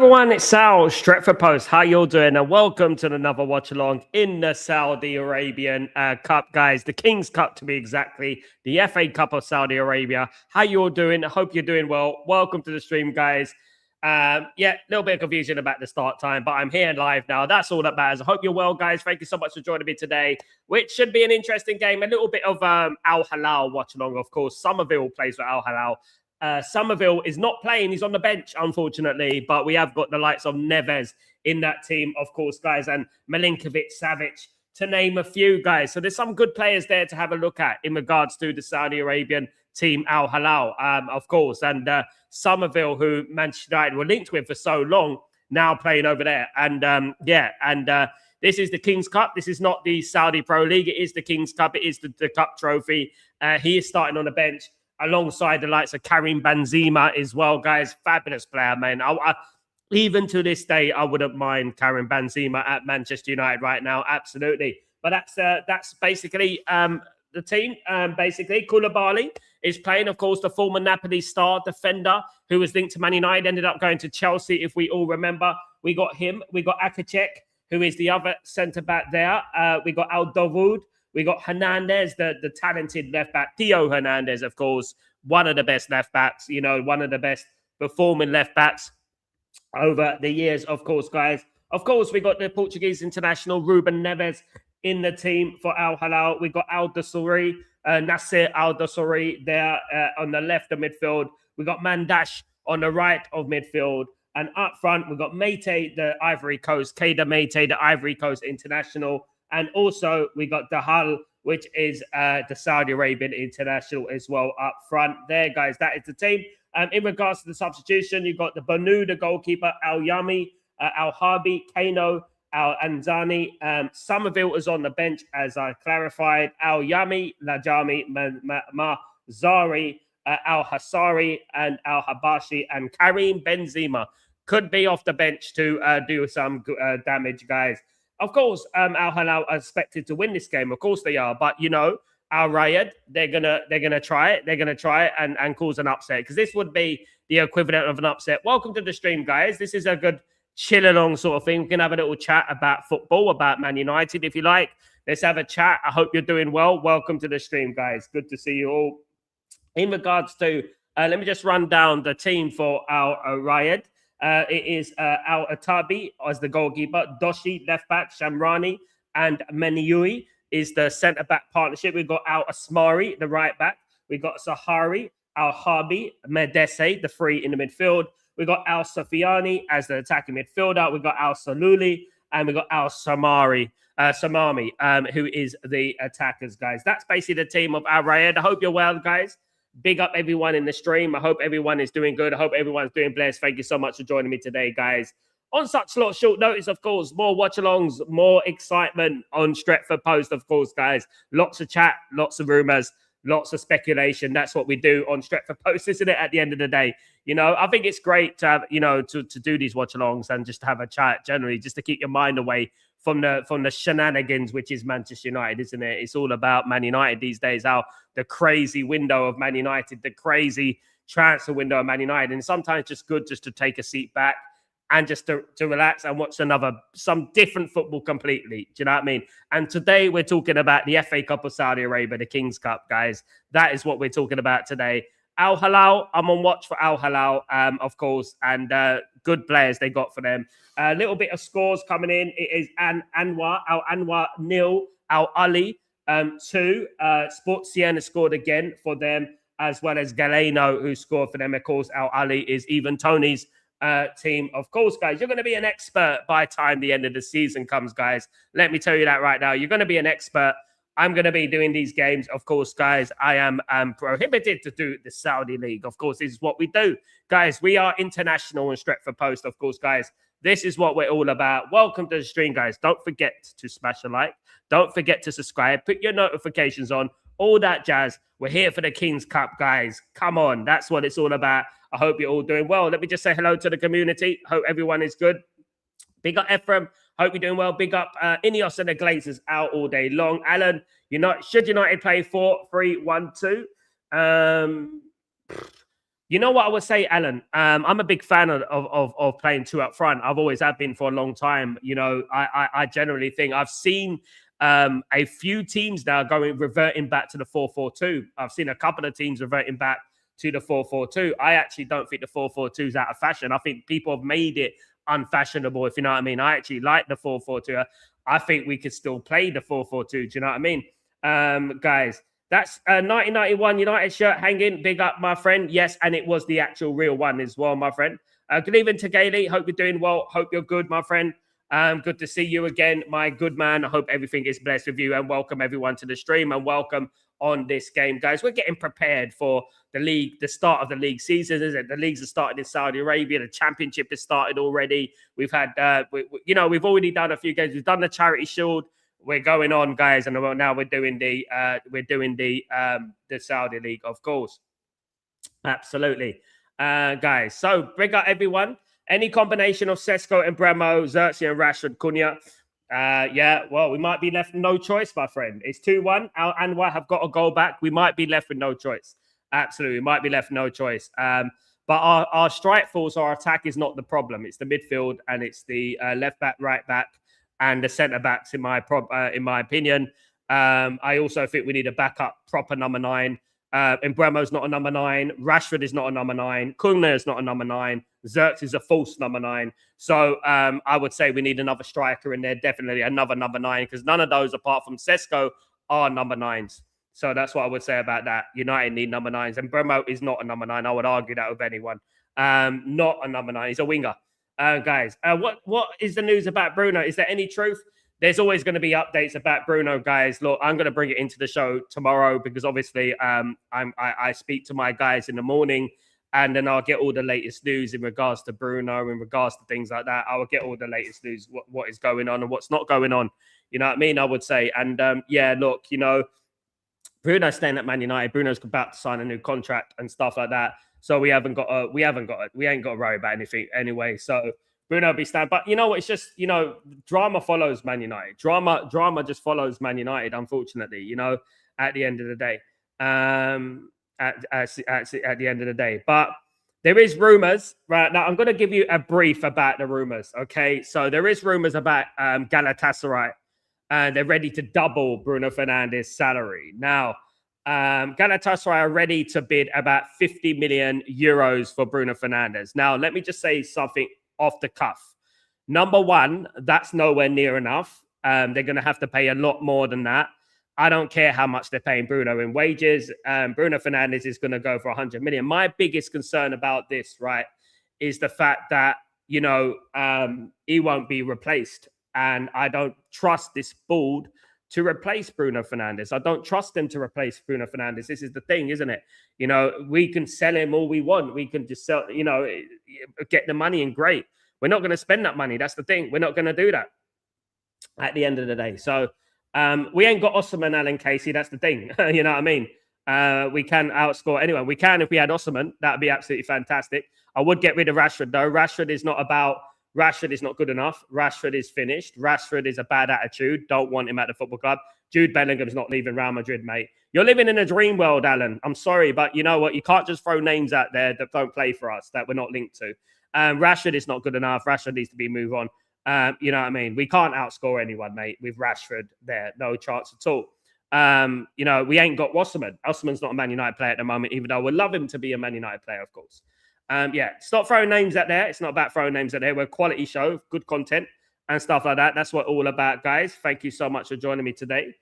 everyone, it's Sal, Stretford Post. How you all doing? And welcome to another watch along in the Saudi Arabian Cup, guys. The King's Cup, to be exactly, the FA Cup of Saudi Arabia. How you all doing? I hope you're doing well. Welcome to the stream, guys. Yeah, a little bit of confusion about the start time, but I'm here live now. That's all that matters. I hope you're well, guys. Thank you so much for joining me today, which should be an interesting game. A little bit of Al-Hilal watch along, of course. Somerville plays for Al-Hilal. Somerville is not playing. He's on the bench, unfortunately. But we have got the likes of Neves in that team, of course, guys, and Milinkovic-Savic, to name a few, guys. So there's some good players there to have a look at in regards to the Saudi Arabian team, Al-Hilal, of course. And Somerville, who Manchester United were linked with for so long, now playing over there. And, this is the King's Cup. This is not the Saudi Pro League. It is the King's Cup. It is the Cup trophy. He is starting on the bench, alongside the likes of Karim Benzema as well, guys. Fabulous player, man. Even to this day, I wouldn't mind Karim Benzema at Manchester United right now. Absolutely. But that's basically the team. Basically, Koulibaly is playing, of course, the former Napoli star defender who was linked to Man United, ended up going to Chelsea, if we all remember. We got him. We got Akacek, who is the other centre-back there. We got Al-Dawood. We got Hernandez, the talented left back. Theo Hernandez, of course, one of the best left backs, one of the best performing left backs over the years, of course, guys. Of course, we got the Portuguese international, Ruben Neves, in the team for Al-Hilal. We got Al-Dosari, Nasser Al-Dosari there on the left of midfield. We got Mandash on the right of midfield. And up front, we got Meite, the Ivory Coast, Keita Meite, the Ivory Coast international. And also, we got Dahal, which is the Saudi Arabian international as well up front there, guys. That is the team. In regards to the substitution, you've got the Banu, the goalkeeper, Al-Yami, Al-Harbi, Kano, Al-Anzani. Somerville is on the bench, as I clarified. Al-Yami, Lajami, Mazari, Al-Hassari, and Al-Habashi, and Karim Benzema could be off the bench to do some damage, guys. Of course, Al-Hilal are expected to win this game. Of course they are. But, AL-RAED, they're gonna try it. They're going to try it and cause an upset, because this would be the equivalent of an upset. Welcome to the stream, guys. This is a good chill-along sort of thing. We can have a little chat about football, about Man United, if you like. Let's have a chat. I hope you're doing well. Welcome to the stream, guys. Good to see you all. In regards to, let me just run down the team for AL-RAED. It is Al-Atabi as the goalkeeper, Doshi left back, Shamrani and Meniyui is the centre-back partnership. We've got Al-Asmari, the right back. We've got Sahari, Al-Harbi, Medese, the three in the midfield. We've got Al-Safiani as the attacking midfielder. We've got Al-Saluli, and we've got Al-Samami, who is the attackers, guys. That's basically the team of Al-RAED. I hope you're well, guys. Big up everyone in the stream. I hope everyone is doing good. I hope everyone's doing blessed. Thank you so much for joining me today, guys. On such short notice, of course, more watch-alongs, more excitement on Stretford Post, of course, guys. Lots of chat, lots of rumours, lots of speculation. That's what we do on Stretford Post, isn't it, at the end of the day? I think it's great to have, to do these watch-alongs and just to have a chat generally, just to keep your mind away from the shenanigans, which is Manchester United, isn't it? It's all about Man United these days, how the crazy window of Man United, the crazy transfer window of Man United. And sometimes just good just to take a seat back and just to relax and watch some different football completely. Do you know what I mean? And today we're talking about the FA Cup of Saudi Arabia, the King's Cup, guys. That is what we're talking about today. Al-Hilal, I'm on watch for Al-Hilal, of course, and good players they got for them. A little bit of scores coming in. It is Al-Anwar 0, Al-Ali 2. Sport Siena scored again for them, as well as Galeno, who scored for them. Of course, Al-Ali is even Tony's team. Of course, guys, you're going to be an expert by the time the end of the season comes, guys. Let me tell you that right now. You're going to be an expert. I'm going to be doing these games. Of course, guys, I am prohibited to do the Saudi League. Of course, this is what we do. Guys, we are international in Stretford Post. Of course, guys, this is what we're all about. Welcome to the stream, guys. Don't forget to smash a like. Don't forget to subscribe. Put your notifications on. All that jazz. We're here for the King's Cup, guys. Come on. That's what it's all about. I hope you're all doing well. Let me just say hello to the community. Hope everyone is good. Big up Ephraim. Hope you're doing well. Big up Ineos and the Glazers out all day long. Alan, should United play 4-3-1-2? You know what I would say, Alan? I'm a big fan of playing two up front. I've always have been for a long time. You know, I generally think I've seen a few teams now reverting back to the 4-4-2. I've seen a couple of teams reverting back to the 4-4-2. I actually don't think the 4-4-2 is out of fashion. I think people have made it unfashionable, if you know what I mean. I actually like the 4-4-2. I think we could still play the 4-4-2. Do you know what I mean? Guys, that's a 1991 United shirt hanging. Big up, my friend. Yes, and it was the actual real one as well, my friend. Good evening to Gailey. Hope you're doing well. Hope you're good, my friend. Good to see you again, my good man. I hope everything is blessed with you, and welcome everyone to the stream, and welcome on this game, guys. We're getting prepared for the league, the start of the league season, isn't it? The leagues are starting in Saudi Arabia. The championship has started already. We've had, we've already done a few games. We've done the Charity Shield. We're going on, guys, and now we're doing the Saudi League, of course. Absolutely, guys. So bring up everyone. Any combination of Sesko and Bremo, Xerxes and Rashford, Cunha. Yeah, well, we might be left with no choice, my friend. It's 2-1. Al Anwar have got a goal back. We might be left with no choice. Absolutely, we might be left with no choice. But our strike force, our attack is not the problem. It's the midfield, and it's the left back, right back, and the centre backs. In my opinion, I also think we need a backup proper number 9. Mbremo's not a number 9. Rashford is not a number 9. Cunha is not a number 9. Xerxes is a false number 9. So I would say we need another striker in there, definitely another number 9, because none of those, apart from Sesko, are number 9s. So that's what I would say about that. United need number 9s. And Bremo is not a number 9. I would argue that with anyone. Not a number 9. He's a winger. Guys, what is the news about Bruno? Is there any truth? There's always going to be updates about Bruno, guys. Look, I'm going to bring it into the show tomorrow because obviously I speak to my guys in the morning, and then I'll get all the latest news in regards to Bruno, in regards to things like that. I will get all the latest news, what is going on and what's not going on. You know what I mean? I would say. And yeah, look, you know, Bruno's staying at Man United. Bruno's about to sign a new contract and stuff like that. So we ain't got to worry about anything anyway. So Bruno will be staying. But you know what? It's just, you know, drama follows Man United. Drama just follows Man United, unfortunately, you know, at the end of the day. At the end of the day. But there is rumors, right? Now, I'm going to give you a brief about the rumors, okay? So there is rumors about Galatasaray. They're ready to double Bruno Fernandes' salary. Now, Galatasaray are ready to bid about 50 million euros for Bruno Fernandes. Now, let me just say something off the cuff. Number one, that's nowhere near enough. They're going to have to pay a lot more than that. I don't care how much they're paying Bruno in wages. Bruno Fernandes is going to go for 100 million. My biggest concern about this, right, is the fact that, you know, he won't be replaced. And I don't trust this board to replace Bruno Fernandes. I don't trust them to replace Bruno Fernandes. This is the thing, isn't it? You know, we can sell him all we want. We can just sell, you know, get the money and great. We're not going to spend that money. That's the thing. We're not going to do that at the end of the day. So we ain't got Osimhen, Alan Casey. That's the thing. You know what I mean? We can outscore anyone. We can if we had Osimhen. That'd be absolutely fantastic. I would get rid of Rashford, though. Rashford is not good enough. Rashford is finished. Rashford is a bad attitude. Don't want him at the football club. Jude Bellingham's not leaving Real Madrid, mate. You're living in a dream world, Alan. I'm sorry, but you know what? You can't just throw names out there that don't play for us, that we're not linked to. Rashford is not good enough. Rashford needs to be moved on. You know what I mean? We can't outscore anyone, mate, with Rashford there. No chance at all. You know, we ain't got Osimhen. Osimhen's not a Man United player at the moment, even though we'd love him to be a Man United player, of course. Yeah, stop throwing names out there. It's not about throwing names out there. We're a quality show, good content and stuff like that. That's what all about, guys. Thank you so much for joining me today,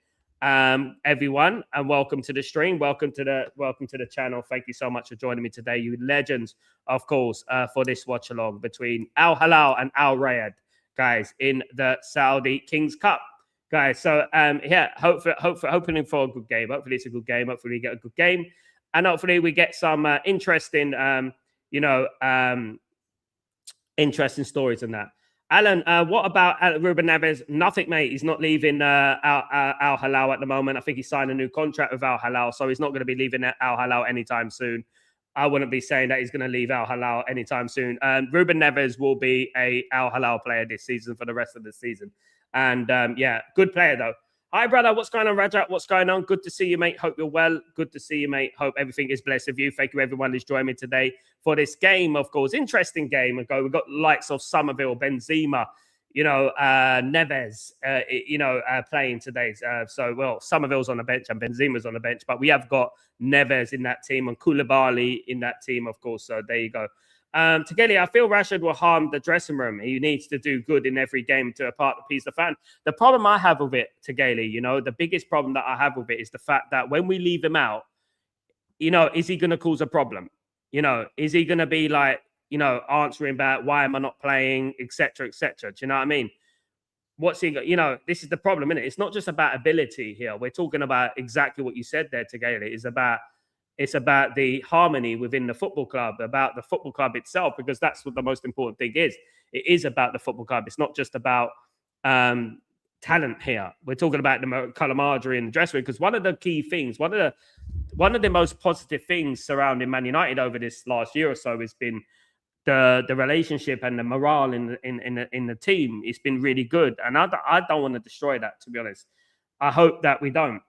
everyone, and welcome to the stream. Welcome to the channel. Thank you so much for joining me today, you legends, of course, for this watch along between Al Hilal and AL-RAED, guys, in the Saudi Kings Cup, guys. So yeah, hoping for a good game. Hopefully it's a good game. Hopefully we get a good game, and hopefully we get some interesting. Interesting stories in that. Alan, what about Ruben Neves? Nothing, mate. He's not leaving Al Hilal at the moment. I think he signed a new contract with Al Hilal, so he's not going to be leaving Al Hilal anytime soon. I wouldn't be saying that he's going to leave Al Hilal anytime soon. Ruben Neves will be a Al Hilal player this season for the rest of the season. And yeah, good player though. Hi, brother. What's going on, Rajat? What's going on? Good to see you, mate. Hope you're well. Good to see you, mate. Hope everything is blessed with you. Thank you, everyone who's joined me today for this game, of course. Interesting game. We've got likes of Somerville, Benzema, Neves, playing today. Well, Somerville's on the bench and Benzema's on the bench, but we have got Neves in that team and Koulibaly in that team, of course. So there you go. Tegeli, I feel Rashford will harm the dressing room. He needs to do good in every game to appease the fan. The problem I have with it, Tegeli, the biggest problem that I have with it is the fact that when we leave him out, is he going to cause a problem? Is he going to be like, answering back, why am I not playing, etc., etc. Do you know what I mean? What's he got? This is the problem, isn't it? It's not just about ability here. We're talking about exactly what you said there, Tegeli. It's about the harmony within the football club, about the football club itself, because that's what the most important thing is. It is about the football club. It's not just about talent here. We're talking about the camaraderie in the dressing room, because one of the key things, one of the most positive things surrounding Man United over this last year or so has been the relationship and the morale in the team. It's been really good, and I don't want to destroy that, to be honest. I hope that we don't.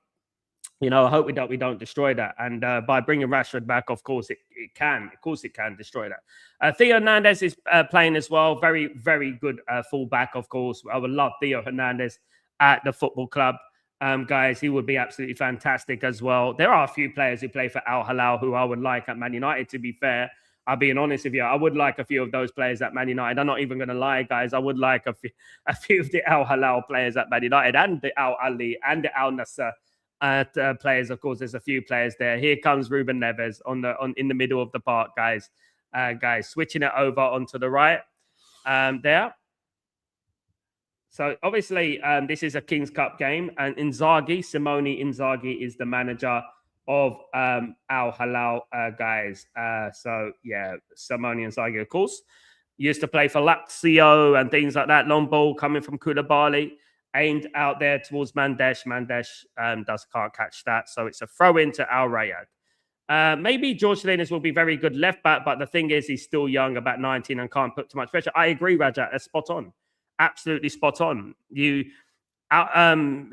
I hope we don't destroy that. And by bringing Rashford back, of course, it can. Of course, it can destroy that. Theo Hernandez is playing as well. Very, very good fullback, of course. I would love Theo Hernandez at the football club. Guys, he would be absolutely fantastic as well. There are a few players who play for Al-Hilal who I would like at Man United, to be fair. I'll be honest with you. I would like a few of those players at Man United. I'm not even going to lie, guys. I would like a few of the Al-Hilal players at Man United and the Al-Ali and the Al-Nassr players. Of course, there's a few players there. Here comes Ruben Neves in the middle of the park, guys. Guys, switching it over onto the right there. So obviously, this is a Kings Cup game, and Simone Inzaghi is the manager of Al-Hilal, guys. So yeah, Simone Inzaghi, of course, used to play for Lazio and things like that. Long ball coming from Koulibaly, aimed out there towards Mandesh. Mandesh can't catch that. So it's a throw into AL-RAED. Maybe George Salinas will be very good left back, but the thing is, he's still young, about 19, and can't put too much pressure. I agree, Rajat. That's spot on. Absolutely spot on.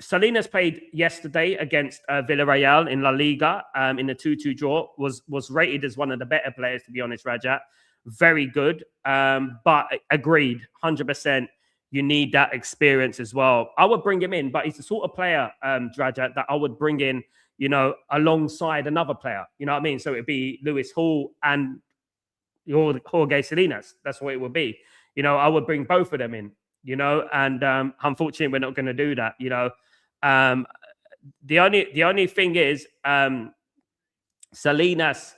Salinas played yesterday against Villarreal in La Liga in the 2-2 draw. Was rated as one of the better players, to be honest, Rajat. Very good. But agreed, 100%. You need that experience as well. I would bring him in, but he's the sort of player, Rajat, that I would bring in, alongside another player. You know what I mean? So it'd be Lewis Hall and Jorge Salinas. That's what it would be. I would bring both of them in. And unfortunately, we're not going to do that. The only thing is, Salinas,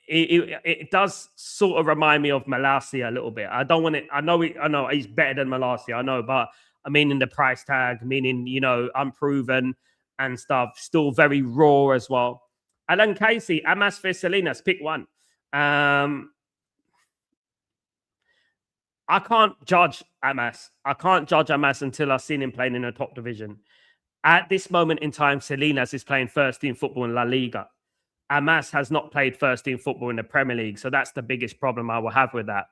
it does sort of remind me of Malacia a little bit. I don't want it. I know he's better than Malacia. I know, but I mean in the price tag, meaning unproven and stuff. Still very raw as well. Alan Casey, Amas for Salinas, pick one. I can't judge Amas. I can't judge Amas until I've seen him playing in a top division. At this moment in time, Salinas is playing first team football in La Liga. Amas has not played first team football in the Premier League. So that's the biggest problem I will have with that.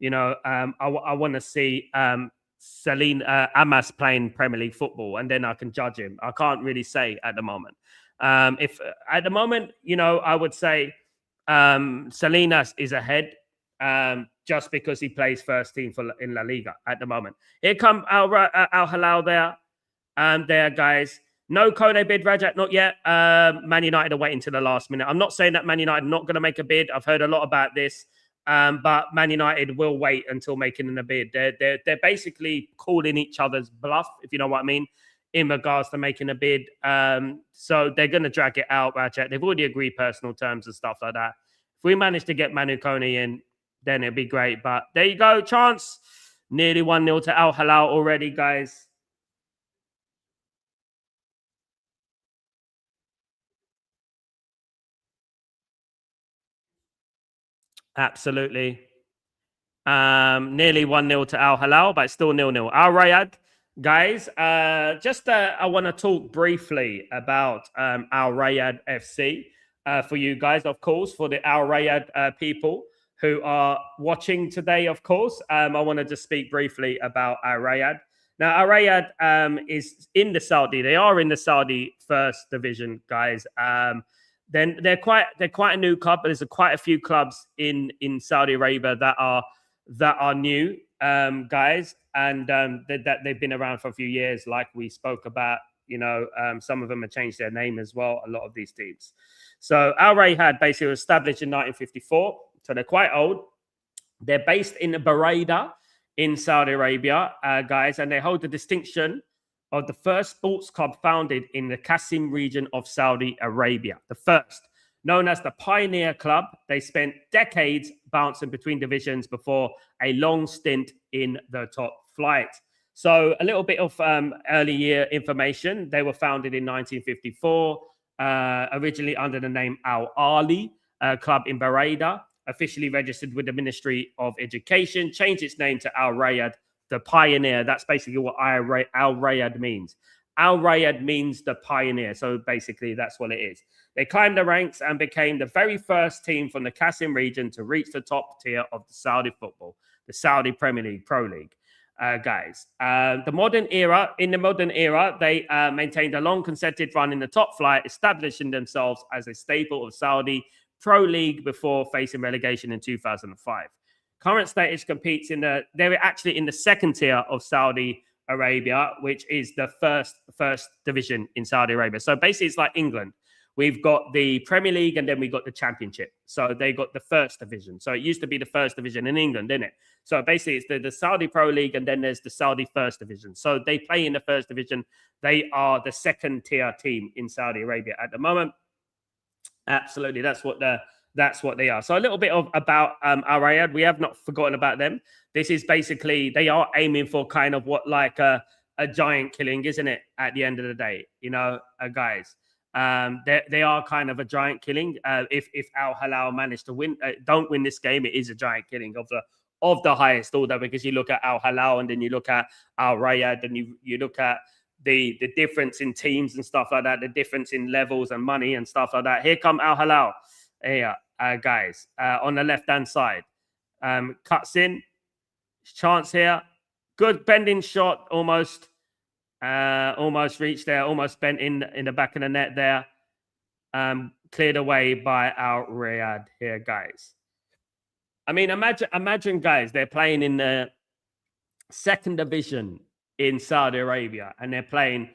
I want to see Amas playing Premier League football, and then I can judge him. I can't really say at the moment. If at the moment, I would say Salinas is ahead. Just because he plays first team in La Liga at the moment. Here come Al-Hilal there, guys. No Kone bid, Rajat, not yet. Man United are waiting till the last minute. I'm not saying that Man United are not going to make a bid. I've heard a lot about this, but Man United will wait until making a bid. They're basically calling each other's bluff, if you know what I mean, in regards to making a bid. So they're going to drag it out, Rajat. They've already agreed personal terms and stuff like that. If we manage to get Manu Kone in, then it'd be great. But there you go. Chance. Nearly 1-0 to Al-Hilal already, guys. Absolutely. Nearly 1-0 to Al-Hilal, but it's still 0-0. Al-RAED, guys. I want to talk briefly about Al-RAED FC for you guys, of course, for the Al-RAED people who are watching today, of course. I want to just speak briefly about Al-RAED. Now, Al-RAED is in the Saudi. They are in the Saudi first division, guys. Then they're quite a new club, but there's quite a few clubs in Saudi Arabia that are new, guys, and that they've been around for a few years, like we spoke about. Some of them have changed their name as well. A lot of these teams. So Al-RAED basically was established in 1954, so they're quite old. They're based in Barada in Saudi Arabia, guys, and they hold the distinction of the first sports club founded in the Qasim region of Saudi Arabia. The first, known as the Pioneer Club, they spent decades bouncing between divisions before a long stint in the top flight. So a little bit of early year information. They were founded in 1954, originally under the name Al-Ali Club in Barada, officially registered with the Ministry of Education, changed its name to Al-RAED, the pioneer. That's basically what Al-RAED means. Al-RAED means the pioneer. So basically that's what it is. They climbed the ranks and became the very first team from the Qasim region to reach the top tier of the Saudi football, the Saudi Premier League, Pro League. Guys, in the modern era, they maintained a long consecutive run in the top flight, establishing themselves as a staple of Saudi Pro League before facing relegation in 2005. Current status competes they're actually in the second tier of Saudi Arabia, which is the first division in Saudi Arabia. So basically it's like England. We've got the Premier League and then we got the Championship. So they got the first division. So it used to be the first division in England, didn't it? So basically it's the Saudi Pro League and then there's the Saudi first division. So they play in the first division. They are the second tier team in Saudi Arabia at the moment. Absolutely. That's what they are. So a little bit about Al-RAED. We have not forgotten about them. This is basically, they are aiming for kind of what like a giant killing, isn't it? At the end of the day, guys. They are kind of a giant killing. If Al Hilal managed to don't win this game, it is a giant killing of the highest order, because you look at Al Hilal and then you look at Al-RAED and you look at the difference in teams and stuff like that, the difference in levels and money and stuff like that. Here come Al Hilal here, guys, on the left hand side. Cuts in, chance here, good bending shot, almost reached there, almost bent in the back of the net there. Cleared away by Al-RAED here, guys. I mean, imagine, guys, they're playing in the second division in Saudi Arabia, and they're playing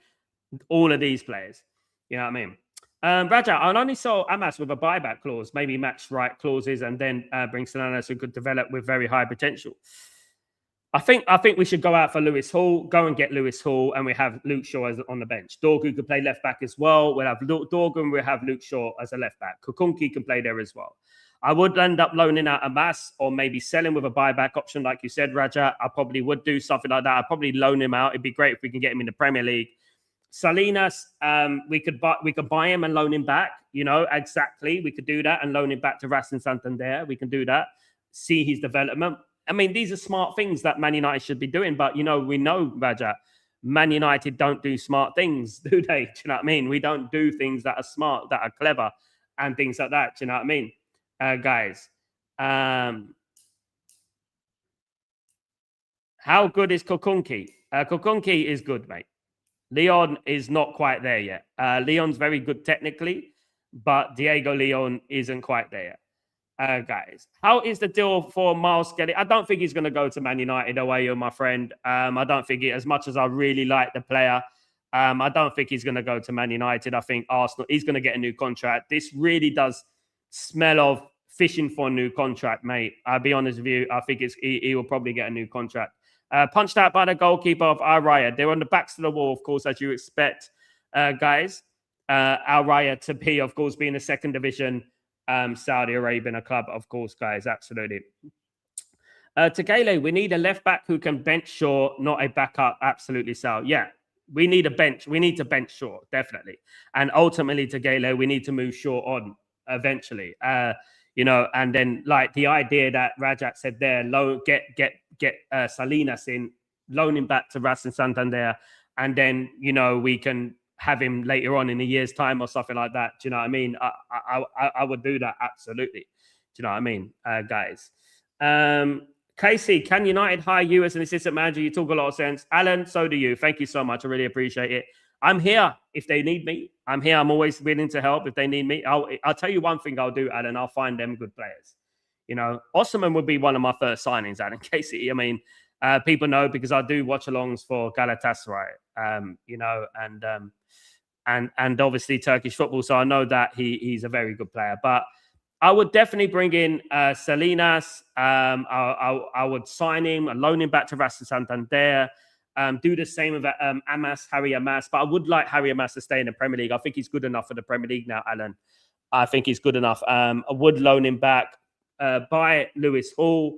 all of these players. You know what I mean? Raja, I only saw Amas with a buyback clause, maybe match right clauses, and then bring Solanas who could develop with very high potential. I think we should go out for Lewis Hall, go and get Lewis Hall, and we have Luke Shaw on the bench. Dorgu could play left back as well. We'll have Dorgu, we'll have Luke Shaw as a left back. Kukunki can play there as well. I would end up loaning out Amas or maybe selling with a buyback option, like you said, Raja. I probably would do something like that. I'd probably loan him out. It'd be great if we can get him in the Premier League. Salinas, we could buy him and loan him back. Exactly. We could do that and loan him back to Racing Santander. We can do that. See his development. I mean, these are smart things that Man United should be doing. But, we know, Raja, Man United don't do smart things, do they? Do you know what I mean? We don't do things that are smart, that are clever and things like that. Do you know what I mean? Guys, how good is Kukunki? Kukunki is good, mate. Leon is not quite there yet. Leon's very good technically, but Diego Leon isn't quite there. Guys, how is the deal for Miles Skelly? I don't think he's going to go to Man United away, my friend. I don't think as much as I really like the player, I don't think he's going to go to Man United. I think Arsenal, he's going to get a new contract. This really does smell of fishing for a new contract, mate. I'll be honest with you. I think he will probably get a new contract. Punched out by the goalkeeper of Al-RAED. They're on the backs of the wall, of course, as you expect, guys. Al-RAED to be, of course, being a second division Saudi Arabian club, of course, guys. Absolutely. Tegele, we need a left back who can bench Shaw, not a backup. Absolutely, Sal. Yeah, we need a bench. We need to bench Shaw, definitely. And ultimately, Tegele, we need to move Shaw on eventually. And then like the idea that Rajat said there, get Salinas in, loan him back to Racing Santander, and then we can have him later on in a year's time or something like that. Do you know what I mean? I would do that absolutely. Do you know what I mean, guys? Casey, can United hire you as an assistant manager? You talk a lot of sense. Alan, so do you. Thank you so much. I really appreciate it. I'm here if they need me. I'm here. I'm always willing to help if they need me. I'll tell you one thing I'll do, Alan. I'll find them good players. You know, Osman would be one of my first signings, Alan. Casey, I mean, people know because I do watch-alongs for Galatasaray, you know, and obviously Turkish football. So I know that he's a very good player. But I would definitely bring in Salinas. I would sign him, loan him back to Racing Santander. Do the same with Harry Amas. But I would like Harry Amas to stay in the Premier League. I think he's good enough for the Premier League now, Alan. I think he's good enough. I would loan him back, buy Lewis Hall,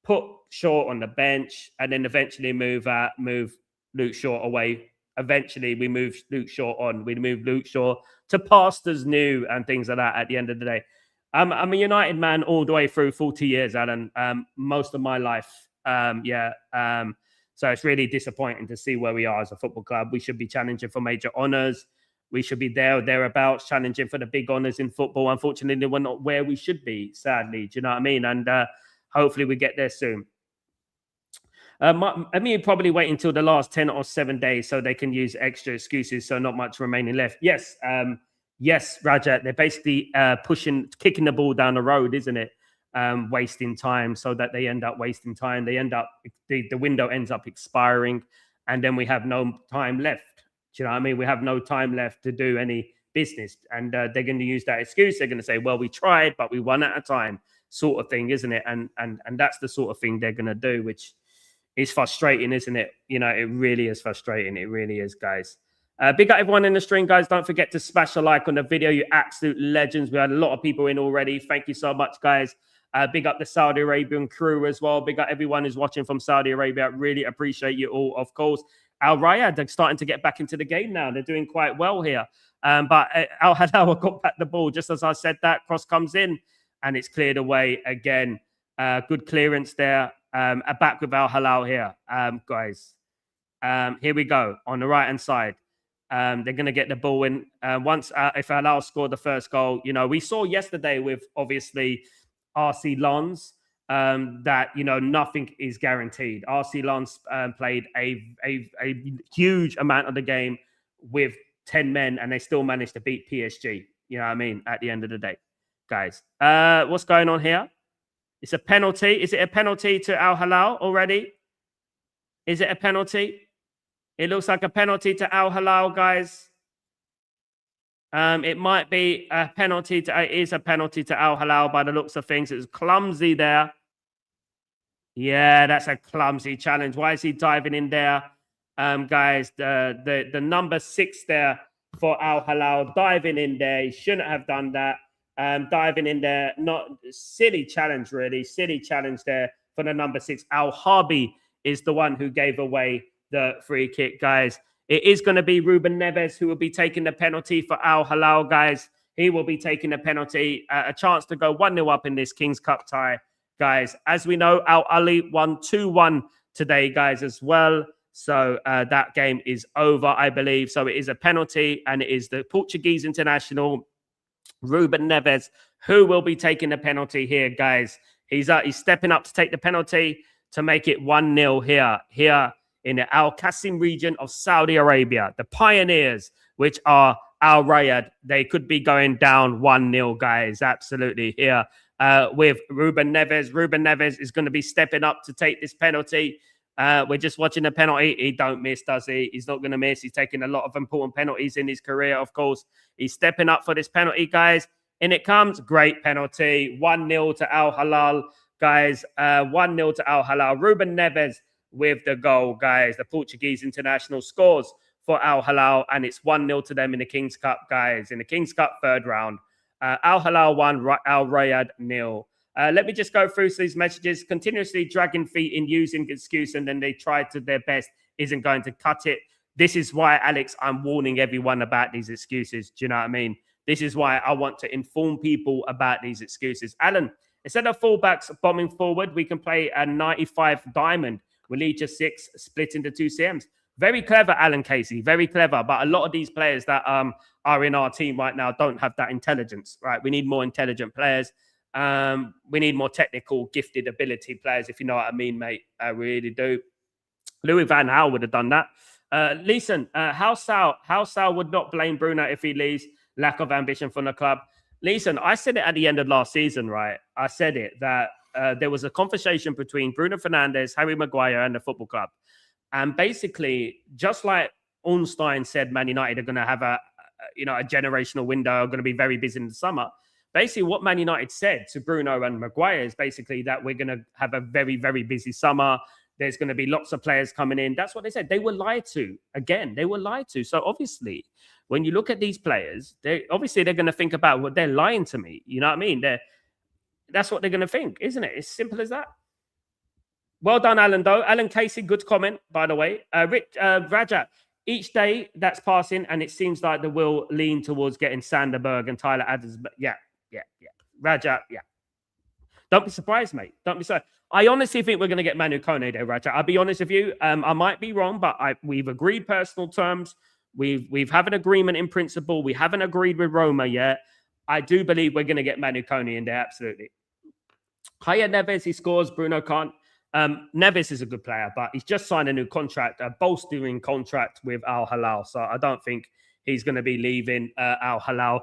put Shaw on the bench, and then eventually move Luke Shaw away. Eventually, we move Luke Shaw on. We move Luke Shaw to pastors new and things like that at the end of the day. I'm a United man all the way through 40 years, Alan, most of my life. So it's really disappointing to see where we are as a football club. We should be challenging for major honours. We should be there or thereabouts, challenging for the big honours in football. Unfortunately, we're not where we should be, sadly. Do you know what I mean? And hopefully we get there soon. I mean, probably wait until the last 10 or 7 days so they can use extra excuses, so not much remaining left. Yes, yes, Rajat, they're basically kicking the ball down the road, isn't it? Wasting time so that they end up wasting time. They end up, the window ends up expiring, and then we have no time left. Do you know what I mean? We have no time left to do any business, and they're going to use that excuse. They're going to say, well, we tried, but we won at a time, sort of thing, isn't it? And that's the sort of thing they're going to do, which is frustrating, isn't it? You know, it really is frustrating. It really is, guys. Big up everyone in the stream, guys. Don't forget to smash a like on the video. You absolute legends. We had a lot of people in already. Thank you so much, guys. Big up the Saudi Arabian crew as well. Big up everyone who's watching from Saudi Arabia. Really appreciate you all, of course. AL-RAED, they're starting to get back into the game now. They're doing quite well here. But Al-Hilal got back the ball. Just as I said that, cross comes in and it's cleared away again. Good clearance there. Back with Al-Hilal here, guys. Here we go on the right-hand side. They're going to get the ball in. Once if Al-Hilal scored the first goal, you know, we saw yesterday with obviously RC Lens that, you know, nothing is guaranteed. RC Lens played a huge amount of the game with 10 men and they still managed to beat PSG. You know what I mean? At the end of the day, guys. What's going on here? It's a penalty. Is it a penalty to Al-Hilal already? Is it a penalty? It looks like a penalty to Al-Hilal, guys. It might be a penalty. It is a penalty to Al-Hilal by the looks of things. It was clumsy there. Yeah, that's a clumsy challenge. Why is he diving in there? Guys, the number 6 there for Al-Hilal diving in there. He shouldn't have done that. Diving in there, not silly challenge, really. Silly challenge there for the number 6. Al-Harbi is the one who gave away the free kick, guys. It is going to be Ruben Neves who will be taking the penalty for Al-Hilal, guys. He will be taking the penalty. A chance to go 1-0 up in this King's Cup tie, guys. As we know, Al-Ali won 2-1 today, guys, as well. So that game is over, I believe. So it is a penalty, and it is the Portuguese international Ruben Neves who will be taking the penalty here, guys. He's stepping up to take the penalty to make it 1-0 here in the Al Qasim region of Saudi Arabia. The Pioneers, which are AL-RAED, they could be going down 1-0, guys. Absolutely here with Ruben Neves. Ruben Neves is going to be stepping up to take this penalty. We're just watching the penalty. He don't miss, does he? He's not going to miss. He's taking a lot of important penalties in his career, of course. He's stepping up for this penalty, guys. In it comes. Great penalty. 1-0 to Al-Hilal, guys. 1-0 to Al-Hilal. Ruben Neves with the goal, guys. The Portuguese international scores for Al-Hilal, and it's 1-0 to them in the King's Cup, guys. In the King's Cup third round. Al-Hilal 1, Al-RAED 0. Let me just go through these messages. Continuously dragging feet in using excuse, and then they try to their best, isn't going to cut it. This is why, Alex, I'm warning everyone about these excuses. Do you know what I mean? This is why I want to inform people about these excuses. Alan, instead of fullbacks bombing forward, we can play a 95 diamond. We'll lead just 6, split into 2 CMs. Very clever, Alan Casey. Very clever. But a lot of these players that are in our team right now don't have that intelligence, right? We need more intelligent players. We need more technical, gifted ability players, if you know what I mean, mate. I really do. Louis van Gaal would have done that. Listen, how Sal would not blame Bruno if he leaves. Lack of ambition from the club. Listen, I said it at the end of last season, right? I said it that there was a conversation between Bruno Fernandes, Harry Maguire, and the football club. And basically, just like Ornstein said, Man United are going to have a generational window, are going to be very busy in the summer. Basically, what Man United said to Bruno and Maguire is basically that we're going to have a very, very busy summer. There's going to be lots of players coming in. That's what they said. They were lied to. Again, they were lied to. So obviously, when you look at these players, they're going to think about what they're lying to me. You know what I mean? That's what they're going to think, isn't it? It's simple as that. Well done, Alan, though. Alan Casey, good comment, by the way. Rajat, each day that's passing, and it seems like the will lean towards getting Sanderberg and Tyler Adams. But yeah. Rajat, yeah. Don't be surprised, mate. Don't be surprised. I honestly think we're going to get Manu Kone there, Rajat. I'll be honest with you. I might be wrong, but we've agreed personal terms. We've have an agreement in principle. We haven't agreed with Roma yet. I do believe we're going to get Manu Kone in there, absolutely. Haya Neves, he scores. Bruno can't. Neves is a good player, but he's just signed a new contract, a bolstering contract with Al-Hilal. So I don't think he's going to be leaving Al-Hilal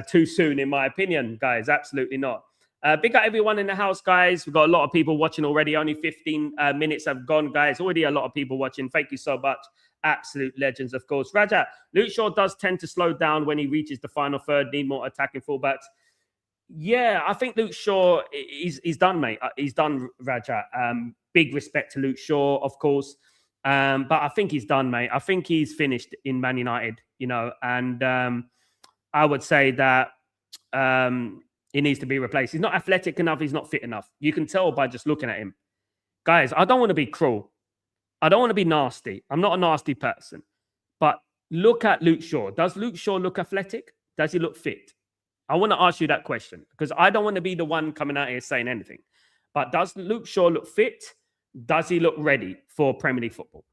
too soon, in my opinion, guys. Absolutely not. Big up everyone in the house, guys. We've got a lot of people watching already. Only 15 minutes have gone, guys. Already a lot of people watching. Thank you so much. Absolute legends, of course. Raja, Luke Shaw does tend to slow down when he reaches the final third. Need more attacking fullbacks. Yeah, I think Luke Shaw, he's done, mate. He's done, Raja. Big respect to Luke Shaw, of course. But I think he's done, mate. I think he's finished in Man United, and I would say that he needs to be replaced. He's not athletic enough. He's not fit enough. You can tell by just looking at him. Guys, I don't want to be cruel. I don't want to be nasty. I'm not a nasty person. But look at Luke Shaw. Does Luke Shaw look athletic? Does he look fit? I want to ask you that question because I don't want to be the one coming out here saying anything. But does Luke Shaw look fit? Does he look ready for Premier League football?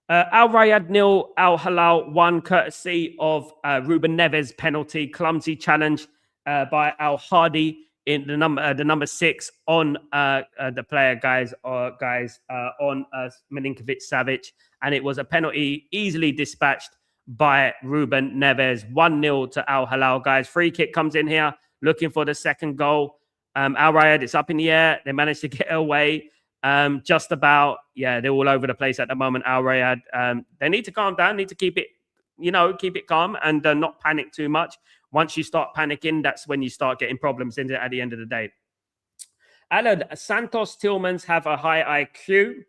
Al-RAED 0, Al-Hilal 1, courtesy of Ruben Neves penalty, clumsy challenge by Al-Hadi in the number 6 on the player, guys, on Milinkovic-Savic. And it was a penalty easily dispatched by Ruben Neves. 1-0 to Al-Hilal, guys. Free kick comes in here, looking for the second goal. Al-RAED, it's up in the air. They managed to get away. Just about, they're all over the place at the moment. Al-RAED, they need to calm down, need to keep it calm and not panic too much. Once you start panicking, that's when you start getting problems in it at the end of the day. Alan, Santos Tillmans have a high IQ.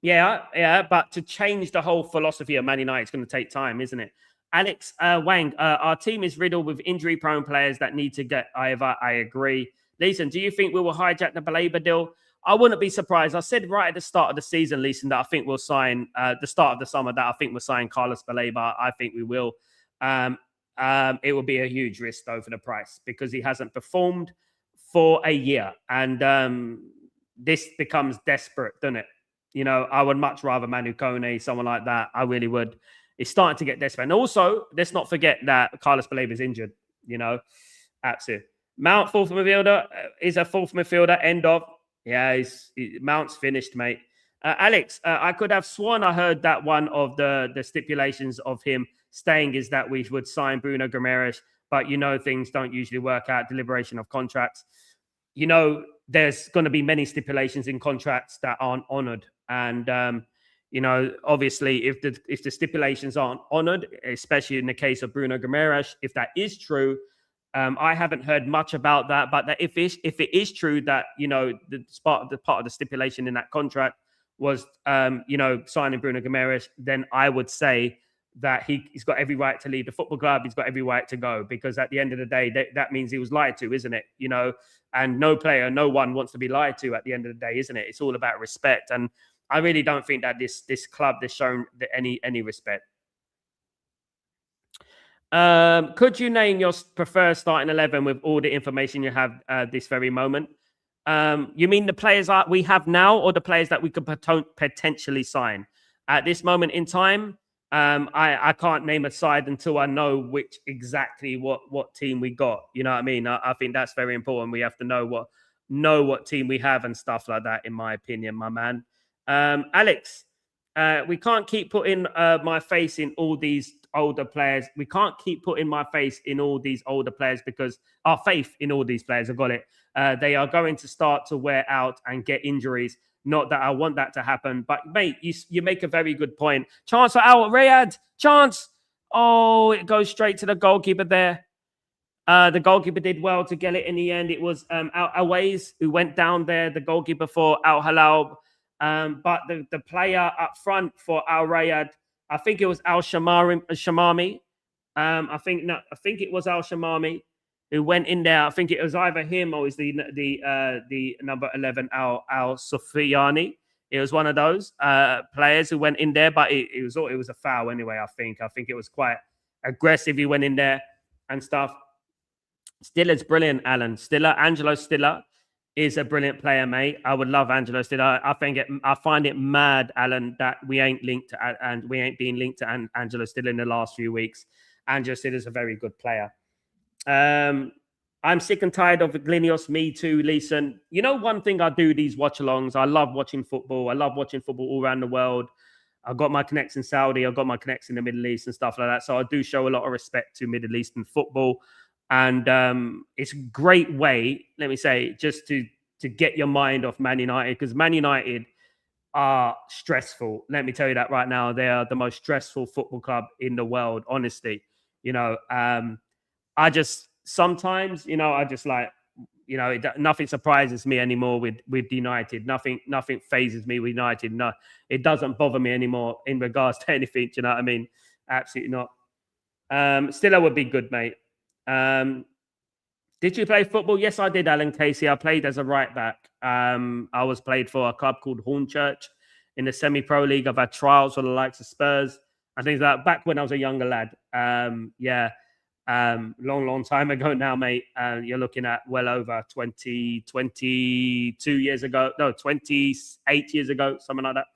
Yeah, but to change the whole philosophy of Man United, it's going to take time, isn't it? Alex Wang, our team is riddled with injury-prone players that need to get over. I agree. Leeson, do you think we will hijack the Baleba deal? I wouldn't be surprised. I said right at the start of the season, Leeson, that I think we'll sign, the start of the summer, that I think we'll sign Carlos Baleba. I think we will. It will be a huge risk, though, for the price because he hasn't performed for a year. And this becomes desperate, doesn't it? I would much rather Manu Kone, someone like that. I really would. It's starting to get desperate. And also, let's not forget that Carlos Baleba is injured, Absolutely. Mount, fourth midfielder, is a fourth midfielder, end of. Yeah, Mount's finished, mate. Alex, I could have sworn I heard that one of the stipulations of him staying is that we would sign Bruno Guimaraes, but things don't usually work out, deliberation of contracts. There's going to be many stipulations in contracts that aren't honoured. And, obviously, if the stipulations aren't honoured, especially in the case of Bruno Guimaraes, if that is true, I haven't heard much about that. But that if it is true that, the part of the stipulation in that contract was, signing Bruno Guimaraes, then I would say that he's got every right to leave the football club. He's got every right to go because at the end of the day, that means he was lied to, isn't it? And no player, no one wants to be lied to at the end of the day, isn't it? It's all about respect. And I really don't think that this club has shown any respect. Could you name your preferred starting 11 with all the information you have this very moment? You mean the players we have now or the players that we could potentially sign? At this moment in time, I can't name a side until I know which exactly what team we got. You know what I mean? I think that's very important. We have to know what team we have and stuff like that. In my opinion, my man. Alex, we can't keep putting my face in all these older players. We can't keep putting my face in all these older players because our faith in all these players, I got it. They are going to start to wear out and get injuries. Not that I want that to happen, but mate, you make a very good point. Chance for AL-RAED. Chance. Oh, it goes straight to the goalkeeper there. The goalkeeper did well to get it in the end. It was Al-FAISALY who went down there, the goalkeeper for Al-Hilal. But the player up front for AL-RAED, I think it was Al-Shamami. I think it was Al-Shamami who went in there. I think it was either him or is the number 11 Al-Sufyani. It was one of those players who went in there, but it was a foul anyway. I think it was quite aggressive. He went in there and stuff. Stiller's brilliant, Alan. Angelo Stiller is a brilliant player, mate. I would love Angelo Stiller. I find it mad, Alan, that we ain't linked to and we ain't being linked to Angelo Stiller in the last few weeks. Angelo Stiller's a very good player. I'm sick and tired of Glinios. Me too, Leeson. You know, one thing I do these watch-alongs. I love watching football. I love watching football all around the world. I've got my connects in Saudi. I've got my connects in the Middle East and stuff like that. So I do show a lot of respect to Middle Eastern football. And it's a great way, let me say, just to get your mind off Man United, because Man United are stressful. Let me tell you that right now. They are the most stressful football club in the world, honestly. You know, I just sometimes, you know, I just like, you know, nothing surprises me anymore with United. Nothing phases me with United. No, it doesn't bother me anymore in regards to anything. Do you know what I mean? Absolutely not. Stiller would be good, mate. Did you play football? Yes, I did, Alan Casey. I played as a right back. I was played for a club called Hornchurch in the semi-pro league. I've had trials for the likes of Spurs and things like that back when I was a younger lad. Long time ago now, mate. You're looking at well over 22 years ago. No, 28 years ago, something like that.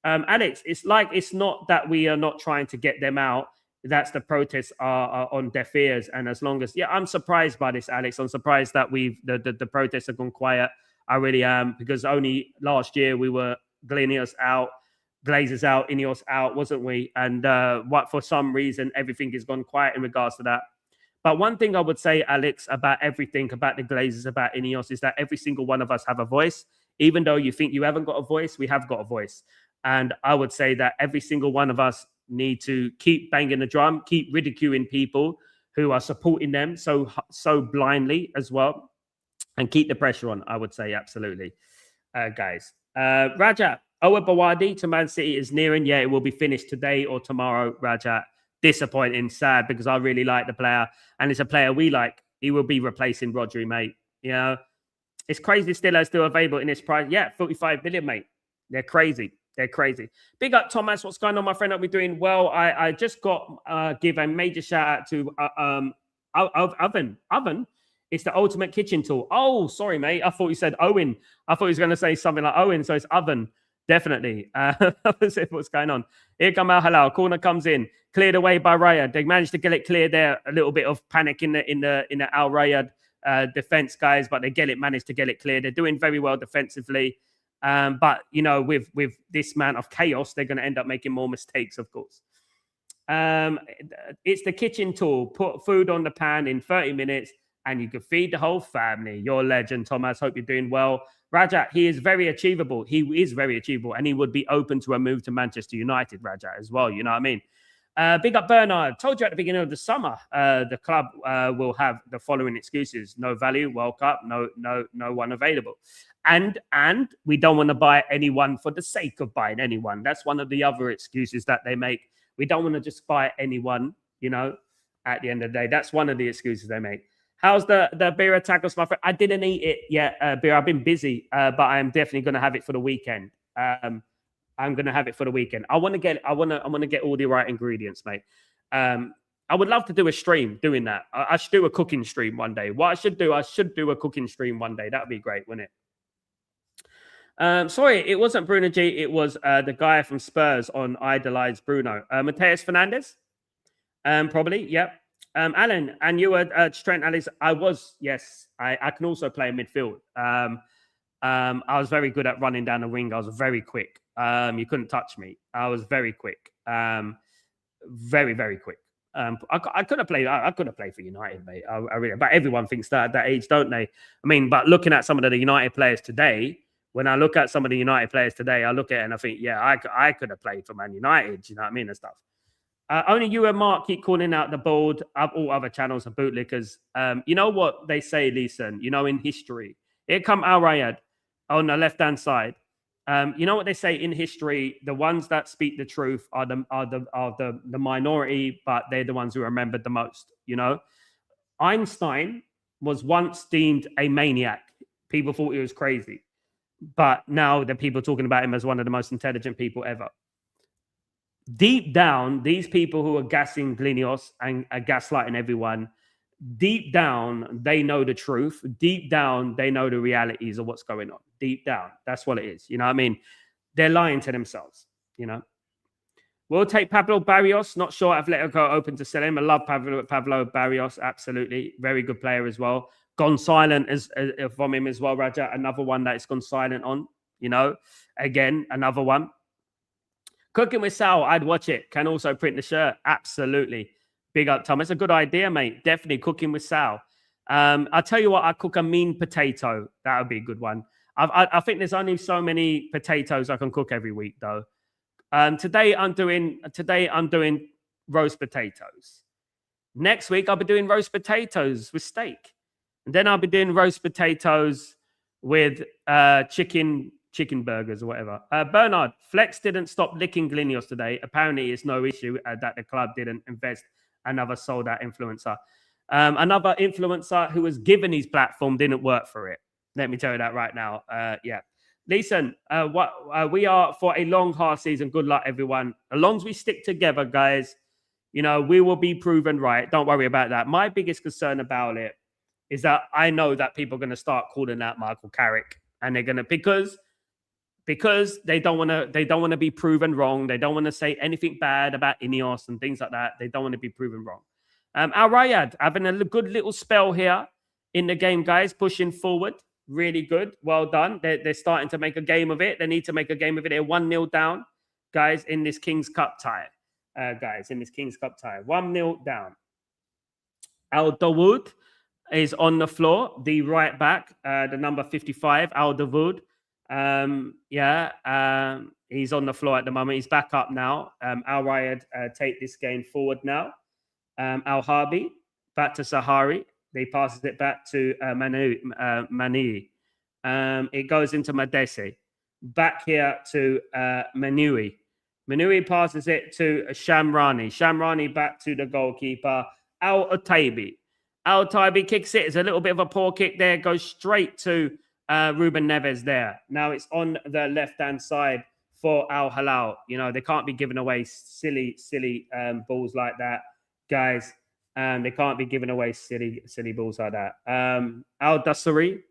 Alex, it's not that we are not trying to get them out. That's the protests are on deaf ears. And as long as, I'm surprised by this, Alex. I'm surprised that the protests have gone quiet. I really am, because only last year we were Glenius out, Glazers out, Ineos out, wasn't we? And for some reason, everything has gone quiet in regards to that. But one thing I would say, Alex, about everything, about the Glazers, about Ineos, is that every single one of us have a voice. Even though you think you haven't got a voice, we have got a voice. And I would say that every single one of us need to keep banging the drum, keep ridiculing people who are supporting them so blindly as well, and keep the pressure on, I would say, absolutely. Guys. Rajat, Bawadi to Man City is nearing. Yeah, it will be finished today or tomorrow, Rajat. Disappointing, sad, because I really like the player, and it's a player we like. He will be replacing Rodri, mate. You know, it's crazy still available in this price. Yeah, 45 million, mate. They're crazy. They're crazy. Big up, Thomas. What's going on, my friend? I'll be doing well. I just got give a major shout out to Oven. Oven. It's the ultimate kitchen tool. Oh, sorry, mate. I thought you said Owen. I thought he was going to say something like Owen. So it's Oven. Definitely. What's going on? Here come Al-Hilal. Corner comes in. Cleared away by Raya. They managed to get it cleared there. A little bit of panic in the Al-RAED defense, guys, but managed to get it cleared. They're doing very well defensively. But, you know, with this amount of chaos, they're going to end up making more mistakes, of course. It's the kitchen tool. Put food on the pan in 30 minutes and you can feed the whole family. You're a legend, Thomas. Hope you're doing well. Rajat, he is very achievable. He is very achievable, and he would be open to a move to Manchester United, Rajat, as well. You know what I mean? Big up Bernard. Told you at the beginning of the summer, the club will have the following excuses: no value, World Cup, no one available, and we don't want to buy anyone for the sake of buying anyone. That's one of the other excuses that they make. We don't want to just buy anyone. You know, at the end of the day, that's one of the excuses they make. How's the beer tacos, my friend? I didn't eat it yet, beer. I've been busy, but I'm definitely going to have it for the weekend. I'm going to have it for the weekend. I want to get all the right ingredients, mate. I would love to do a stream doing that. I should do a cooking stream one day. What I should do a cooking stream one day. That would be great, wouldn't it? Sorry, it wasn't Bruno G. It was the guy from Spurs on Idolize Bruno. Mateus Fernandez. Probably, yep. Alan, and you were Trent Alice. I was, yes. I can also play midfield. I was very good at running down the wing. I was very quick. You couldn't touch me. I was very quick. Very, very quick. I could have played. I could have played for United, mate. I really. But everyone thinks that at that age, don't they? I mean, but looking at some of the United players today, when I look at some of the United players today, I look at it and I think, yeah, I could have played for Man United. You know what I mean and stuff. Only you and Mark keep calling out the bold. All other channels are bootlickers. You know what they say, Leeson? You know, in history, here come AL-RAED on the left-hand side. You know what they say in history? The ones that speak the truth are the minority, but they're the ones who are remembered the most. You know, Einstein was once deemed a maniac. People thought he was crazy, but now the people talking about him as one of the most intelligent people ever. Deep down, these people who are gassing Glinios and are gaslighting everyone, deep down, they know the truth. Deep down, they know the realities of what's going on. Deep down, that's what it is. You know what I mean? They're lying to themselves, you know? We'll take Pablo Barrios. Not sure Atletico open to sell him. I love Pablo Barrios, absolutely. Very good player as well. Gone silent from him as well, Raja. Another one that it's gone silent on, you know? Again, another one. Cooking with Sal, I'd watch it. Can also print the shirt. Absolutely. Big up, Tom. It's a good idea, mate. Definitely cooking with Sal. I'll tell you what, I cook a mean potato. That would be a good one. I think there's only so many potatoes I can cook every week, though. Today I'm doing roast potatoes. Next week I'll be doing roast potatoes with steak. And then I'll be doing roast potatoes with chicken burgers or whatever. Bernard, Flex didn't stop licking Glinios today. Apparently, it's no issue that the club didn't invest another sold out influencer. Another influencer who was given his platform didn't work for it. Let me tell you that right now. Yeah. Listen, we are for a long, hard season. Good luck, everyone. As long as we stick together, guys, you know, we will be proven right. Don't worry about that. My biggest concern about it is that I know that people are going to start calling out Michael Carrick, and they're going to because they don't want to be proven wrong. They don't want to say anything bad about Ineos and things like that. They don't want to be proven wrong. AL-RAED having a good little spell here in the game, guys, pushing forward. Really good. Well done. They're starting to make a game of it. They need to make a game of it. They're 1-0 down, guys, in this King's Cup tie. 1-0 down. Al-Dawood is on the floor, the right back, the number 55, Al-Dawood. He's on the floor at the moment. He's back up now. AL-RAED take this game forward now. Al-Harbi back to Sahari. They passes it back to Mani. It goes into Madese. Back here to Manui. Manui passes it to Shamrani. Shamrani back to the goalkeeper, Al-Otaibi. Al-Otaibi kicks it. It's a little bit of a poor kick there. Goes straight to Ruben Neves there. Now it's on the left-hand side for Al Hilal. You know, they can't be giving away silly balls like that, guys. They can't be giving away silly balls like that. Al Dassari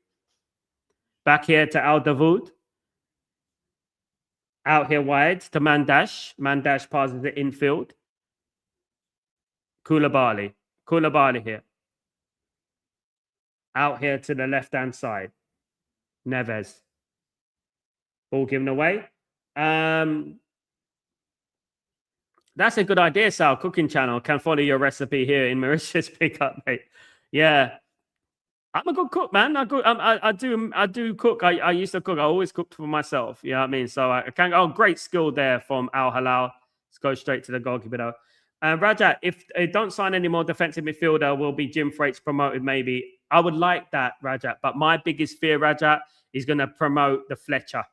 back here to Al Dawood. Out here wide to Mandash. Mandash passes the infield. Koulibaly here. Out here to the left-hand side. Neves. Ball given away. That's a good idea, Sal. Cooking channel. Can follow your recipe here in Mauritius pickup, mate. Yeah. I'm a good cook, man. I do cook. I used to cook. I always cooked for myself. You know what I mean? So I can. Oh, great skill there from Al Hilal. Let's go straight to the goalkeeper though. Rajat, if they don't sign any more defensive midfielder, will be Jim Freights promoted maybe. I would like that, Rajat. But my biggest fear, Rajat, is going to promote the Fletcher.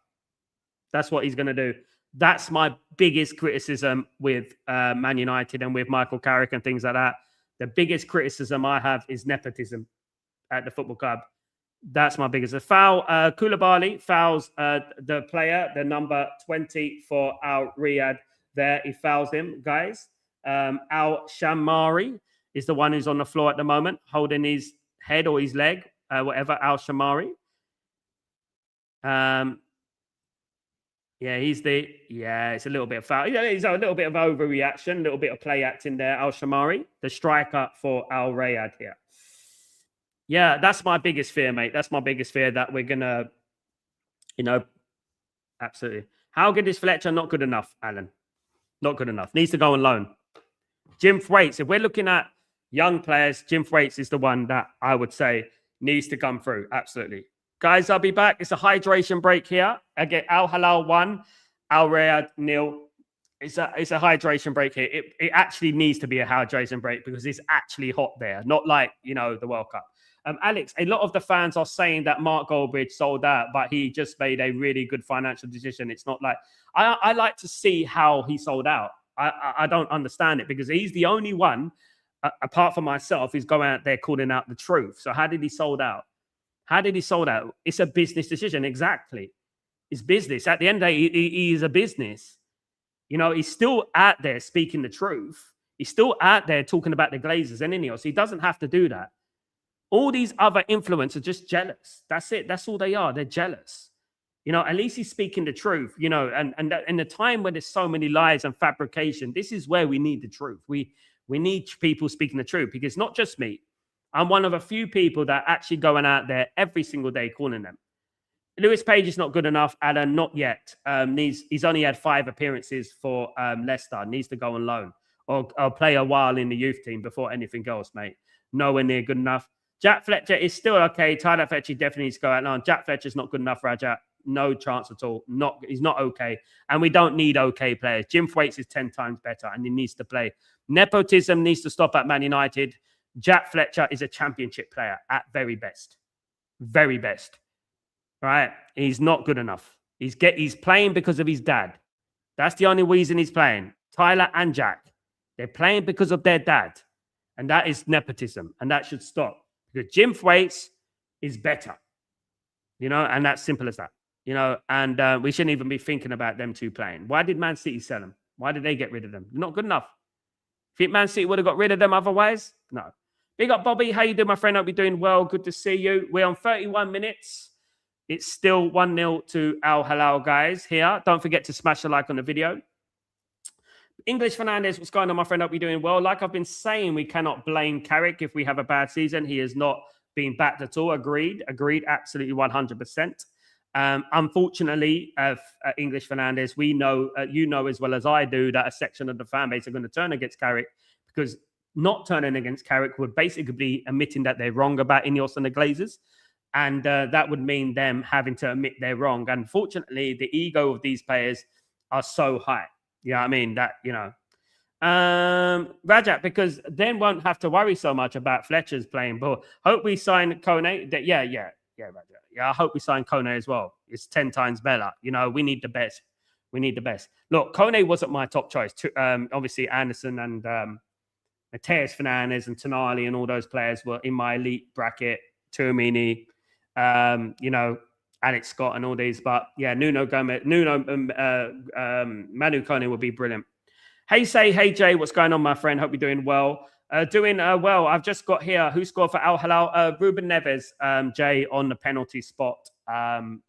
That's what he's going to do. That's my biggest criticism with Man United and with Michael Carrick and things like that. The biggest criticism I have is nepotism at the football club. That's my biggest. A foul. Koulibaly fouls the player, the number 20 for AL-RAED there. He fouls him, guys. Al-Shamari is the one who's on the floor at the moment, holding his head or his leg, whatever. Al-Shamari. Yeah, it's a little bit of foul. Yeah, he's a little bit of overreaction, a little bit of play acting there. Al-Shamari, the striker for Al-RAED here. Yeah, that's my biggest fear, mate. That's my biggest fear, that we're gonna, absolutely. How good is Fletcher? Not good enough, Alan. Not good enough. Needs to go on loan. Jim Thwaites, if we're looking at young players, Jim Thwaites is the one that I would say needs to come through. Absolutely. Guys, I'll be back. It's a hydration break here. Again, Al Hilal 1, Al-RAED 0. It's a hydration break here. It actually needs to be a hydration break because it's actually hot there, not like, the World Cup. Alex, a lot of the fans are saying that Mark Goldbridge sold out, but he just made a really good financial decision. It's not like I like to see how he sold out. I don't understand it because he's the only one, apart from myself, who's going out there calling out the truth. So how did he sold out? How did he sold out? It's a business decision. Exactly. It's business. At the end of the day, he is a business. He's still out there speaking the truth. He's still out there talking about the Glazers and Ineos. He doesn't have to do that. All these other influencers are just jealous. That's it. That's all they are. They're jealous. At least he's speaking the truth, and in the time when there's so many lies and fabrication, this is where we need the truth. We need people speaking the truth, because not just me. I'm one of a few people that actually going out there every single day calling them. Lewis Page is not good enough, Alan, not yet. He's only had 5 appearances for Leicester. Needs to go on loan or play a while in the youth team before anything else, mate. Nowhere near good enough. Jack Fletcher is still okay. Tyler Fletcher definitely needs to go out now. Jack Fletcher's not good enough, Rajat. No chance at all. He's not okay. And we don't need okay players. Jim Thwaites is 10 times better and he needs to play. Nepotism needs to stop at Man United. Jack Fletcher is a championship player at very best. Very best. Right? He's not good enough. He's playing because of his dad. That's the only reason he's playing. Tyler and Jack. They're playing because of their dad. And that is nepotism. And that should stop. Because Jim Thwaites is better. And that's simple as that. And we shouldn't even be thinking about them two playing. Why did Man City sell them? Why did they get rid of them? Not good enough. Think Man City would have got rid of them otherwise? No. Big up, Bobby. How you doing, my friend? Hope you're doing well. Good to see you. We're on 31 minutes. It's still 1-0 to Al Hilal, guys, here. Don't forget to smash the like on the video. English Fernandez, what's going on, my friend? Hope you're doing well. Like I've been saying, we cannot blame Carrick if we have a bad season. He has not been backed at all. Agreed, absolutely 100%. Unfortunately, English Fernandez, we know, you know as well as I do, that a section of the fan base are going to turn against Carrick, because not turning against Carrick would basically be admitting that they're wrong about Ineos and the Glazers. And that would mean them having to admit they're wrong. Unfortunately, the ego of these players are so high. Yeah, I mean, that, Rajat, because then won't have to worry so much about Fletcher's playing ball. Hope we sign Kone. Yeah, Rajat. Yeah, I hope we sign Kone as well. It's 10 times better. We need the best. We need the best. Look, Kone wasn't my top choice. Obviously, Anderson and Mateus Fernandes and Tonali and all those players were in my elite bracket. Tuamini, Alex Scott and all these, but yeah, Manu Kone would be brilliant. Hey Jay, what's going on, my friend? Hope you're doing well. Well. I've just got here who scored for Al Hilal. Ruben Neves, Jay, on the penalty spot.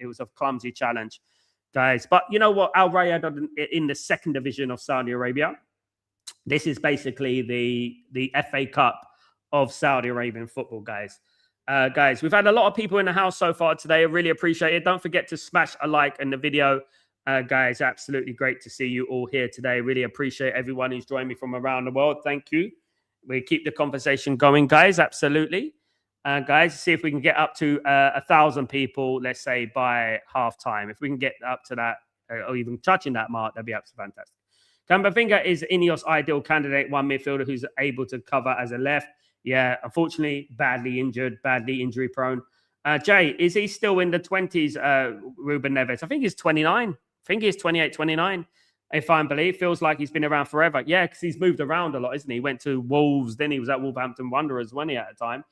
It was a clumsy challenge, guys. But you know what? Al-RAED in the 2nd division of Saudi Arabia. This is basically the FA Cup of Saudi Arabian football, guys. Guys, we've had a lot of people in the house so far today. I really appreciate it. Don't forget to smash a like in the video. Guys, absolutely great to see you all here today. Really appreciate everyone who's joined me from around the world. Thank you. We keep the conversation going, guys. Absolutely. Guys, see if we can get up to 1,000 people, let's say, by halftime. If we can get up to that or even touching that mark, that'd be absolutely fantastic. Camavinga is Ineos' ideal candidate, one midfielder who's able to cover as a left. Yeah, unfortunately, badly injured, badly injury prone. Jay, is he still in the 20s, Ruben Neves? I think he's 29. I think he's 28, 29, if I believe. Feels like he's been around forever. Yeah, because he's moved around a lot, isn't he? He went to Wolves, then he was at Wolverhampton Wanderers, wasn't he, at the time?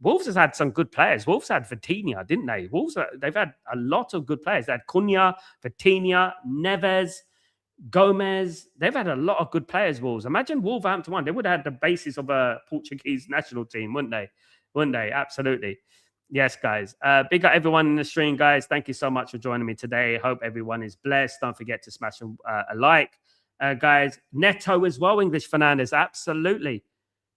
Wolves has had some good players. Wolves had Vitinha, didn't they? Wolves, they've had a lot of good players. They had Cunha, Vitinha, Neves, Gomez. They've had a lot of good players, Wolves. Imagine Wolverhampton one. They would have had the basis of a Portuguese national team, wouldn't they? Absolutely. Yes, guys. Big up everyone in the stream, guys. Thank you so much for joining me today. Hope everyone is blessed. Don't forget to smash a like. Guys, Neto as well, English Fernandez. Absolutely.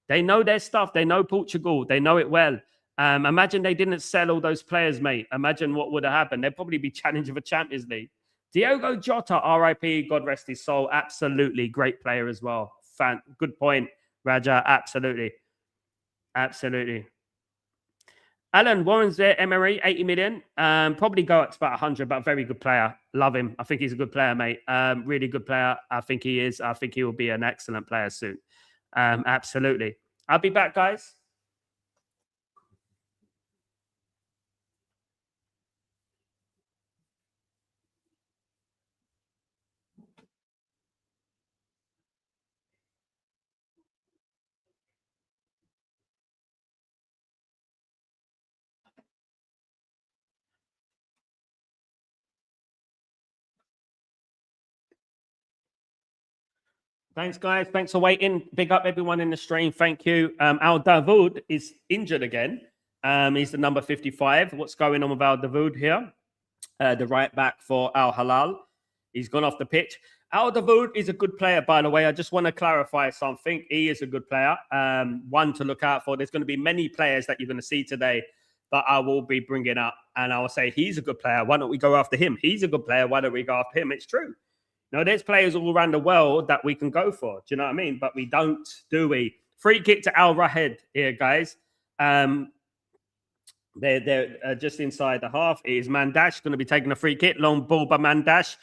They know their stuff. They know Portugal. They know it well. Imagine they didn't sell all those players, mate. Imagine what would have happened. They'd probably be challenging for Champions League. Diogo Jota, RIP, God rest his soul. Absolutely. Great player as well. Good point, Raja. Absolutely. Absolutely. Alan Warren's there, Emery, 80 million. Probably go up to about 100, but a very good player. Love him. I think he's a good player, mate. Really good player. I think he is. I think he will be an excellent player soon. Absolutely. I'll be back, guys. Thanks, guys. Thanks for waiting. Big up everyone in the stream. Thank you. Al Davoud is injured again. He's the number 55. What's going on with Al Davoud here? The right back for Al Hilal. He's gone off the pitch. Al Davoud is a good player, by the way. I just want to clarify something. He is a good player. One to look out for. There's going to be many players that you're going to see today that I will be bringing up. And I will say, he's a good player. Why don't we go after him? He's a good player. Why don't we go after him? It's true. No, there's players all around the world that we can go for. Do you know what I mean? But we don't, do we? Free kick to AL-RAED here, guys. They're just inside the half. It is Mandash going to be taking a free kick. Long ball by Mandash.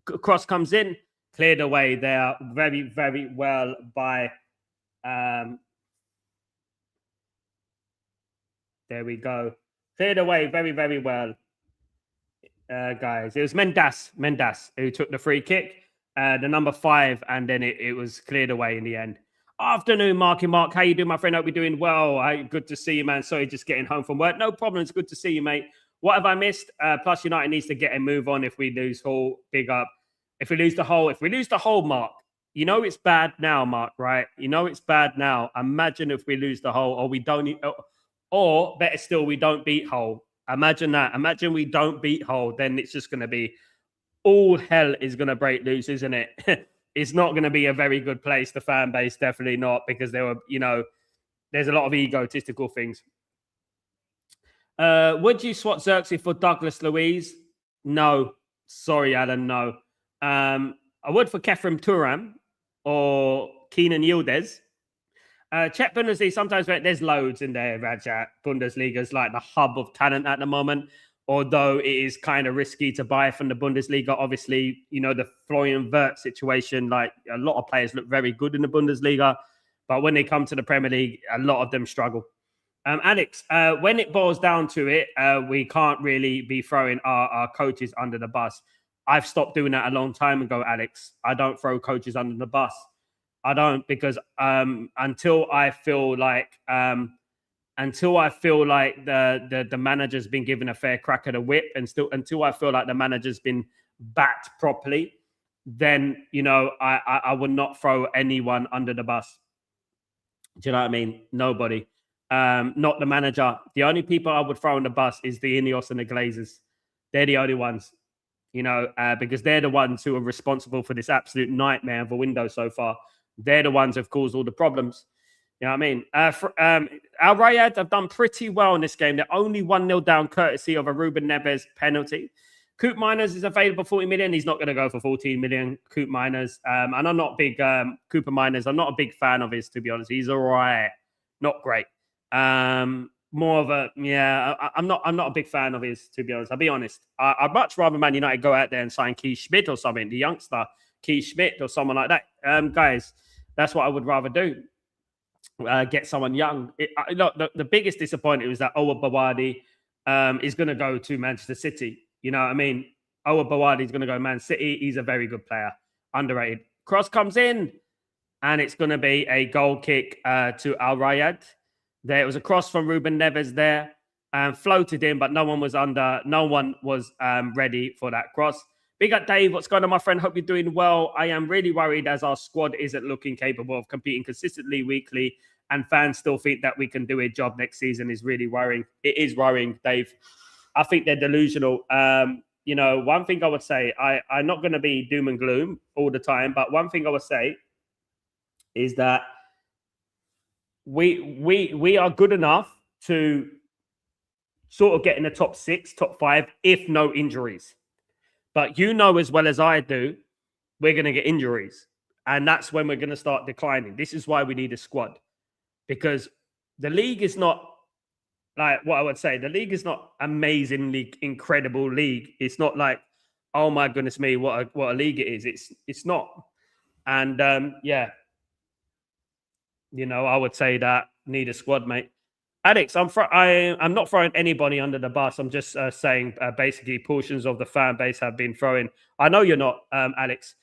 Cross comes in. Cleared away there very, very well by... there we go. Cleared away very, very well. Guys, it was Mendas who took the free kick, the number 5, and then it was cleared away in the end. Afternoon, Marky Mark. How you doing, my friend? Hope you're doing well. Good to see you, man. Sorry, just getting home from work. No problem. It's good to see you, mate. What have I missed? Plus United needs to get a move on if we lose Hull. Big up. If we lose the Hull, Mark, you know it's bad now, Mark, right? You know it's bad now. Imagine if we lose the Hull, or we don't, or better still, we don't beat Hull. Imagine that. Imagine we don't beat Hull. Then it's just going to be all hell is going to break loose, isn't it? It's not going to be a very good place. The fan base, definitely not, because there were, there's a lot of egotistical things. Would you swap Xerxes for Douglas Luiz? No. Sorry, Alan, no. I would for Kefrim Turam or Keenan Yildiz. Czech Bundesliga, sometimes there's loads in there, Rajat. Bundesliga's like the hub of talent at the moment, although it is kind of risky to buy from the Bundesliga. Obviously, the Florian Wirtz situation, like a lot of players look very good in the Bundesliga, but when they come to the Premier League, a lot of them struggle. Alex, when it boils down to it, we can't really be throwing our coaches under the bus. I've stopped doing that a long time ago, Alex. I don't throw coaches under the bus. I don't, because until I feel like the manager's been given a fair crack at the whip, and until I feel like the manager's been backed properly, then I would not throw anyone under the bus. Do you know what I mean? Nobody. Not the manager. The only people I would throw on the bus is the Ineos and the Glazers. They're the only ones, because they're the ones who are responsible for this absolute nightmare of a window so far. They're the ones who've caused all the problems. You know what I mean? AL-RAED have done pretty well in this game. They're only 1-0 down, courtesy of a Ruben Neves penalty. Coop Miners is available 40 million. He's not going to go for 14 million, Coop Miners. And I'm not big Cooper Miners. I'm not a big fan of his, to be honest. He's all right. Not great. More of a, I'm not a big fan of his, to be honest. I'll be honest. I'd much rather Man United go out there and sign Keith Schmidt or something, the youngster Keith Schmidt or someone like that. Guys, that's what I would rather do. Get someone young. The biggest disappointment was that Owa Bawadi is going to go to Manchester City. You know what I mean? Owa Bawadi is going to go Man City. He's a very good player. Underrated. Cross comes in, and it's going to be a goal kick to AL-RAED. There was a cross from Ruben Neves there, and floated in, but no one was ready for that cross. Big up, Dave. What's going on, my friend? Hope you're doing well. I am really worried as our squad isn't looking capable of competing consistently weekly and fans still think that we can do a job next season is really worrying. It is worrying, Dave. I think they're delusional. You know, one thing I would say, I'm not going to be doom and gloom all the time, but one thing I would say is that we are good enough to sort of get in the top 6, top 5, if no injuries. But you know as well as I do, we're going to get injuries. And that's when we're going to start declining. This is why we need a squad. Because the league is not, like what I would say, the league is not amazingly incredible league. It's not like, oh my goodness me, what a league it is. It's not. And yeah, you know, I would say that need a squad, mate. Alex, I'm not throwing anybody under the bus. I'm just saying basically portions of the fan base have been throwing. I know you're not, Alex,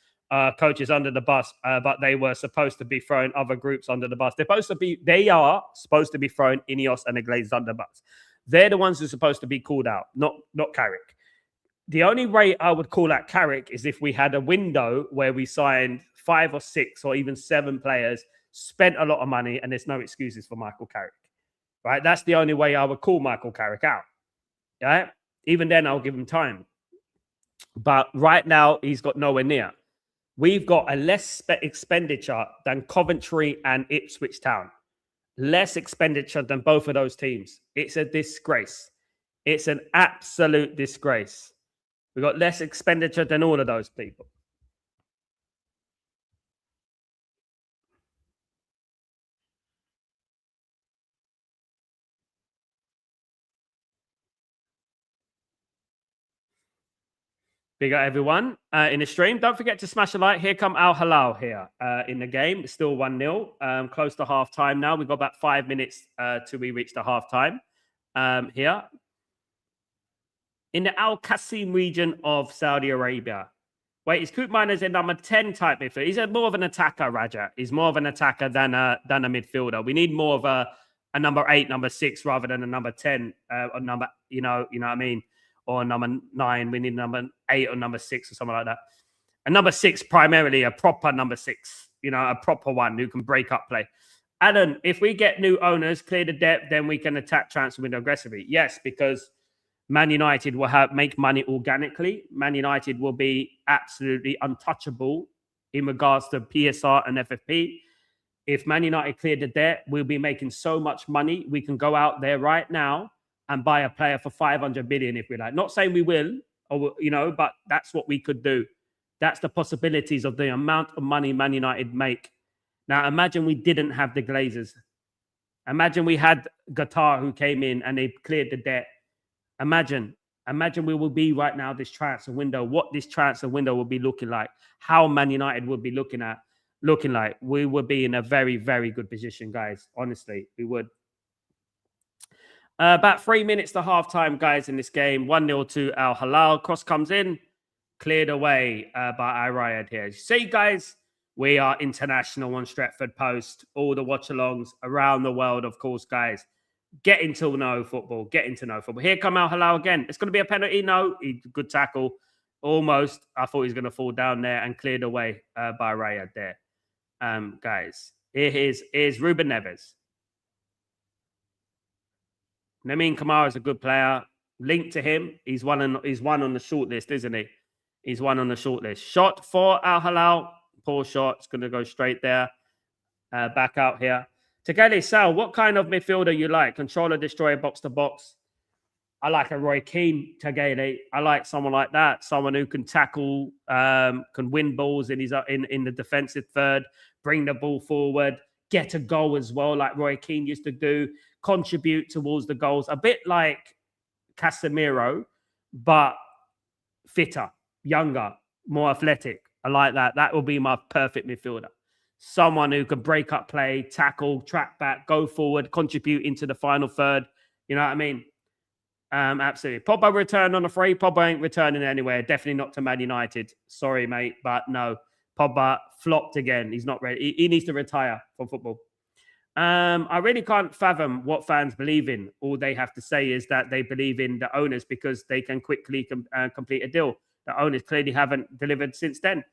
coaches under the bus, but they were supposed to be throwing other groups under the bus. They are supposed to be throwing Ineos and the Glazers under the bus. They're the ones who are supposed to be called out, not Carrick. The only way I would call out Carrick is if we had a window where we signed 5 or 6 or even 7 players, spent a lot of money, and there's no excuses for Michael Carrick. Right? That's the only way I would call Michael Carrick out. Right? Even then, I'll give him time. But right now, he's got nowhere near. We've got a less expenditure than Coventry and Ipswich Town. Less expenditure than both of those teams. It's a disgrace. It's an absolute disgrace. We've got less expenditure than all of those people. Big up everyone in the stream. Don't forget to smash a like. Here come Al-Hilal here in the game. It's still 1-0. Close to half time now. We've got about 5 minutes till we reach the half time here. In the Al-Qasim region of Saudi Arabia. Wait, is Coop Miners a number 10 type midfielder? He's more of an attacker, Raja. He's more of an attacker than a midfielder. We need more of a number 8, number 6 rather than a number 10 or number, you know what I mean? Or number 9, we need number 8 or number 6 or something like that. And number 6, primarily a proper number 6, you know, a proper one who can break up play. Alan, if we get new owners, clear the debt, then we can attack transfer window aggressively. Yes, because Man United will make money organically. Man United will be absolutely untouchable in regards to PSR and FFP. If Man United clear the debt, we'll be making so much money. We can go out there right now and buy a player for 500 million if we like. Not saying we will, or you know, but that's what we could do. That's the possibilities of the amount of money Man United make. Now, imagine we didn't have the Glazers. Imagine we had Qatar who came in and they cleared the debt. Imagine we will be right now this transfer window. What this transfer window will be looking like. How Man United would be looking like. We would be in a very, very good position, guys. Honestly, we would. About 3 minutes to half-time, guys, in this game. 1-0 to Al-Hilal. Cross comes in. Cleared away by AL-RAED here. See, guys, we are international on Stretford Post. All the watch-alongs around the world, of course, guys. Get to know football. Here come Al-Hilal again. It's going to be a penalty. No, good tackle. Almost. I thought he was going to fall down there and cleared away by AL-RAED there. Guys, here's Ruben Neves. Namin Kamara is a good player. Linked to him. He's one on the short list, isn't he? He's one on the short list. Shot for Al-Hilal. Poor shot. It's going to go straight there. Back out here. Tegele, Sal, what kind of midfielder you like? Controller, destroyer, box to box. I like a Roy Keane, Tegele. I like someone like that. Someone who can tackle, can win balls in the defensive third, bring the ball forward, get a goal as well, like Roy Keane used to do, contribute towards the goals. A bit like Casemiro, but fitter, younger, more athletic. I like that. That will be my perfect midfielder. Someone who can break up play, tackle, track back, go forward, contribute into the final third. You know what I mean? Absolutely. Pogba returned on a free. Pogba ain't returning anywhere. Definitely not to Man United. Sorry, mate, but no. Pogba flopped again. He's not ready. He needs to retire from football. I really can't fathom what fans believe in. All they have to say is that they believe in the owners because they can quickly complete a deal. The owners clearly haven't delivered since then.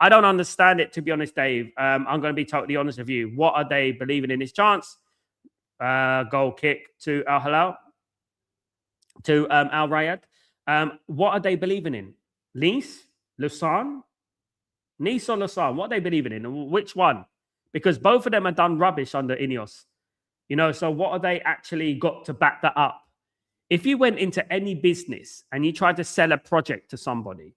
I don't understand it, to be honest, Dave. I'm going to be totally honest with you. What are they believing in his chance? Goal kick to Al Hilal, to AL-RAED. What are they believing in? Nice? Lausanne? Nice or Lausanne? What are they believing in? Which one? Because both of them have done rubbish under Ineos. You know, so what are they actually got to back that up? If you went into any business and you tried to sell a project to somebody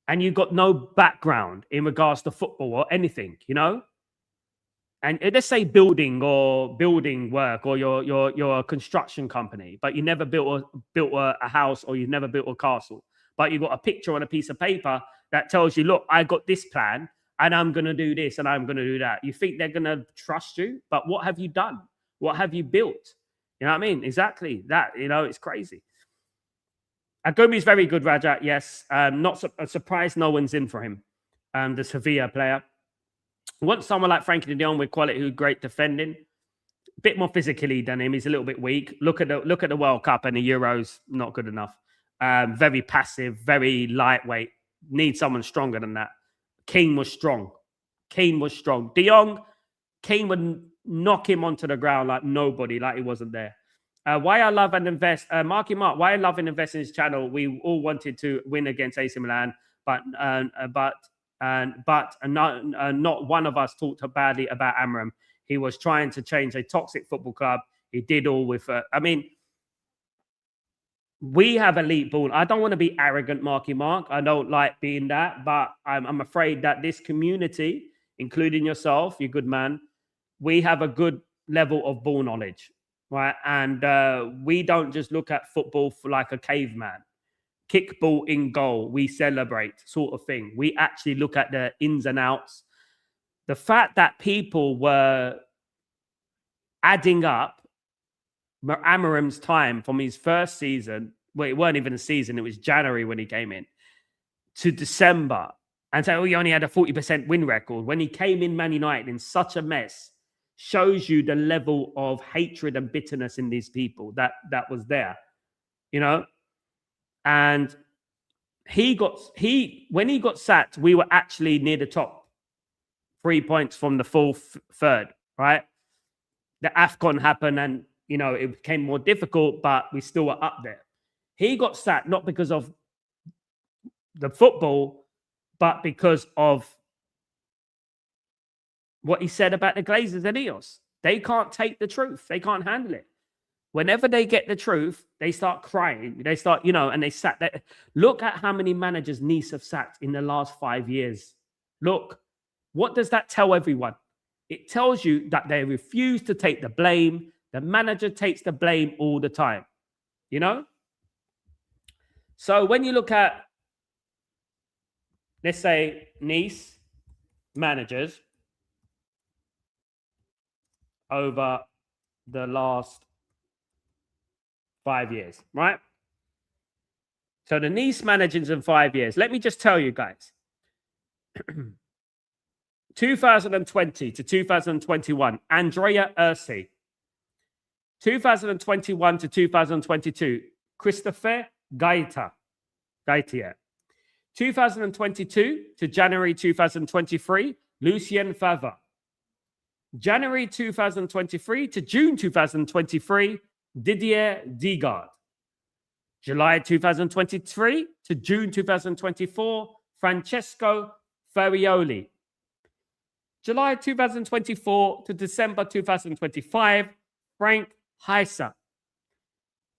and you got no background in regards to football or anything, you know, and let's say building work, or you're a construction company, but you never built a house, or you've never built a castle, but you got a picture on a piece of paper that tells you, look, I got this plan and I'm going to do this and I'm going to do that. You think they're going to trust you, but what have you done? What have you built? You know what I mean? Exactly that. You know, it's crazy. Agumi is very good, Rajat. Yes. Not surprised no one's in for him. The Sevilla player. Want someone like Frankie de Jong with quality, who great defending. A bit more physically than him. He's a little bit weak. Look at the World Cup and the Euros. Not good enough. Very passive, very lightweight. Need someone stronger than that. Keane was strong. De Jong, Keane would knock him onto the ground like nobody, like he wasn't there. Why I love and invest, Marky Mark, why I love and invest in his channel. We all wanted to win against AC Milan, but not one of us talked badly about Amram. He was trying to change a toxic football club. He did all with, we have elite ball. I don't want to be arrogant, Marky Mark. I don't like being that, but I'm afraid that this community, including yourself, you good man, we have a good level of ball knowledge, right? And we don't just look at football for like a caveman. Kick ball in goal, we celebrate, sort of thing. We actually look at the ins and outs. The fact that people were adding up Amarim's time from his first season, well, it weren't even a season, it was January when he came in, to December, and say, oh, he only had a 40% win record. When he came in Man United in such a mess, shows you the level of hatred and bitterness in these people that was there, you know? And when he got sacked, we were actually near the top, 3 points from the third, right? The AFCON happened and, you know, it became more difficult, but we still were up there. He got sacked not because of the football, but because of what he said about the Glazers and Eos. They can't take the truth. They can't handle it. Whenever they get the truth, they start crying. They start, you know, and they sack that. Look at how many managers Nice have sacked in the last 5 years. Look, what does that tell everyone? It tells you that they refuse to take the blame. The manager takes the blame all the time, you know? So when you look at, let's say, Nice managers over the last 5 years, right? So the Nice managers in 5 years, let me just tell you guys, 2020 to 2021, Andrea Ursi. 2021 to 2022, Christopher Gaitier. 2022 to January 2023, Lucien Favre. January 2023 to June 2023, Didier Digard. July 2023 to June 2024, Francesco Farioli. July 2024 to December 2025, Frank Heiser.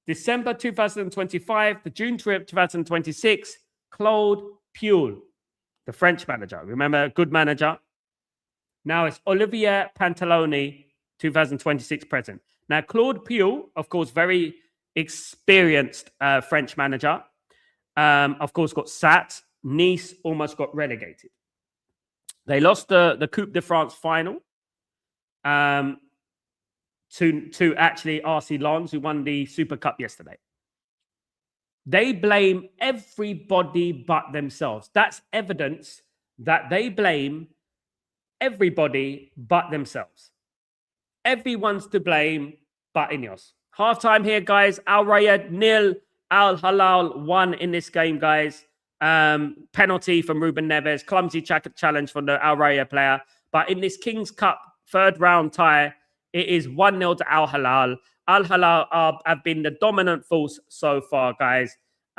December 2025 to June 2026, Claude Puel, the French manager. Remember, a good manager. Now it's Olivier Pantaloni, 2026 present. Now, Claude Puel, of course, very experienced French manager, of course, got sacked. Nice almost got relegated. They lost the Coupe de France final to actually RC Lens, who won the Super Cup yesterday. They blame everybody but themselves. That's evidence that they blame everybody but themselves. Everyone's to blame but Ineos. Halftime here, guys. Al-RAED 0, Al Hilal 1 in this game, guys. Penalty from Ruben Neves, clumsy challenge from the AL-RAED player. But in this King's Cup third round tie, it is 1-0 to Al Hilal. Al Hilal have been the dominant force so far, guys.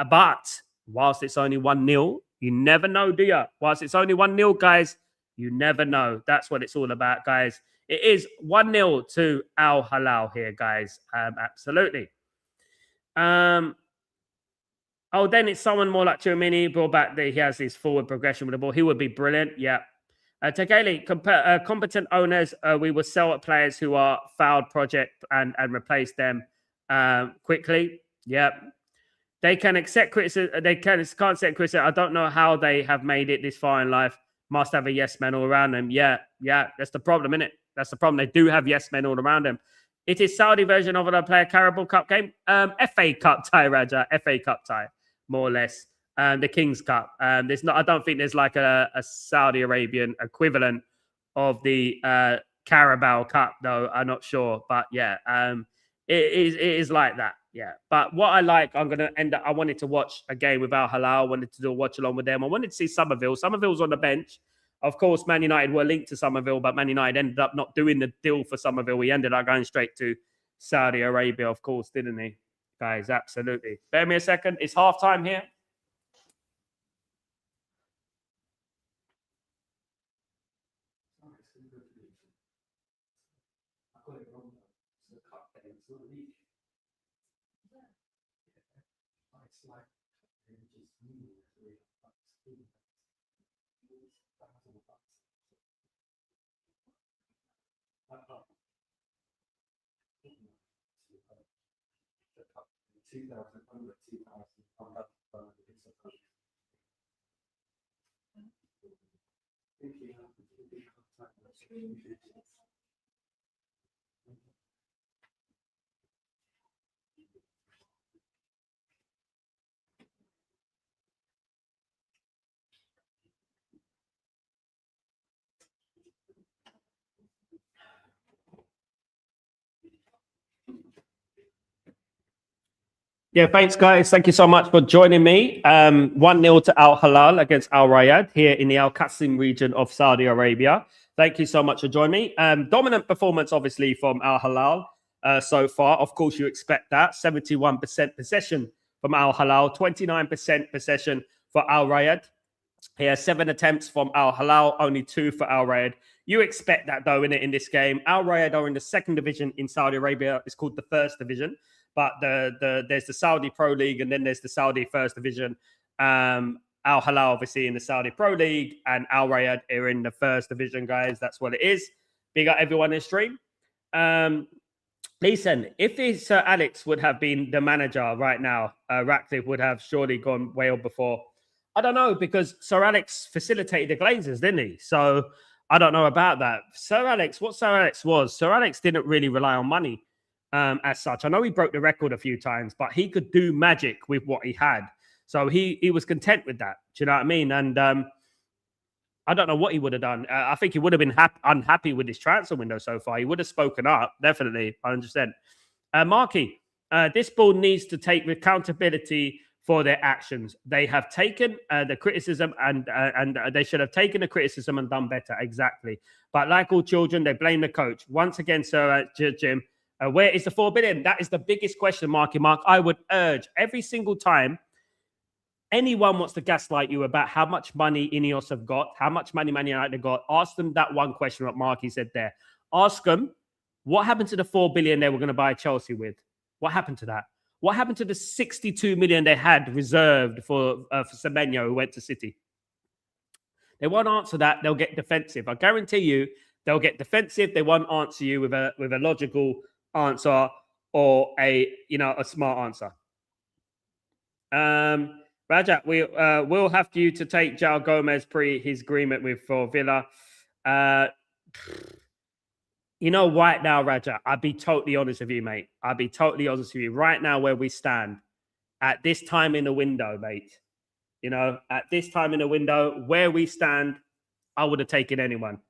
But whilst it's only 1-0, you never know, do you? Whilst it's only 1-0, guys, you never know. That's what it's all about, guys. It is 1-0 to Al Hilal here, guys. Absolutely. Oh, then it's someone more like Chouamini. Ball back there. He has his forward progression with the ball. He would be brilliant. Yeah. Tegeli, competent owners, we will sell at players who are failed project and replace them quickly. Yeah. They can accept criticism. They can't accept criticism. I don't know how they have made it this far in life. Must have a yes man all around them. Yeah. That's the problem, isn't it? That's the problem. They do have yes men all around them. It is Saudi version of a player Carabao Cup game. FA Cup tie, Raja. FA Cup tie, more or less. The King's Cup. There's not. I don't think there's like a Saudi Arabian equivalent of the Carabao Cup, though. I'm not sure, but yeah, it is like that. Yeah, but what I like, I'm gonna end up. I wanted to watch a game with Al Hilal. I wanted to do a watch along with them. I wanted to see Somerville. Somerville's on the bench. Of course, Man United were linked to Somerville, but Man United ended up not doing the deal for Somerville. We ended up going straight to Saudi Arabia, of course, didn't he? Guys, absolutely. Bear me a second. It's halftime here. Yeah, thanks, guys. Thank you so much for joining me. 1-0 to Al Hilal against Al-RAED here in the Al Qasim region of Saudi Arabia. Thank you so much for joining me. Dominant performance, obviously, from Al Hilal so far. Of course, you expect that. 71% possession from Al Hilal, 29% possession for Al-RAED. Here, 7 attempts from Al Hilal, only 2 for Al-RAED. You expect that, though, in this game. Al-RAED are in the second division in Saudi Arabia. It's called the first division. But there's the Saudi Pro League, and then there's the Saudi First Division. Al Hilal, obviously, in the Saudi Pro League, and Al-RAED are in the First Division, guys. That's what it is. Big up everyone in the stream. Listen, if Sir Alex would have been the manager right now, Ratcliffe would have surely gone well before. I don't know, because Sir Alex facilitated the Glazers, didn't he? So I don't know about that. Sir Alex was, Sir Alex didn't really rely on money. As such, I know he broke the record a few times, but he could do magic with what he had. So he was content with that. Do you know what I mean? And I don't know what he would have done. I think he would have been unhappy with his transfer window so far. He would have spoken up, definitely, 100%. Marky, this board needs to take accountability for their actions. They have taken the criticism and they should have taken the criticism and done better. Exactly. But like all children, they blame the coach. Once again, Sir Jim, where is the 4 billion? That is the biggest question, Marky Mark. I would urge every single time anyone wants to gaslight you about how much money Ineos have got, how much money Man United have got, ask them that one question that Marky said there. Ask them, what happened to the 4 billion they were going to buy Chelsea with? What happened to that? What happened to the 62 million they had reserved for Semenyo, who went to City? They won't answer that. They'll get defensive. I guarantee you, they'll get defensive. They won't answer you with a logical answer or a smart answer. Rajat, we'll have you to take João Gomez his agreement for Villa. Right now, Rajat, I'll be totally honest with you, mate. I'll be totally honest with you. Right now, where we stand at this time in the window, mate, at this time in the window, where we stand, I would have taken anyone.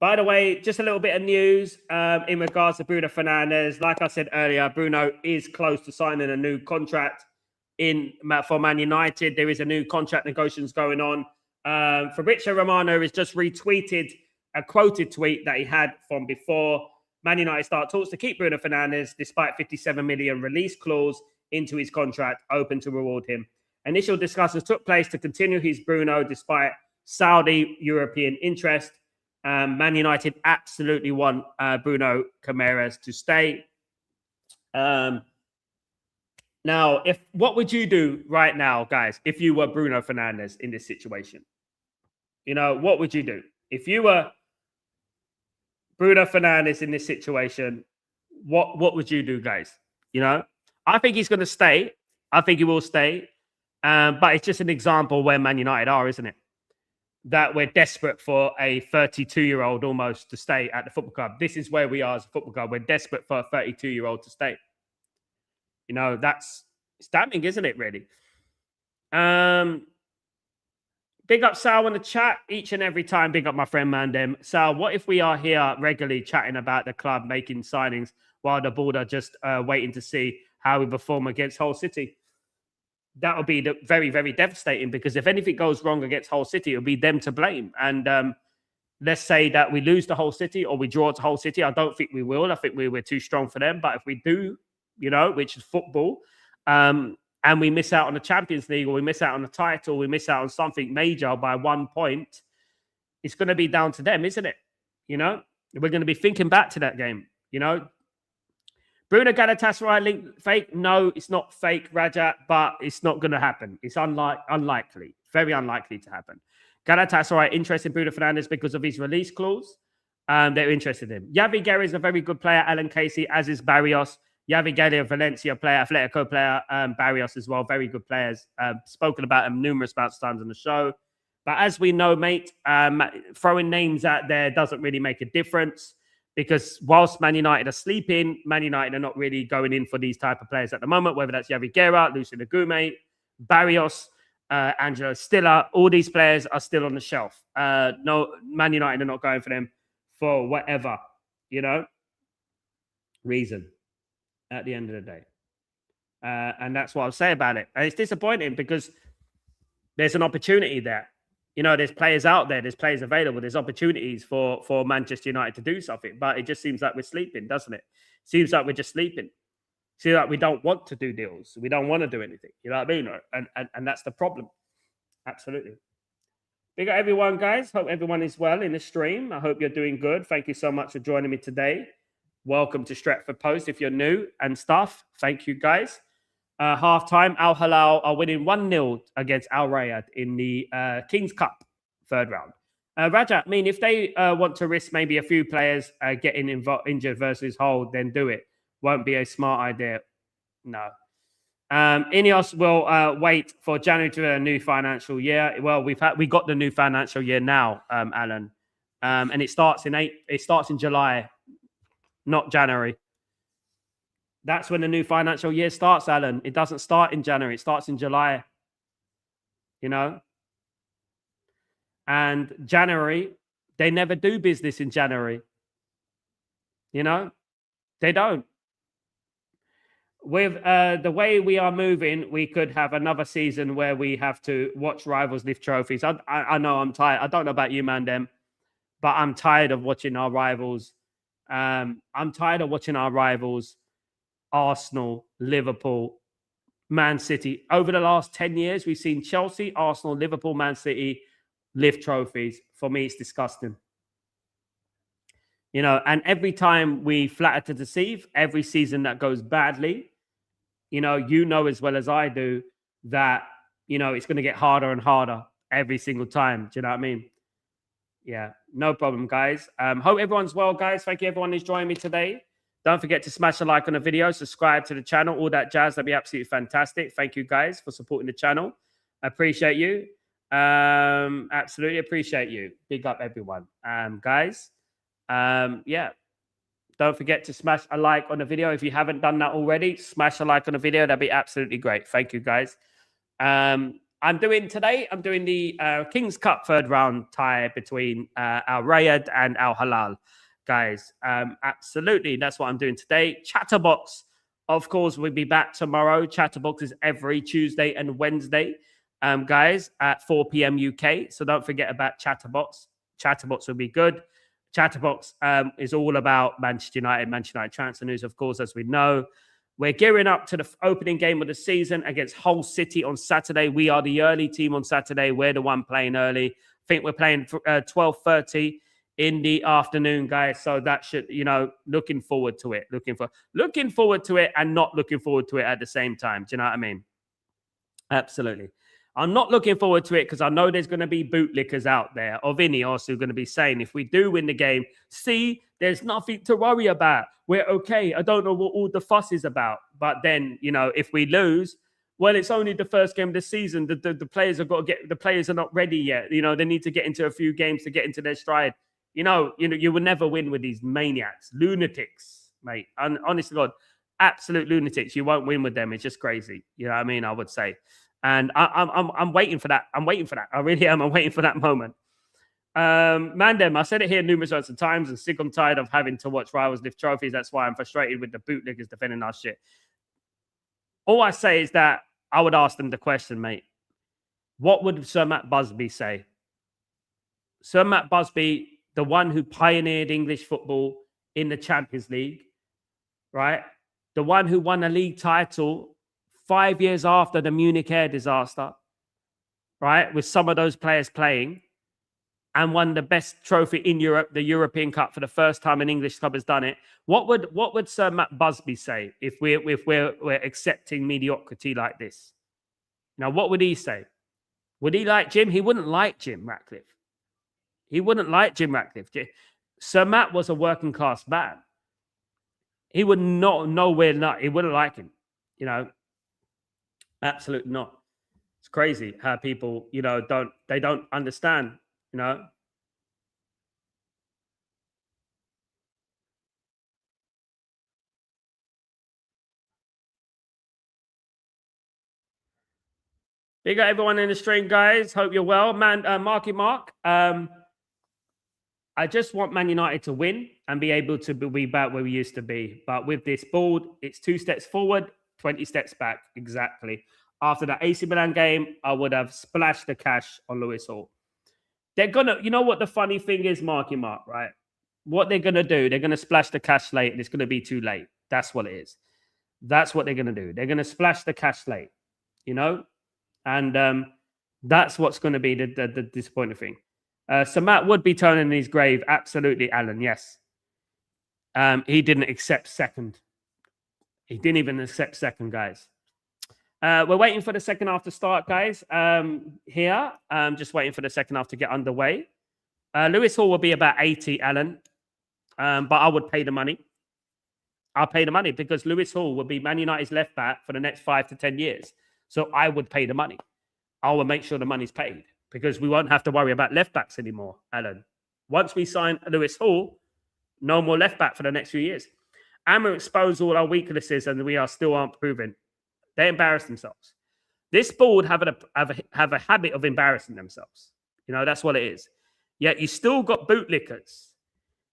By the way, just a little bit of news in regards to Bruno Fernandes. Like I said earlier, Bruno is close to signing a new contract for Man United. There is a new contract negotiations going on. Fabrizio Romano has just retweeted a quoted tweet that he had from before. Man United start talks to keep Bruno Fernandes despite 57 million release clause into his contract, open to reward him. Initial discussions took place to continue his Bruno despite Saudi European interest. Man United absolutely want Bruno Guimaraes to stay. Now, what would you do right now, guys, if you were Bruno Fernandes in this situation? You know, what would you do? If you were Bruno Fernandes in this situation, what would you do, guys? You know, I think he's going to stay. I think he will stay. But it's just an example where Man United are, isn't it? That we're desperate for a 32-year-old almost to stay at the football club. This is where we are as a football club. We're desperate for a 32-year-old to stay. You know, it's damning, isn't it, really? Big up Sal in the chat each and every time. Big up my friend Mandem. Sal, what if we are here regularly chatting about the club making signings while the board are just waiting to see how we perform against Hull City? That would be very, very devastating, because if anything goes wrong against Hull City, it'll be them to blame. And let's say that we lose to Hull City or we draw to Hull City. I don't think we will. I think we're too strong for them. But if we do, you know, which is football, and we miss out on the Champions League, or we miss out on the title, we miss out on something major by 1 point, it's going to be down to them, isn't it? You know, we're going to be thinking back to that game, you know. Bruno Galatasaray link fake? No, it's not fake, Rajat, but it's not going to happen. It's unlikely, very unlikely to happen. Galatasaray interested in Bruno Fernandes because of his release clause. They're interested in him. Javi Guerra is a very good player. Alan Casey, as is Barrios. Javi Guerra, Valencia player, Atletico player, Barrios as well. Very good players. Spoken about them numerous amounts of times on the show. But as we know, mate, throwing names out there doesn't really make a difference. Because whilst Man United are sleeping, Man United are not really going in for these type of players at the moment, whether that's Javi Guerra, Lucien Agume, Barrios, Angelo Stiller. All these players are still on the shelf. No, Man United are not going for them for whatever, you know, reason at the end of the day. And that's what I'll say about it. And it's disappointing because there's an opportunity there. You know, there's players out there, there's players available, there's opportunities for Manchester United to do something, but it just seems like we're sleeping, doesn't it? Seems like we're just sleeping. Seems like we don't want to do deals. We don't want to do anything. You know what I mean? And that's the problem. Absolutely. Big up everyone, guys. Hope everyone is well in the stream. I hope you're doing good. Thank you so much for joining me today. Welcome to Stretford Post if you're new and stuff. Thank you, guys. Half-time, Al-Hilal are winning 1-0 against AL-RAED in the Kings Cup third round. Rajat, I mean, if they want to risk maybe a few players getting injured versus Hull, then do it. Won't be a smart idea. No. Ineos will wait for January to a new financial year. Well, we got the new financial year now, Alan, and it starts in July, not January. That's when the new financial year starts, Alan. It doesn't start in January. It starts in July. You know? And January, they never do business in January. You know? They don't. With the way we are moving, we could have another season where we have to watch rivals lift trophies. I know I'm tired. I don't know about you, Mandem, but I'm tired of watching our rivals. I'm tired of watching our rivals. Arsenal, Liverpool, Man City. Over the last 10 years, we've seen Chelsea, Arsenal, Liverpool, Man City lift trophies. For me, it's disgusting. You know, and every time we flatter to deceive, every season that goes badly, you know as well as I do that, you know, it's going to get harder and harder every single time. Do you know what I mean? Yeah, no problem, guys. Hope everyone's well, guys. Thank you, everyone who's joining me today. Don't forget to smash a like on the video, subscribe to the channel, all that jazz. That'd be absolutely fantastic. Thank you, guys, for supporting the channel. I appreciate you. Absolutely appreciate you. Big up, everyone. Guys, yeah. Don't forget to smash a like on the video. If you haven't done that already, smash a like on the video. That'd be absolutely great. Thank you, guys. I'm doing the Kings Cup third round tie between AL-RAED and Al-Hilal. Guys, absolutely. That's what I'm doing today. Chatterbox Of course, we'll be back tomorrow. Chatterbox is every Tuesday and Wednesday, guys, at 4 p.m. UK. So don't forget about Chatterbox. Chatterbox will be good. Chatterbox is all about Manchester United transfer news, of course, as we know. We're gearing up to the opening game of the season against Hull City on Saturday. We are the early team on Saturday. We're the one playing early. I think we're playing 12:30 in the afternoon, guys. So that should, looking forward to it. Looking forward to it and not looking forward to it at the same time. Do you know what I mean? Absolutely. I'm not looking forward to it because I know there's going to be bootlickers out there of Ineos who are going to be saying, if we do win the game, see, there's nothing to worry about. We're okay. I don't know what all the fuss is about. But then, if we lose, well, it's only the first game of the season. The players have got to the players are not ready yet. They need to get into a few games to get into their stride. You will never win with these maniacs, lunatics, mate. And honest to God, absolute lunatics. You won't win with them. It's just crazy. You know what I mean? I would say. And I'm waiting for that. I'm waiting for that. I really am. I'm waiting for that moment. Mandem, I said it here numerous of times, and sick and tired of having to watch rivals lift trophies. That's why I'm frustrated with the bootlickers defending our shit. All I say is that I would ask them the question, mate. What would Sir Matt Busby say? Sir Matt Busby, the one who pioneered English football in the Champions League, right? The one who won a league title 5 years after the Munich air disaster, right? With some of those players playing, and won the best trophy in Europe, the European Cup, for the first time an English club has done it. What would Sir Matt Busby say if we're accepting mediocrity like this? Now, what would he say? Would he like Jim? He wouldn't like Jim Ratcliffe. He wouldn't like Jim Ratcliffe. Sir Matt was a working class man. He would not he wouldn't like him. Absolutely not. It's crazy how people, don't understand, Big up everyone in the stream, guys. Hope you're well. Man, Marky Mark. I just want Man United to win and be able to be back where we used to be. But with this board, it's 2 steps forward, 20 steps back. Exactly. After that AC Milan game, I would have splashed the cash on Lewis Hall. They're going to, you know what the funny thing is, Marky Mark, right? What they're going to do, they're going to splash the cash late and it's going to be too late. That's what it is. That's what they're going to do. They're going to splash the cash late, and that's what's going to be the disappointing thing. So Matt would be turning in his grave. Absolutely, Alan. Yes. He didn't accept second. He didn't even accept second, guys. We're waiting for the second half to start, guys. Here, just waiting for the second half to get underway. Lewis Hall will be about 80, Alan. But I would pay the money. I'll pay the money because Lewis Hall will be Man United's left back for the next 5 to 10 years. So I would pay the money. I will make sure the money's paid because we won't have to worry about left backs anymore, Alan. Once we sign Lewis Hall, no more left back for the next few years. And we expose all our weaknesses and we still aren't proven. They embarrass themselves. This board have a habit of embarrassing themselves. That's what it is. Yet you still got bootlickers.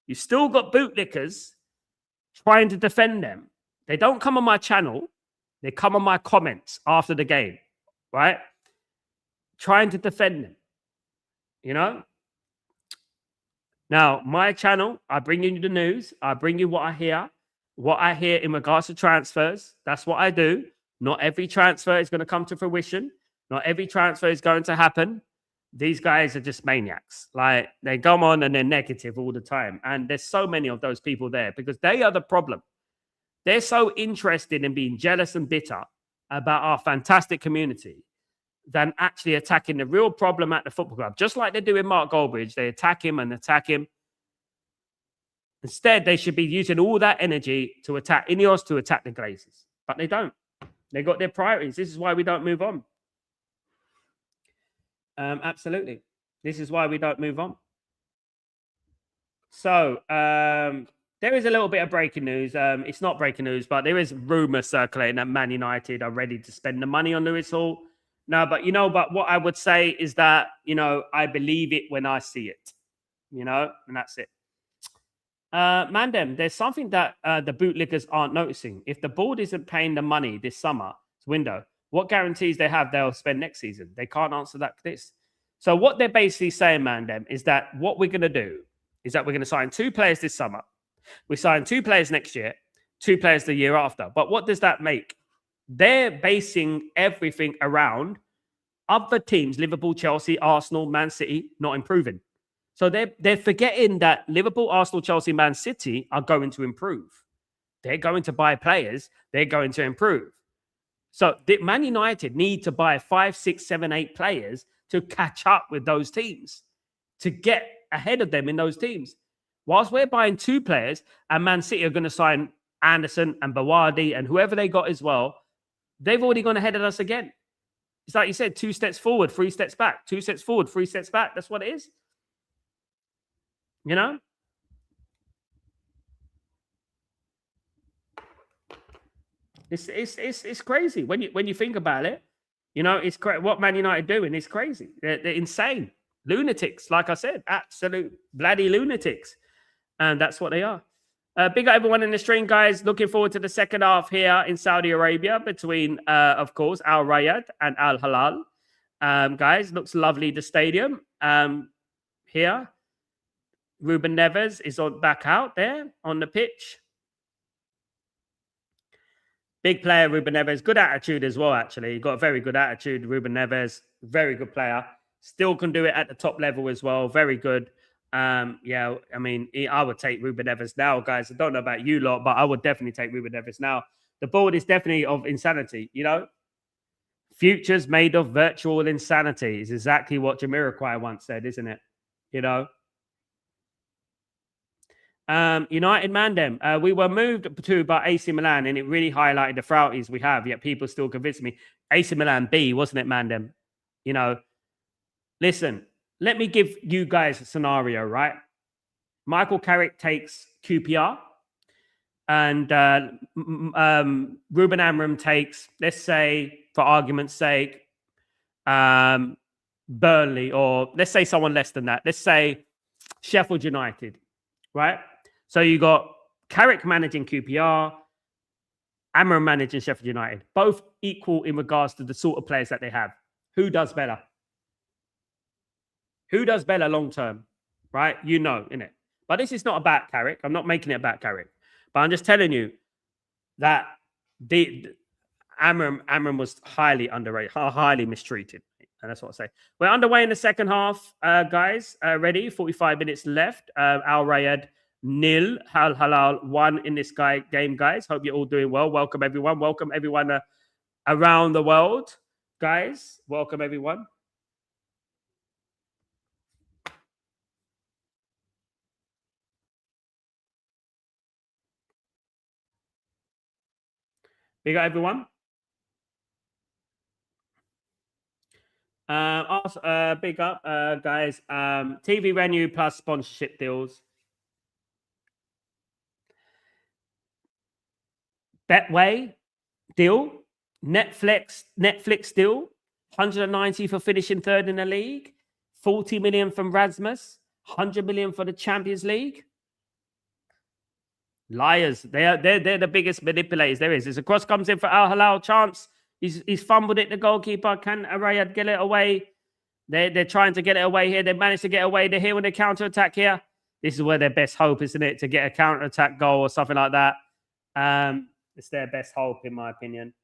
You still got bootlickers trying to defend them. They don't come on my channel. They come on my comments after the game, right? Trying to defend them, Now, my channel, I bring you the news. I bring you what I hear in regards to transfers. That's what I do. Not every transfer is going to come to fruition. Not every transfer is going to happen. These guys are just maniacs. Like, they come on and they're negative all the time. And there's so many of those people there because they are the problem. They're so interested in being jealous and bitter about our fantastic community than actually attacking the real problem at the football club. Just like they do with Mark Goldbridge, they attack him and attack him. Instead, they should be using all that energy to attack Ineos, to attack the Glazers. But they don't. They got their priorities. This is why we don't move on. Absolutely. This is why we don't move on. So, there is a little bit of breaking news. It's not breaking news, but there is rumors circulating that Man United are ready to spend the money on Lewis Hall. No, but what I would say is that, I believe it when I see it, and that's it. Mandem, there's something that the bootlickers aren't noticing. If the board isn't paying the money this summer window, what guarantees they have they'll spend next season? They can't answer this. So what they're basically saying, Mandem, is that what we're going to do is that we're going to sign 2 players this summer. We sign 2 players next year, 2 players the year after. But what does that make? They're basing everything around other teams, Liverpool, Chelsea, Arsenal, Man City, not improving. So they're forgetting that Liverpool, Arsenal, Chelsea, Man City are going to improve. They're going to buy players. They're going to improve. So Man United need to buy 5, 6, 7, 8 players to catch up with those teams, to get ahead of them in those teams. Whilst we're buying 2 players and Man City are going to sign Anderson and Bawardi and whoever they got as well, they've already gone ahead of us again. It's like you said, 2 steps forward, 3 steps back, 2 steps forward, 3 steps back. That's what it is. You know? It's crazy when you think about it. You know, it's what Man United doing is crazy. They're insane. Lunatics, like I said, absolute bloody lunatics. And that's what they are. Big up everyone in the stream, guys. Looking forward to the second half here in Saudi Arabia between, of course, AL-RAED and Al-Hilal. Guys, looks lovely, the stadium. Here, Ruben Neves is back out there on the pitch. Big player, Ruben Neves. Good attitude as well, actually. He got a very good attitude, Ruben Neves. Very good player. Still can do it at the top level as well. Very good. Yeah, I mean, I would take Ruben Neves now, guys. I don't know about you lot, but I would definitely take Ruben Neves now. The board is definitely of insanity, you know? Futures made of virtual insanity is exactly what Jamiroquai once said, isn't it? You know? United Mandem, we were moved to by AC Milan, and it really highlighted the frailties we have, yet people still convince me. AC Milan B, wasn't it, Mandem? You know, listen, let me give you guys a scenario, right? Michael Carrick takes QPR, and Ruben Amorim takes, let's say, for argument's sake, Burnley, or let's say someone less than that. Let's say Sheffield United, right? So you got Carrick managing QPR, Amorim managing Sheffield United. Both equal in regards to the sort of players that they have. Who does better? Who does better long term? Right? You know, innit? But this is not about Carrick. I'm not making it about Carrick. But I'm just telling you that the Amorim was highly underrated, highly mistreated. And that's what I say. We're underway in the second half, guys. Ready? 45 minutes left. Al-RAED 0, Al-Hilal 1 in this game, guys. Hope you're all doing well. Welcome, everyone. Welcome, everyone around the world, guys. Welcome, everyone. Big up, everyone. Also, big up, guys. TV revenue plus sponsorship deals. Betway deal. Netflix deal. 190 for finishing third in the league. 40 million from Rasmus. 100 million for the Champions League. Liars. They're the biggest manipulators there is. As a cross comes in for Al-Hilal, chance. He's fumbled it, the goalkeeper. Can AL-RAED get it away? They're trying to get it away here. They managed to get away. They're here with a counter-attack here. This is where their best hope, isn't it? To get a counter-attack goal or something like that. It's their best hope, in my opinion.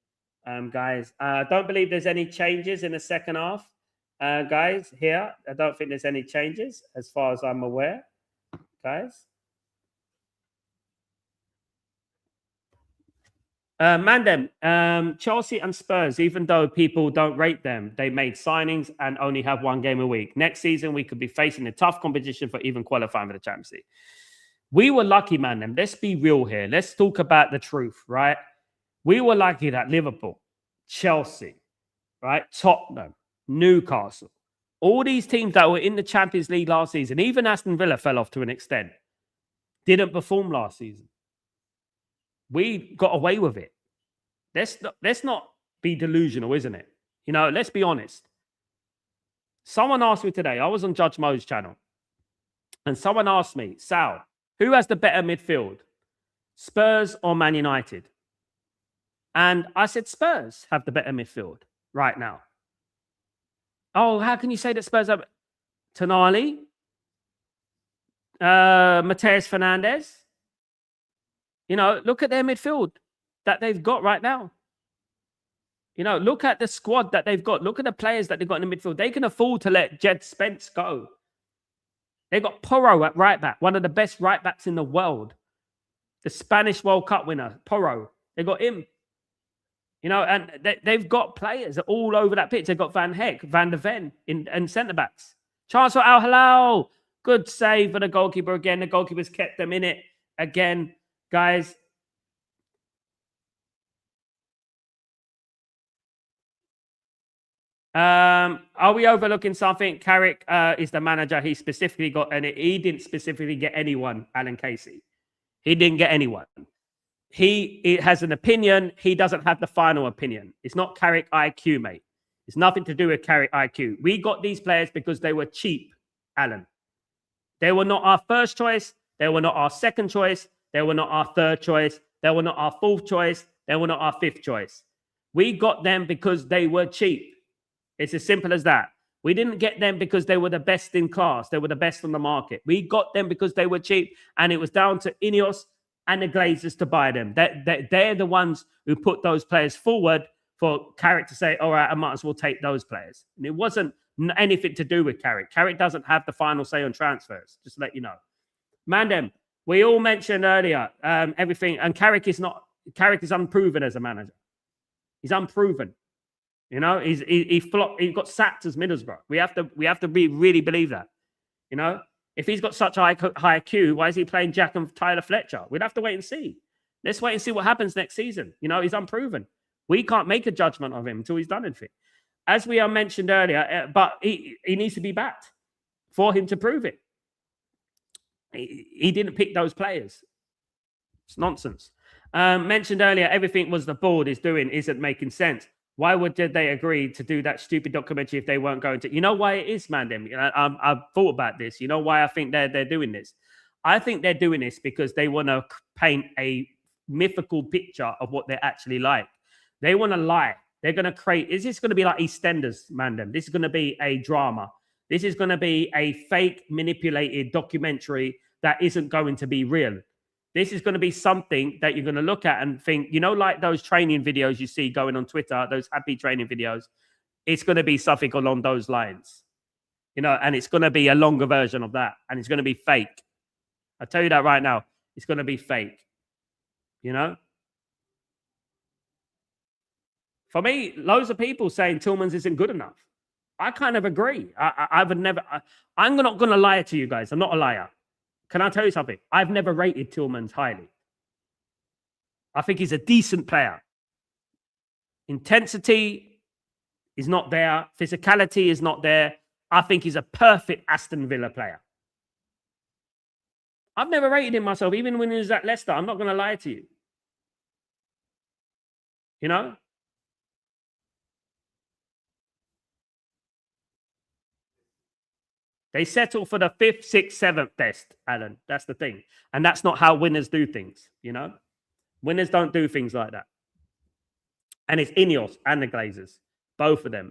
Guys, I don't believe there's any changes in the second half. Guys, here. I don't think there's any changes as far as I'm aware. Guys. Mandem, Chelsea and Spurs, even though people don't rate them, they made signings and only have 1 game a week. Next season, we could be facing a tough competition for even qualifying for the Champions League. We were lucky, Mandem. Let's be real here. Let's talk about the truth, right? We were lucky that Liverpool, Chelsea, right? Tottenham, Newcastle, all these teams that were in the Champions League last season, even Aston Villa fell off to an extent, didn't perform last season. We got away with it. Let's not be delusional, isn't it? You know, let's be honest. Someone asked me today, I was on Judge Mo's channel, and someone asked me, Sal, Who has the better midfield? Spurs or Man United? And I said Spurs have the better midfield right now. Oh, how can you say that Spurs have Tonali? Mateus Fernandes? You know, look at their midfield that they've got right now. You know, look at the squad that they've got. Look at the players that they've got in the midfield. They can afford to let Jed Spence go. They got Porro at right back, one of the best right backs in the world. The Spanish World Cup winner, Porro. They got him. You know, and they've got players all over that pitch. They've got Van Heck, Van der Ven and centre-backs. Chance for Al-Hilal. Good save for the goalkeeper again. The goalkeeper's kept them in it again, guys. Are we overlooking something? Carrick is the manager. He specifically got, and he didn't specifically get anyone, Alan Casey. He didn't get anyone. He has an opinion. He doesn't have the final opinion. It's not Carrick IQ, mate. It's nothing to do with Carrick IQ. We got these players because they were cheap, Alan. They were not our first choice. They were not our second choice. They were not our third choice. They were not our fourth choice. They were not our fifth choice. We got them because they were cheap. It's as simple as that. We didn't get them because they were the best in class. They were the best on the market. We got them because they were cheap, and it was down to Ineos and the Glazers to buy them. They're the ones who put those players forward for Carrick to say, all right, I might as well take those players. And it wasn't anything to do with Carrick. Carrick doesn't have the final say on transfers, just to let you know. Mandem, we all mentioned earlier everything, and Carrick is unproven as a manager. He's unproven. You know, he flopped. He got sacked as Middlesbrough. We have to really believe that. You know, if he's got such high IQ, why is he playing Jack and Tyler Fletcher? We'd have to wait and see. Let's wait and see what happens next season. You know, he's unproven. We can't make a judgment of him until he's done anything. As we mentioned earlier, but he needs to be backed for him to prove it. He didn't pick those players. It's nonsense. Mentioned earlier, everything was the board is doing isn't making sense. Why did they agree to do that stupid documentary if they weren't going to? You know why it is, Mandem? I've thought about this. You know why I think they're doing this? I think they're doing this because they want to paint a mythical picture of what they're actually like. They want to lie. They're going to create... Is this going to be like EastEnders, Mandem? This is going to be a drama. This is going to be a fake, manipulated documentary that isn't going to be real. This is going to be something that you're going to look at and think, you know, like those training videos you see going on Twitter, those happy training videos. It's going to be something along those lines, you know, and it's going to be a longer version of that. And it's going to be fake. I tell you that right now. It's going to be fake, you know. For me, loads of people saying Tillmans isn't good enough. I kind of agree. I'm not going to lie to you guys. I'm not a liar. Can I tell you something? I've never rated Tillmans highly. I think he's a decent player. Intensity is not there. Physicality is not there. I think he's a perfect Aston Villa player. I've never rated him myself, even when he was at Leicester. I'm not going to lie to you. You know? They settle for the 5th, 6th, 7th best, Alan. That's the thing. And that's not how winners do things, you know? Winners don't do things like that. And it's Ineos and the Glazers, both of them.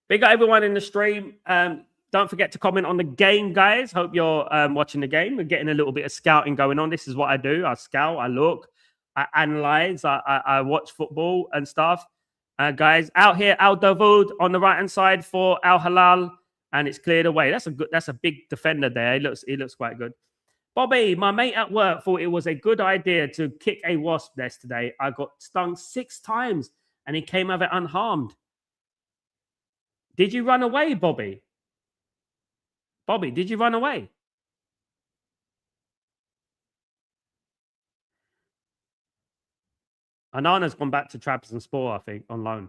Big up everyone in the stream. Don't forget to comment on the game, guys. Hope you're watching the game. We're getting a little bit of scouting going on. This is what I do. I scout, I look, I analyze, I watch football and stuff. Guys, out here, Al Davoud on the right-hand side for Al-Hilal. And it's cleared away. That's a big defender there. He looks quite good. Bobby, my mate at work thought it was a good idea to kick a wasp nest today. I got stung 6 times and he came of it unharmed. Did you run away, Bobby? Bobby, did you run away? Anana's gone back to Trabzonspor, I think, on loan.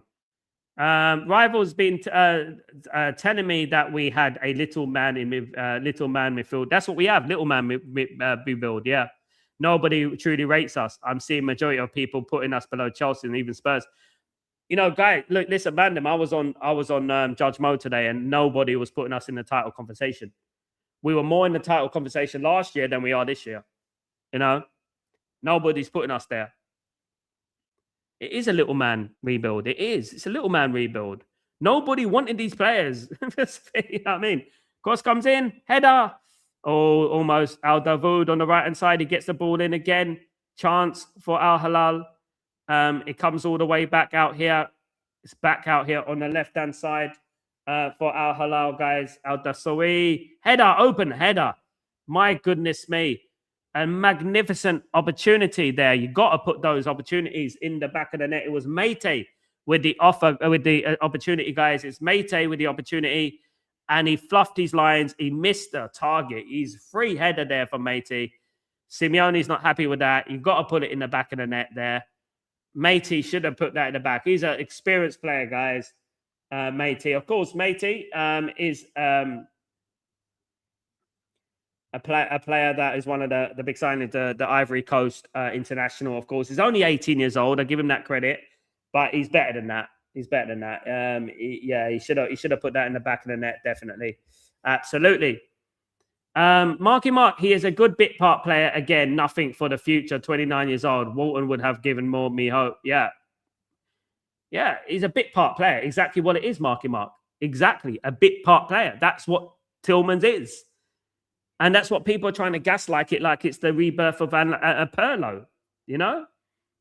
Rival's been telling me that we had a little man midfield. That's what we have, little man midfield. Yeah, nobody truly rates us. I'm seeing majority of people putting us below Chelsea and even Spurs. You know, guys, look, listen, Mandem. I was on Judge Mode today, and nobody was putting us in the title conversation. We were more in the title conversation last year than we are this year. You know, nobody's putting us there. It is a little man rebuild. It is. It's a little man rebuild. Nobody wanted these players. You know what I mean? Cross comes in, header. Oh, almost Al Davoud on the right hand side. He gets the ball in again. Chance for Al Hilal. It comes all the way back out here. It's back out here on the left hand side for Al Hilal, guys. Al Dasoui. Header, open header. My goodness me. A magnificent opportunity there. You got to put those opportunities in the back of the net. It was Mate with the opportunity, guys. It's Mate with the opportunity, and he fluffed his lines. He missed the target. He's free header there for Mate. Simeone's not happy with that. You've got to put it in the back of the net there. Mate should have put that in the back. He's an experienced player, guys. Mate, of course, Mate is a player that is one of the big signings, the Ivory Coast international, of course. He's only 18 years old. I give him that credit, but he's better than that. He's better than that. He should have put that in the back of the net, definitely. Absolutely. Marky Mark, he is a good bit part player. Again, nothing for the future. 29 years old. Walton would have given more me hope. Yeah. Yeah, he's a bit part player. Exactly what it is, Marky Mark. Exactly. A bit part player. That's what Tillmans is. And that's what people are trying to gaslight it like it's the rebirth of a Perlo. You know?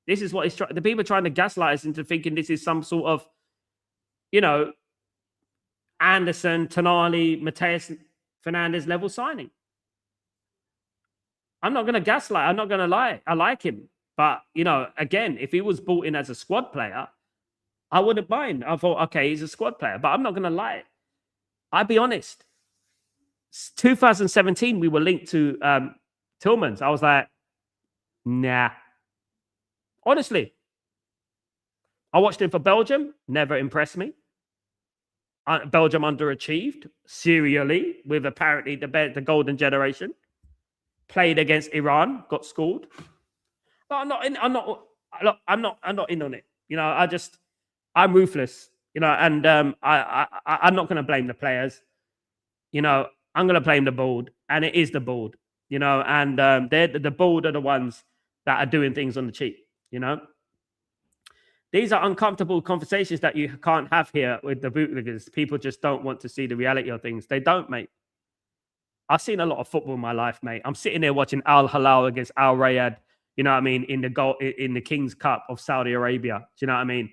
This is what it's the people are trying to gaslight us into thinking this is some sort of, you know, Anderson, Tonali, Mateus Fernandez level signing. I'm not going to gaslight. I'm not going to lie. I like him. But, you know, again, if he was brought in as a squad player, I wouldn't mind. I thought, okay, he's a squad player. But I'm not going to lie. I'll be honest. 2017, we were linked to Tillmans. I was like, nah. Honestly. I watched him for Belgium. Never impressed me. Belgium underachieved serially with apparently the golden generation. Played against Iran, got scored. But I'm not in on it. You know, I'm ruthless. You know, and I'm not going to blame the players. You know, I'm going to blame the board, and it is the board. You know, and the board are the ones that are doing things on the cheap. You know. These are uncomfortable conversations that you can't have here with the bootleggers. People just don't want to see the reality of things. They don't, mate. I've seen a lot of football in my life, mate. I'm sitting there watching Al Hilal against AL-RAED, you know what I mean, in the King's Cup of Saudi Arabia. Do you know what I mean?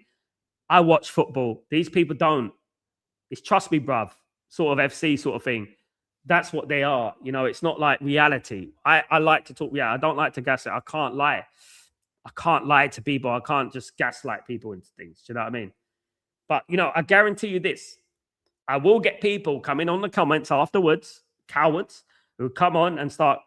I watch football. These people don't. It's trust me, bruv, sort of FC sort of thing. That's what they are. You know, it's not like reality. I like to talk. Yeah, I don't like to gaslight. I can't lie. I can't lie to people. I can't just gaslight people into things. Do you know what I mean? But, you know, I guarantee you this. I will get people coming on the comments afterwards, cowards, who come on and start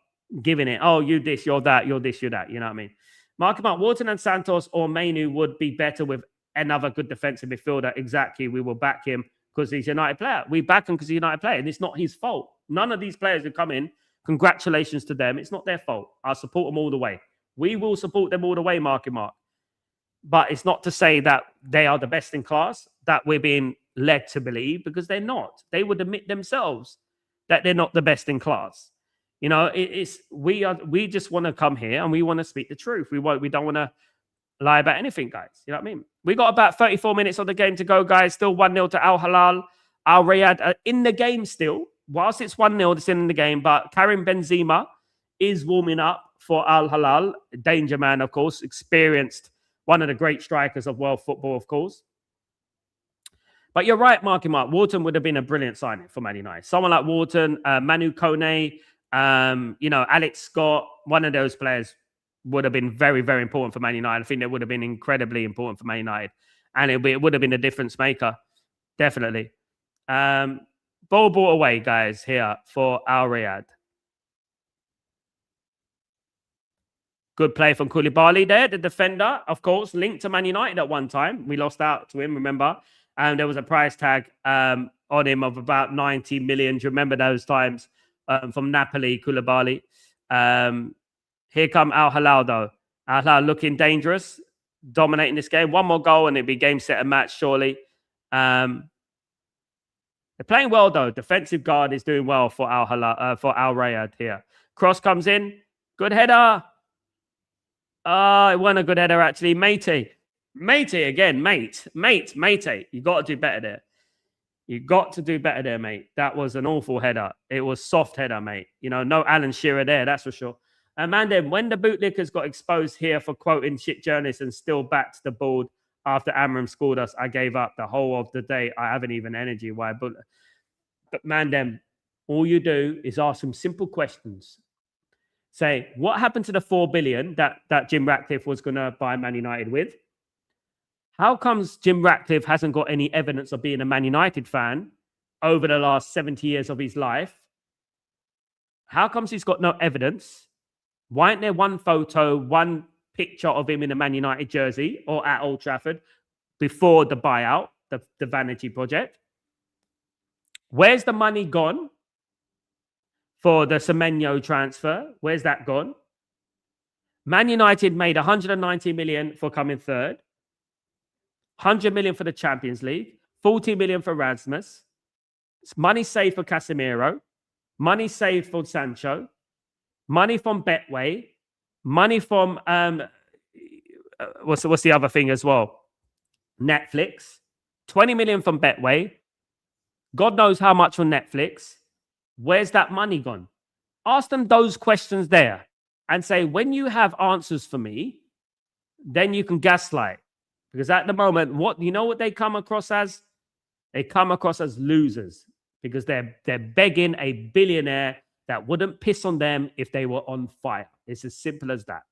giving it. Oh, you this, you're that, you're this, you're that. You know what I mean? Mark about Wharton and Santos or Mainu would be better with another good defensive midfielder. Exactly. We will back him because he's a United player. We back him because he's a United player. And it's not his fault. None of these players who come in, congratulations to them. It's not their fault. I support them all the way. We will support them all the way, Marky Mark. But it's not to say that they are the best in class, that we're being led to believe, because they're not. They would admit themselves that they're not the best in class. You know, we just want to come here and we want to speak the truth. We don't want to lie about anything, guys. You know what I mean? We got about 34 minutes of the game to go, guys. Still 1-0 to Al Hilal. AL-RAED in the game still. Whilst it's 1-0, it's in the game. But Karim Benzema is warming up for Al Hilal. Danger man, of course. Experienced. One of the great strikers of world football, of course. But you're right, Marky Mark. Wharton would have been a brilliant signing for Man United. Someone like Wharton, Manu Kone, you know, Alex Scott, one of those players would have been very, very important for Man United. I think it would have been incredibly important for Man United. And it would have been a difference maker. Definitely. Ball brought away, guys, here for AL-RAED. Good play from Koulibaly there, the defender, of course, linked to Man United at one time. We lost out to him, remember? And there was a price tag on him of about 90 million. Do you remember those times from Napoli, Koulibaly? Here come Al Hilal, though. Al Hilal looking dangerous, dominating this game. One more goal and it'll be game, set, and match, surely. They're playing well, though. Defensive guard is doing well for Al Hilal, for AL-RAED here. Cross comes in. Good header. Oh, it wasn't a good header, actually. Matey. Matey again, mate. You got to do better there. You got to do better there, mate. That was an awful header. It was soft header, mate. You know, no Alan Shearer there, that's for sure. And man, then when the bootlickers got exposed here for quoting shit journalists and still back to the board after Amram scored us, I gave up the whole of the day. I haven't even energy. Why? But man, then all you do is ask some simple questions. Say, what happened to the 4 billion that Jim Ratcliffe was going to buy Man United with? How comes Jim Ratcliffe hasn't got any evidence of being a Man United fan over the last 70 years of his life? How comes he's got no evidence? Why isn't there one photo, one picture of him in a Man United jersey or at Old Trafford before the buyout, the vanity project? Where's the money gone for the Semenyo transfer? Where's that gone? Man United made 190 million for coming third, 100 million for the Champions League, 40 million for Rasmus. It's money saved for Casemiro, money saved for Sancho, money from Betway, money from what's the other thing as well? Netflix, 20 million from Betway. God knows how much from Netflix. Where's that money gone? Ask them those questions there and say, when you have answers for me, then you can gaslight. Because at the moment, what they come across as? They come across as losers because they're begging a billionaire that wouldn't piss on them if they were on fire. It's as simple as that.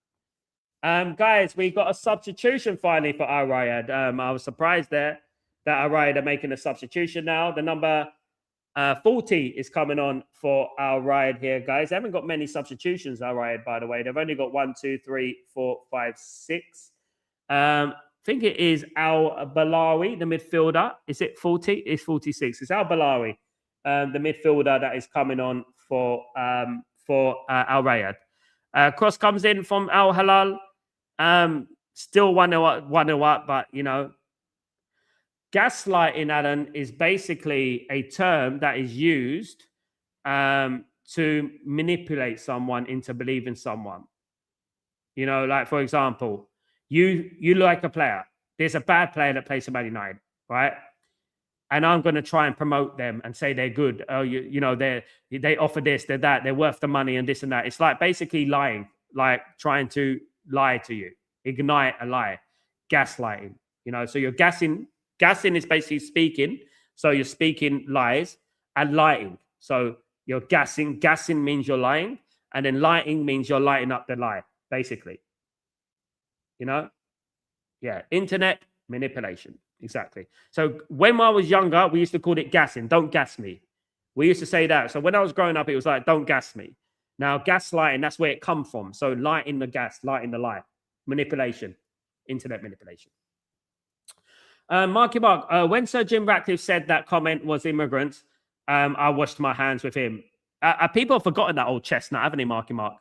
Guys, we got a substitution finally for AL-RAED. I was surprised there that AL-RAED are making a substitution now. The number 40 is coming on for AL-RAED here, guys. They haven't got many substitutions, AL-RAED, by the way. They've only got 1, 2, 3, 4, 5, 6. I think it is Al-Balawi, the midfielder. Is it 40? It's 46. It's Al-Balawi, the midfielder that is coming on for AL-RAED. Cross comes in from Al-Hilal. Still 1-0 up, but, gaslighting, Alan, is basically a term that is used to manipulate someone into believing someone. Like, for example, you like a player. There's a bad player that plays for Man United, right? And I'm going to try and promote them and say they're good. Oh, they offer this, they're that, they're worth the money and this and that. It's like basically lying, like trying to lie to you, ignite a lie, gaslighting. So you're gassing. Gassing is basically speaking. So you're speaking lies and lying. So you're gassing. Gassing means you're lying. And then lying means you're lighting up the lie, basically. Yeah, internet manipulation. Exactly. So when I was younger, we used to call it gassing. Don't gas me. We used to say that. So when I was growing up, it was like, don't gas me. Now, gaslighting, that's where it comes from. So lighting the gas, lighting the lie. Manipulation. Internet manipulation. Marky Mark, when Sir Jim Ratcliffe said that comment was immigrants, I washed my hands with him. People have forgotten that old chestnut, haven't they, Marky Mark?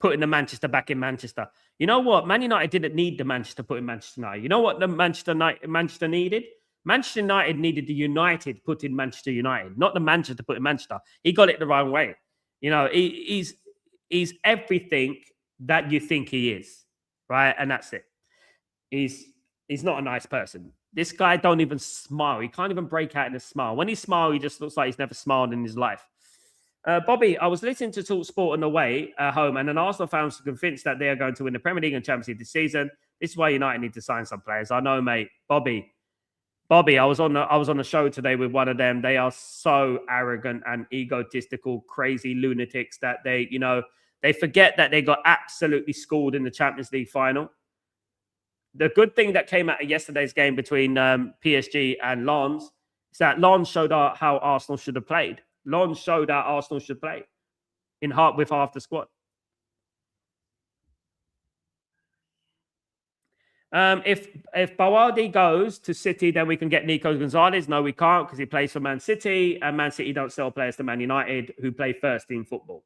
Putting the Manchester back in Manchester. You know what? Man United didn't need the Manchester put in Manchester United. You know what the Manchester needed? Manchester United needed the United put in Manchester United, not the Manchester put in Manchester. He got it the wrong way. He's everything that you think he is, right? And that's it. He's not a nice person. This guy don't even smile. He can't even break out in a smile. When he smiles, he just looks like he's never smiled in his life. Bobby, I was listening to Talk Sport on the way home, and an Arsenal fan was convinced that they are going to win the Premier League and Champions League this season. This is why United need to sign some players. I know, mate. Bobby, I was on the show today with one of them. They are so arrogant and egotistical, crazy lunatics that they forget that they got absolutely schooled in the Champions League final. The good thing that came out of yesterday's game between PSG and Lens is that Lens showed how Arsenal should have played. Lens showed how Arsenal should play with half the squad. If Bawardi goes to City, then we can get Nico Gonzalez. No, we can't because he plays for Man City, and Man City don't sell players to Man United who play first team football.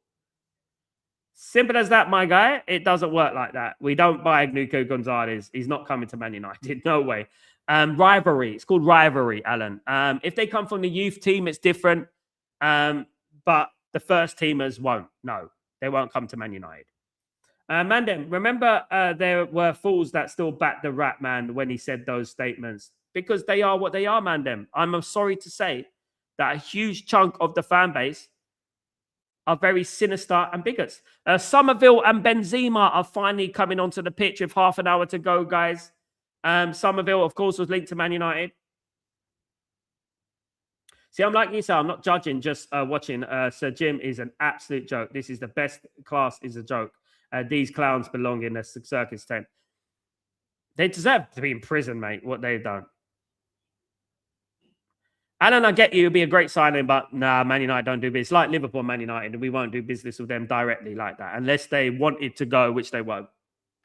Simple as that, my guy. It doesn't work like that. We don't buy Nico Gonzalez. He's not coming to Man United. No way. Rivalry. It's called rivalry, Alan. If they come from the youth team, it's different. But the first teamers won't. No, they won't come to Man United. Mandem, remember there were fools that still backed the rat man when he said those statements because they are what they are, Mandem. I'm sorry to say that a huge chunk of the fan base are very sinister and bigots. Somerville and Benzema are finally coming onto the pitch with half an hour to go, guys. Somerville, of course, was linked to Man United. See, I'm like you, sir. I'm not judging, just watching. Sir Jim is an absolute joke. This is the best class, is a joke. These clowns belong in a circus tent. They deserve to be in prison, mate, what they've done. Alan, I get you. It'd be a great signing, but nah, Man United don't do business. Like Liverpool, Man United, and we won't do business with them directly like that unless they wanted to go, which they won't.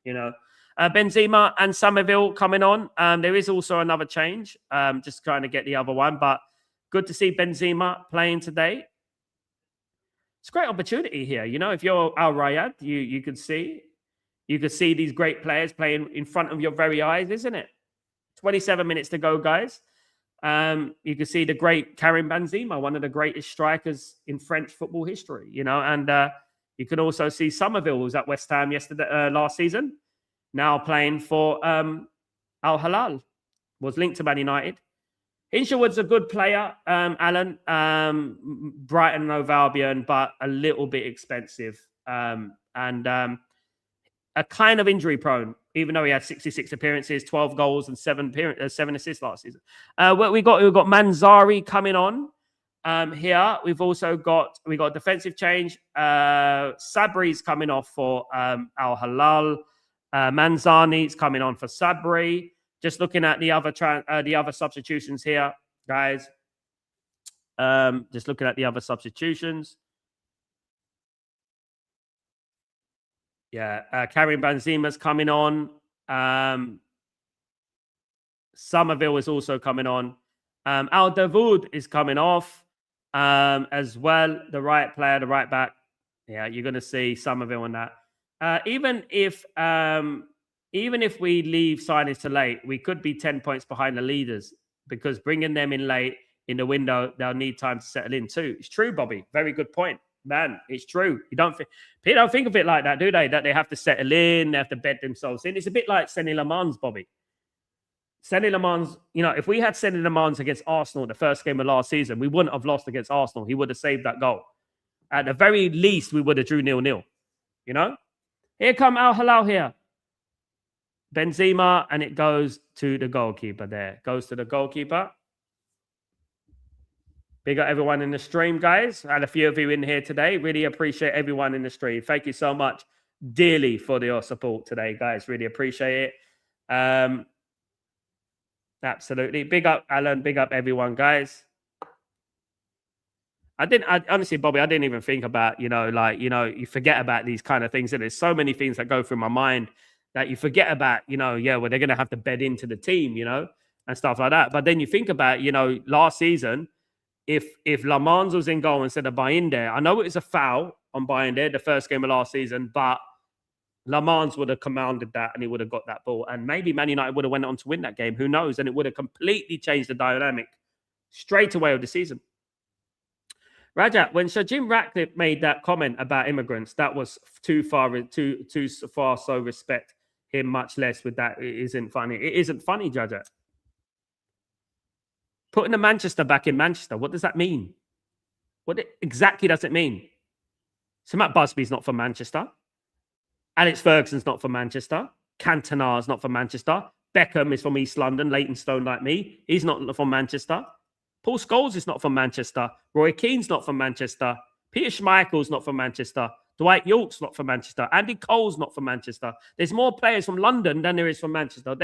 You know, Benzema and Somerville coming on. There is also another change. Just trying to get the other one, but good to see Benzema playing today. It's a great opportunity here. You know, if you're AL-RAED, you could see these great players playing in front of your very eyes, isn't it? 27 minutes to go, guys. You can see the great Karim Benzema, one of the greatest strikers in French football history, you know, and you can also see Somerville, who was at West Ham last season, now playing for Al Hilal, was linked to Man United. Hinshelwood's a good player, Alan, Brighton and Hove Albion, but a little bit expensive and a kind of injury prone, even though he had 66 appearances, 12 goals, and 7 assists last season. We've got Manzari coming on here. We've got a defensive change. Sabri's coming off for Al Hilal. Manzani's coming on for Sabri. Just looking at the other substitutions here, guys. Just looking at the other substitutions. Yeah, Karim Benzema's coming on. Somerville is also coming on. Al Davoud is coming off as well. The right player, the right back. Yeah, you're going to see Somerville on that. Even if we leave signings to late, we could be 10 points behind the leaders because bringing them in late in the window, they'll need time to settle in too. It's true, Bobby. Very good point. Man, it's true. People don't think of it like that, do they? That they have to settle in, they have to bed themselves in. It's a bit like Senny Lamans, Bobby. Senny Lamans, you know, if we had Senny Lamans against Arsenal the first game of last season, we wouldn't have lost against Arsenal. He would have saved that goal. At the very least, we would have drew 0-0. You know? Here come Al Hilal here. Benzema, and it goes to the goalkeeper there. Goes to the goalkeeper. Big up everyone in the stream, guys. I had a few of you in here today. Really appreciate everyone in the stream. Thank you so much dearly for your support today, guys. Really appreciate it. Absolutely. Big up, Alan. Big up everyone, guys. Honestly, Bobby, I didn't even think about, you forget about these kind of things. And there's so many things that go through my mind that you forget about, they're going to have to bed into the team, and stuff like that. But then you think about, last season, if Lamans was in goal instead of Bayinde, I know it was a foul on Bayinde the first game of last season, but Lamans would have commanded that and he would have got that ball. And maybe Man United would have went on to win that game. Who knows? And it would have completely changed the dynamic straight away of the season. Rajat, when Sir Jim Ratcliffe made that comment about immigrants, that was too far. So respect him much less with that. It isn't funny. It isn't funny, Rajat. Putting the Manchester back in Manchester, what does that mean? What exactly does it mean? So Matt Busby's not from Manchester. Alex Ferguson's not from Manchester. Cantona's not from Manchester. Beckham is from East London. Leytonstone, like me, he's not from Manchester. Paul Scholes is not from Manchester. Roy Keane's not from Manchester. Peter Schmeichel's not from Manchester. Dwight York's not from Manchester. Andy Cole's not from Manchester. There's more players from London than there is from Manchester.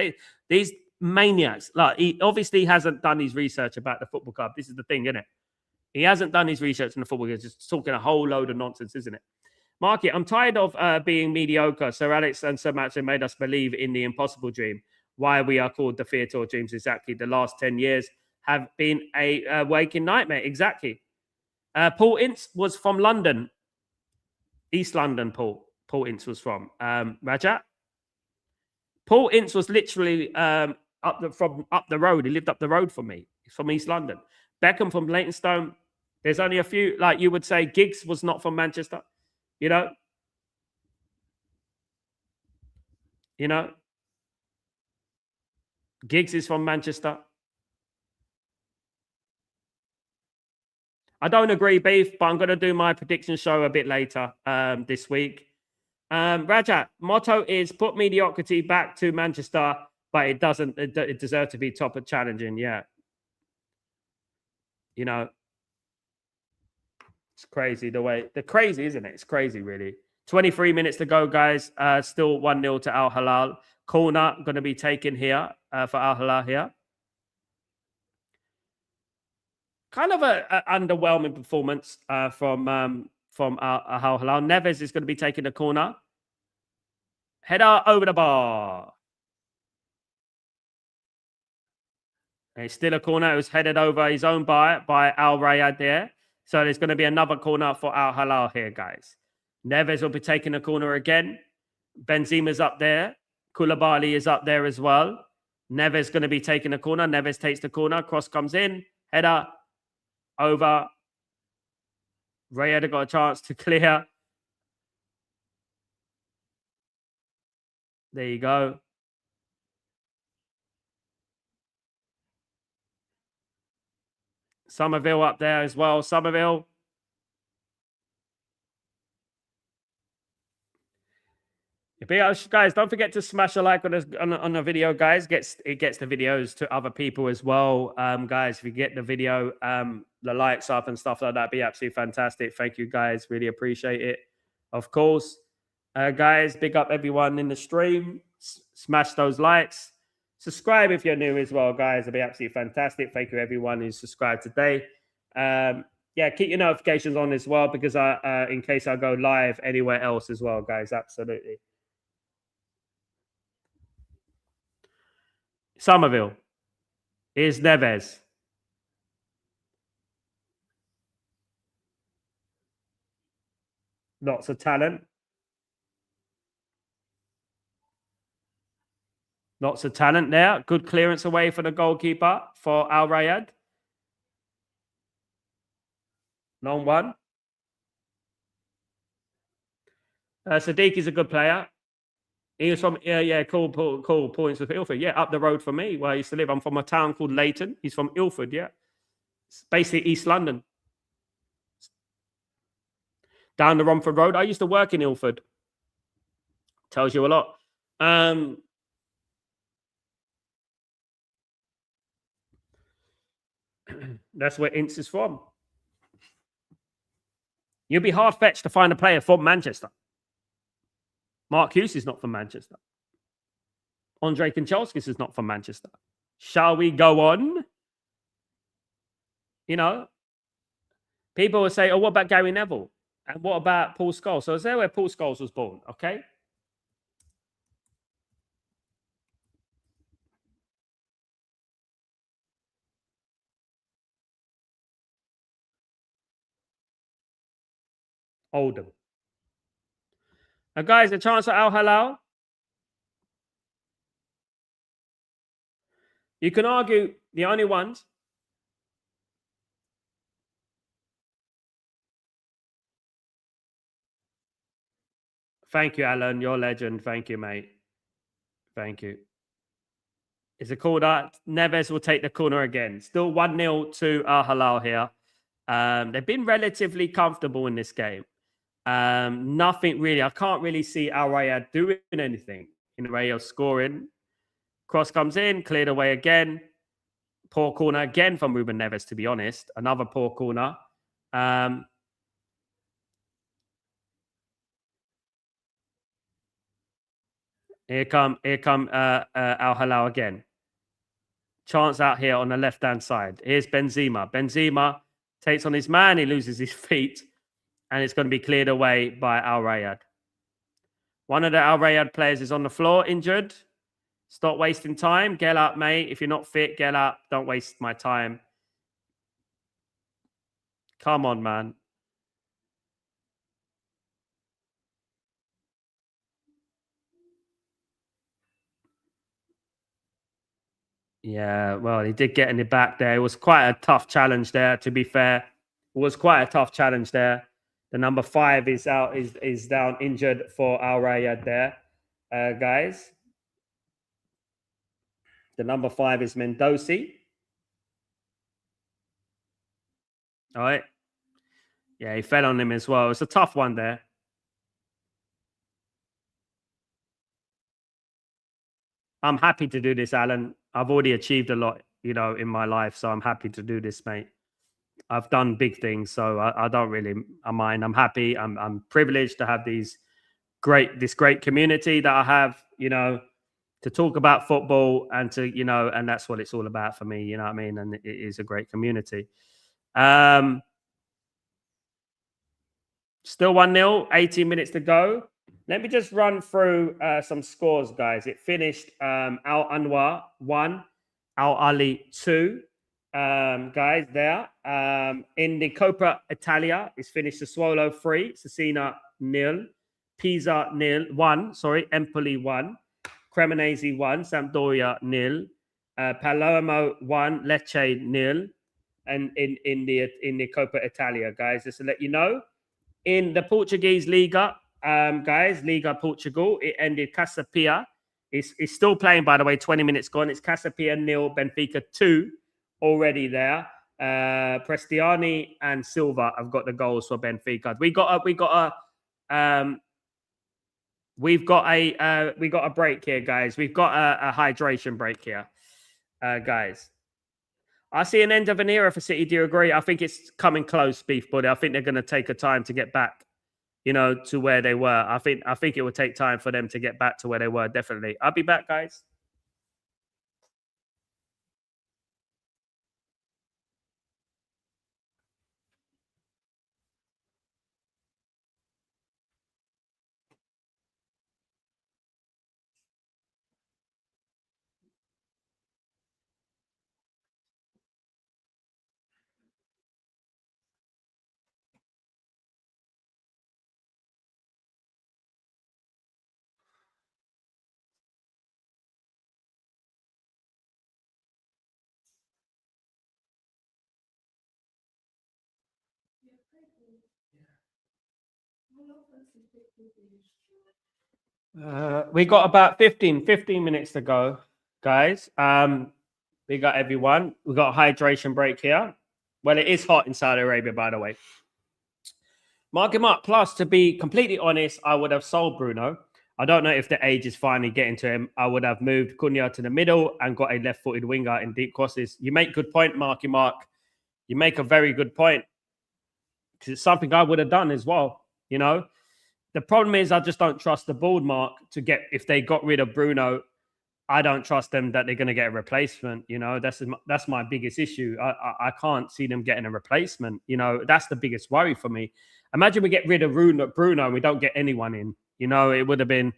These maniacs. Like, he obviously hasn't done his research about the football club. This is the thing, isn't it? He hasn't done his research in the football club. He's just talking a whole load of nonsense, isn't it? Marky, I'm tired of being mediocre. Sir Alex and Sir Max have made us believe in the impossible dream. Why we are called the theatre of dreams exactly. The last 10 years have been a waking nightmare. Exactly. Paul Ince was from London. East London, Paul Ince was from. Rajat? Paul Ince was literally up the road. He lived up the road from me. He's from East London. Beckham from Leytonstone. There's only a few, like you would say, Giggs was not from Manchester. You know, Giggs is from Manchester. I don't agree, Beef, but I'm going to do my prediction show a bit later this week. Rajat, motto is put mediocrity back to Manchester, but it doesn't. It deserves to be top of challenging. Yeah, you know, it's crazy crazy, isn't it? It's crazy, really. 23 minutes to go, guys. Still 1-0 to Al Hilal. Corner going to be taken here for Al Hilal here. Kind of a underwhelming performance from Al Hilal. Neves is going to be taking the corner. Header over the bar. And it's still a corner. It was headed over his own bar by AL-RAED there. So there's going to be another corner for Al Hilal here, guys. Neves will be taking the corner again. Benzema's up there. Koulibaly is up there as well. Neves going to be taking the corner. Neves takes the corner. Cross comes in. Header over. Rayed got a chance to clear. There you go. Somerville up there as well. Somerville. Guys, don't forget to smash a like on the video, guys. It gets the videos to other people as well. Guys, if you get the video, the likes up and stuff like that, be absolutely fantastic. Thank you, guys. Really appreciate it. Of course, guys, big up everyone in the stream. Smash those likes. Subscribe if you're new as well, guys. It'll be absolutely fantastic. Thank you, everyone who's subscribed today. Yeah, keep your notifications on as well because in case I go live anywhere else as well, guys. Absolutely. Somerville. Here's Neves. Lots of talent. Lots of talent there. Good clearance away for the goalkeeper for Al-RAED. Long one. Sadiq is a good player. He was from, cool points with Ilford. Yeah, up the road from me where I used to live. I'm from a town called Leighton. He's from Ilford, yeah. It's basically East London. Down the Romford Road. I used to work in Ilford. Tells you a lot. That's where Ince is from. You'll be hard-fetched to find a player from Manchester. Mark Hughes is not from Manchester. Andre Kanchelskis is not from Manchester. Shall we go on? You know, people will say, oh, what about Gary Neville? And what about Paul Scholes? So is there where Paul Scholes was born, okay? Oldham. Now, guys, a chance for Al Hilal. You can argue the only ones. Thank you, Alan. You're a legend. Thank you, mate. Thank you. It's a corner. Neves will take the corner again. Still 1-0 to Al Hilal here. They've been relatively comfortable in this game. Nothing really. I can't really see Al-RAED doing anything in the way of scoring. Cross comes in, cleared away again. Poor corner again from Ruben Neves, to be honest. Another poor corner. Here come Al Hilal again. Chance out here on the left-hand side. Here's Benzema. Benzema takes on his man. He loses his feet. And it's going to be cleared away by Al-RAED. One of the Al-RAED players is on the floor, injured. Stop wasting time. Get up, mate. If you're not fit, get up. Don't waste my time. Come on, man. Yeah, well, he did get in the back there. It was quite a tough challenge there, to be fair. It was quite a tough challenge there. The number 5 is out, is down injured for Al-RAED there, guys. The number 5 is Mendoza. All right. Yeah, he fell on him as well. It's a tough one there. I'm happy to do this, Alan. I've already achieved a lot, in my life. So I'm happy to do this, mate. I've done big things, so I don't really mind. I'm happy. I'm privileged to have this great community that I have, to talk about football and and that's what it's all about for me. You know what I mean? And it is a great community. Still 1-0, 18 minutes to go. Let me just run through some scores, guys. It finished Al Anwar 1, Al Ali 2. Guys, there. In the Coppa Italia, it's finished Sassuolo 3, Cesena 0, Pisa 1, Empoli 1, Cremonese 1, Sampdoria 0, Palermo 1, Lecce 0. And in the Coppa Italia, guys, just to let you know. In the Portuguese Liga, guys, Liga Portugal, it ended Casapia. It's still playing, by the way, 20 minutes gone. It's Casapia 0, Benfica 2 already there. Prestiani and Silva have got the goals for Benfica. We got a break here, guys. We've got a hydration break here, guys. I see an end of an era for City. Do you agree? I think it's coming close, Beef Buddy. I think they're going to take a time to get back, to where they were. I think it will take time for them to get back to where they were. Definitely. I'll be back, guys. We got about 15 minutes to go, guys. We got everyone. We got a hydration break here. Well, it is hot in Saudi Arabia, by the way. Mark him up. Plus, to be completely honest, I would have sold Bruno. I don't know if the age is finally getting to him. I would have moved Cunha to the middle and got a left-footed winger in deep crosses. You make good point, Marky Mark. You make a very good point. Because it's something I would have done as well, The problem is I just don't trust the board, Mark, if they got rid of Bruno, I don't trust them that they're going to get a replacement. That's my biggest issue. I can't see them getting a replacement. That's the biggest worry for me. Imagine we get rid of Bruno and we don't get anyone in. It would have been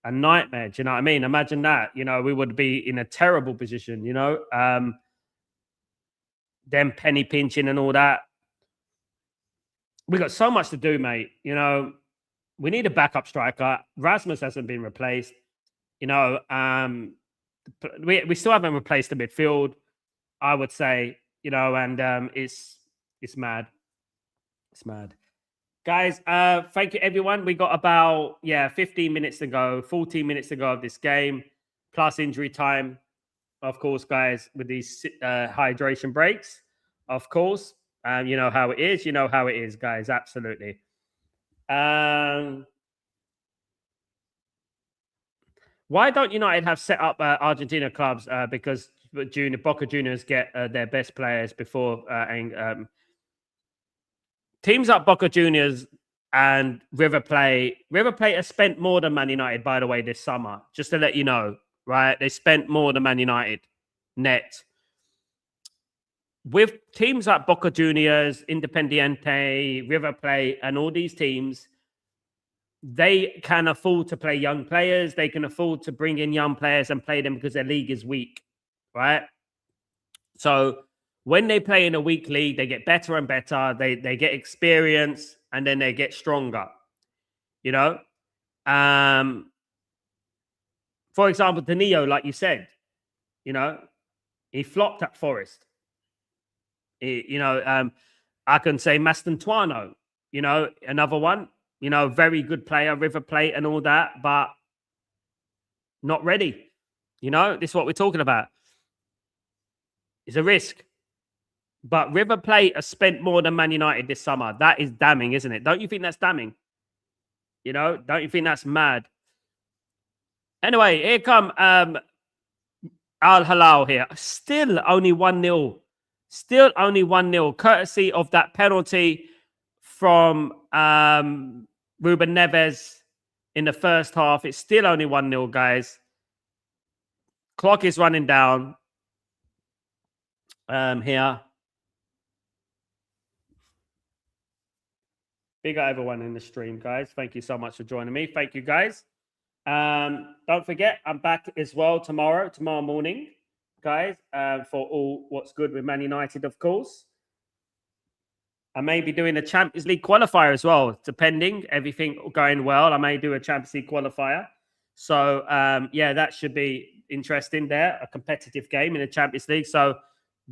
a nightmare. Do you know what I mean? Imagine that. We would be in a terrible position. Them penny pinching and all that. We got so much to do, mate. We need a backup striker. Rasmus hasn't been replaced. We still haven't replaced the midfield, I would say, and it's mad. It's mad. Guys, thank you, everyone. We got about, 15 minutes to go, 14 minutes to go of this game, plus injury time, of course, guys, with these hydration breaks, of course. You know how it is. You know how it is, guys. Absolutely. Why don't United have set up Argentina clubs? Because Boca Juniors get their best players before teams like Boca Juniors and River Plate. River Plate has spent more than Man United, by the way, this summer. Just to let you know, right? They spent more than Man United net. With teams like Boca Juniors, Independiente, River Plate, and all these teams, they can afford to play young players. They can afford to bring in young players and play them because their league is weak, right? So when they play in a weak league, they get better and better. They get experience and then they get stronger, For example, Danilo, like you said, he flopped at Forest. I can say Mastantuano, another one, very good player, River Plate and all that, but not ready. You know, this is what we're talking about. It's a risk. But River Plate has spent more than Man United this summer. That is damning, isn't it? Don't you think that's damning? You know, don't you think that's mad? Anyway, here come Al-Hilal here. Still only 1-0. Still only 1-0, courtesy of that penalty from Ruben Neves in the first half. It's still only 1-0, guys. Clock is running down here. Big up everyone in the stream, guys. Thank you so much for joining me. Thank you, guys. Don't forget, I'm back as well tomorrow morning, guys, for all what's good with Man United, of course. I may be doing a Champions League qualifier as well, depending everything going well. I may do a Champions League qualifier. So, yeah, that should be interesting there, a competitive game in the Champions League. So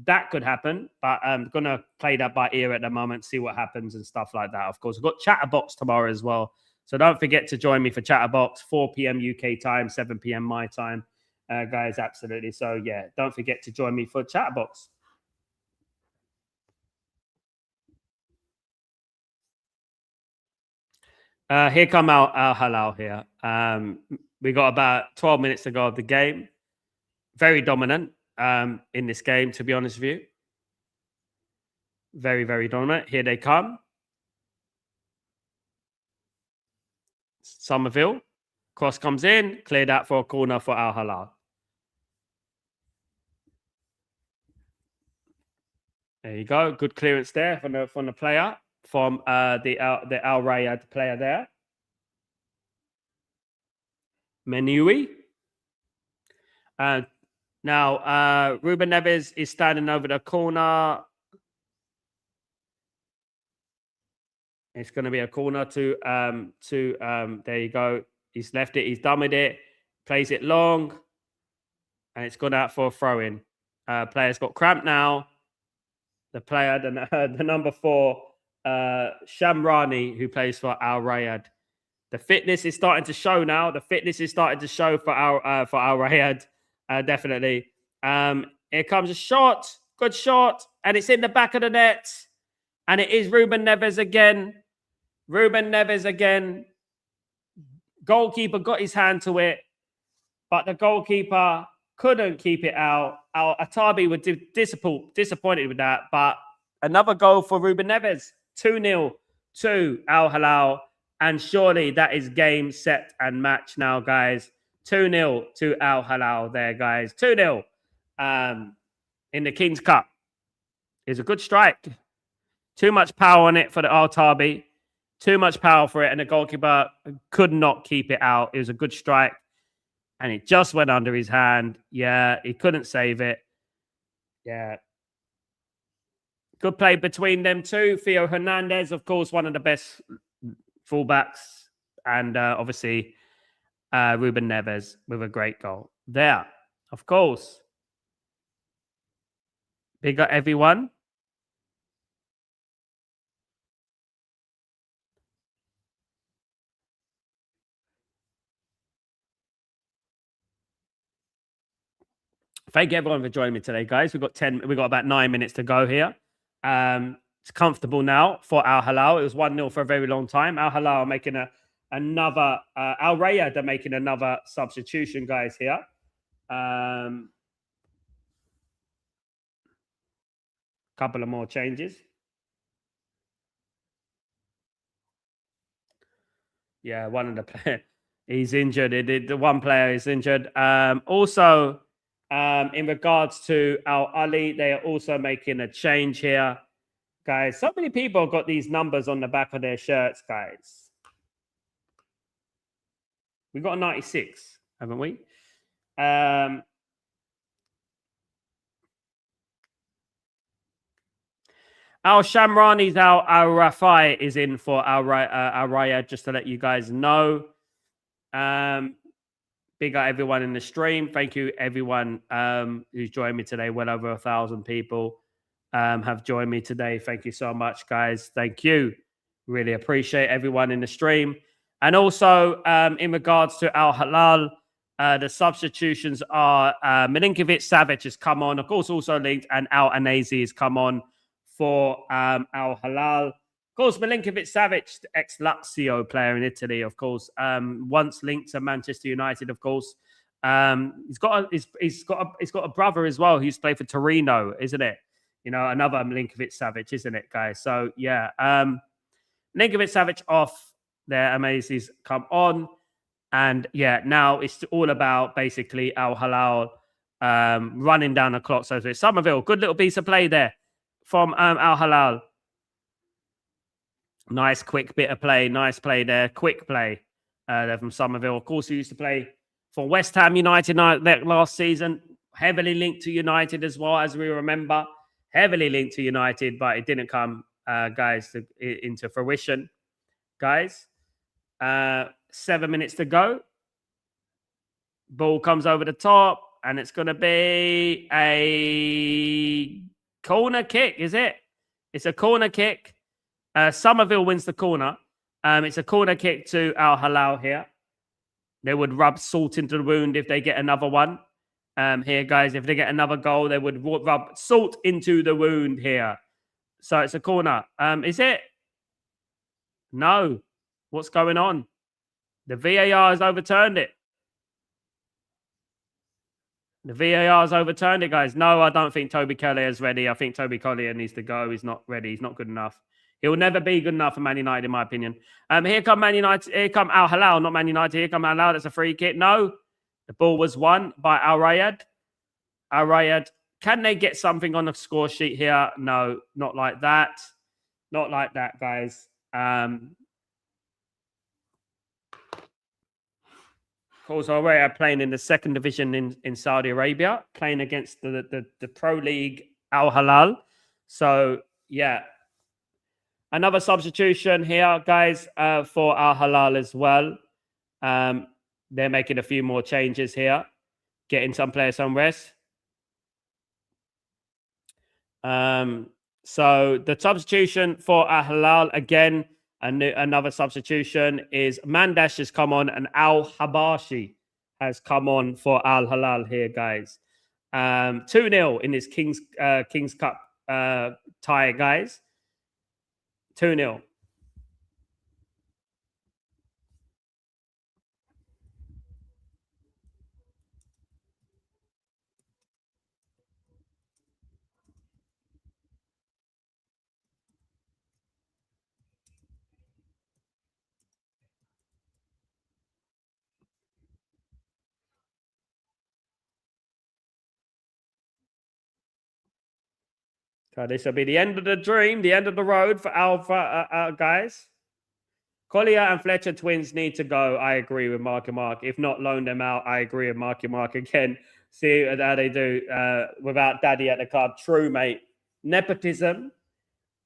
that could happen, but I'm going to play that by ear at the moment, see what happens and stuff like that. Of course, we've got Chatterbox tomorrow as well. So don't forget to join me for Chatterbox, 4 p.m. UK time, 7 p.m. my time, guys, absolutely. So, yeah, don't forget to join me for Chatterbox. Here come Al-Hilal here. We got about 12 minutes to go of the game. Very dominant in this game, to be honest with you. Very, very dominant. Here they come. Somerville. Cross comes in. Cleared out for a corner for Al-Hilal. There you go. Good clearance there from the player, from the AL-RAED player there. Menui. Now, Ruben Neves is standing over the corner. It's going to be a corner to there you go. He's left it. He's done with it. Plays it long. And it's gone out for a throw-in. Player's got cramp now. The player, the number 4, Shamrani, who plays for AL-RAED. The fitness is starting to show now. The fitness is starting to show for AL-RAED, definitely. Here comes a shot. Good shot. And it's in the back of the net. And it is Ruben Neves again. Ruben Neves again. Goalkeeper got his hand to it, but the goalkeeper couldn't keep it out. Atabi was disappointed with that, but another goal for Ruben Neves. 2-0 to Al-Hilal. And surely that is game, set, and match now, guys. 2-0 to Al-Hilal there, guys. 2-0 in the King's Cup. It's a good strike. Too much power on it for the Atabi. Too much power for it, and the goalkeeper could not keep it out. It was a good strike, and it just went under his hand. Yeah, he couldn't save it. Yeah. Good play between them two. Theo Hernandez, of course, one of the best fullbacks, and obviously Ruben Neves with a great goal. There, of course. Big up everyone. Thank you everyone for joining me today, guys. We've got about 9 minutes to go here. It's comfortable now for Al-Hilal. It was 1-0 for a very long time. Al-Hilal making another Al-RAED are making another substitution, guys, here. Couple of more changes. Yeah, one of the players he's injured. The one player is injured. Also, in regards to Al-Ali, they are also making a change here. Guys, so many people have got these numbers on the back of their shirts, guys. We've got a 96, haven't we? Al-Shamrani's Al-Rafai is in for Al-RAED, just to let you guys know. Big up everyone in the stream. Thank you, everyone who's joined me today. Well over 1,000 people have joined me today. Thank you so much, guys. Thank you. Really appreciate everyone in the stream. And also, in regards to Al-Hilal, The substitutions are Milinkovic Savic has come on, of course, also linked, and Al-Anazi has come on for Al Hilal. Of course, Milinkovic Savic, ex Lazio player in Italy, of course, once linked to Manchester United, of course. He's got a brother as well who's played for Torino, isn't it? You know, another Milinkovic Savic, isn't it, guys? So yeah, Milinkovic Savic off there, Amazi's come on. And yeah, now it's all about basically Al Hilal running down the clock. So it's Somerville, good little piece of play there from Al Hilal. Nice quick bit of play. Nice play there. Quick play there from Somerville. Of course, he used to play for West Ham United last season. Heavily linked to United as well, as we remember. Heavily linked to United, but it didn't come, guys, into fruition. Guys, 7 minutes to go. Ball comes over the top, and it's going to be a corner kick, is it? It's a corner kick. Somerville wins the corner. It's a corner kick to Al Hilal here. They would rub salt into the wound if they get another one. Here, guys, if they get another goal, they would rub salt into the wound here. So it's a corner. Is it? No. What's going on? The VAR has overturned it. The VAR has overturned it, guys. No, I don't think Toby Collier is ready. I think Toby Collier needs to go. He's not ready. He's not good enough. He'll never be good enough for Man United, in my opinion. Here come Man United. Here come Al Hilal, not Man United. Here come Al Hilal. That's a free kick. No. The ball was won by AL-RAED. AL-RAED. Can they get something on the score sheet here? No, not like that. Not like that, guys. Of course, AL-RAED playing in the second division in Saudi Arabia, playing against the Pro League Al Hilal. So, yeah. Another substitution here, guys, for Al Hilal as well. They're making a few more changes here, getting some players some rest. So the substitution for Al Hilal, again, another substitution is Mandash has come on and Al Habashi has come on for Al Hilal here, guys. 2-0 in this King's Cup tie, guys. 2-0. So this will be the end of the dream, the end of the road for Alpha, guys. Collier and Fletcher twins need to go. I agree with Marky Mark. If not, loan them out. I agree with Marky Mark again. See how they do without Daddy at the club. True, mate. Nepotism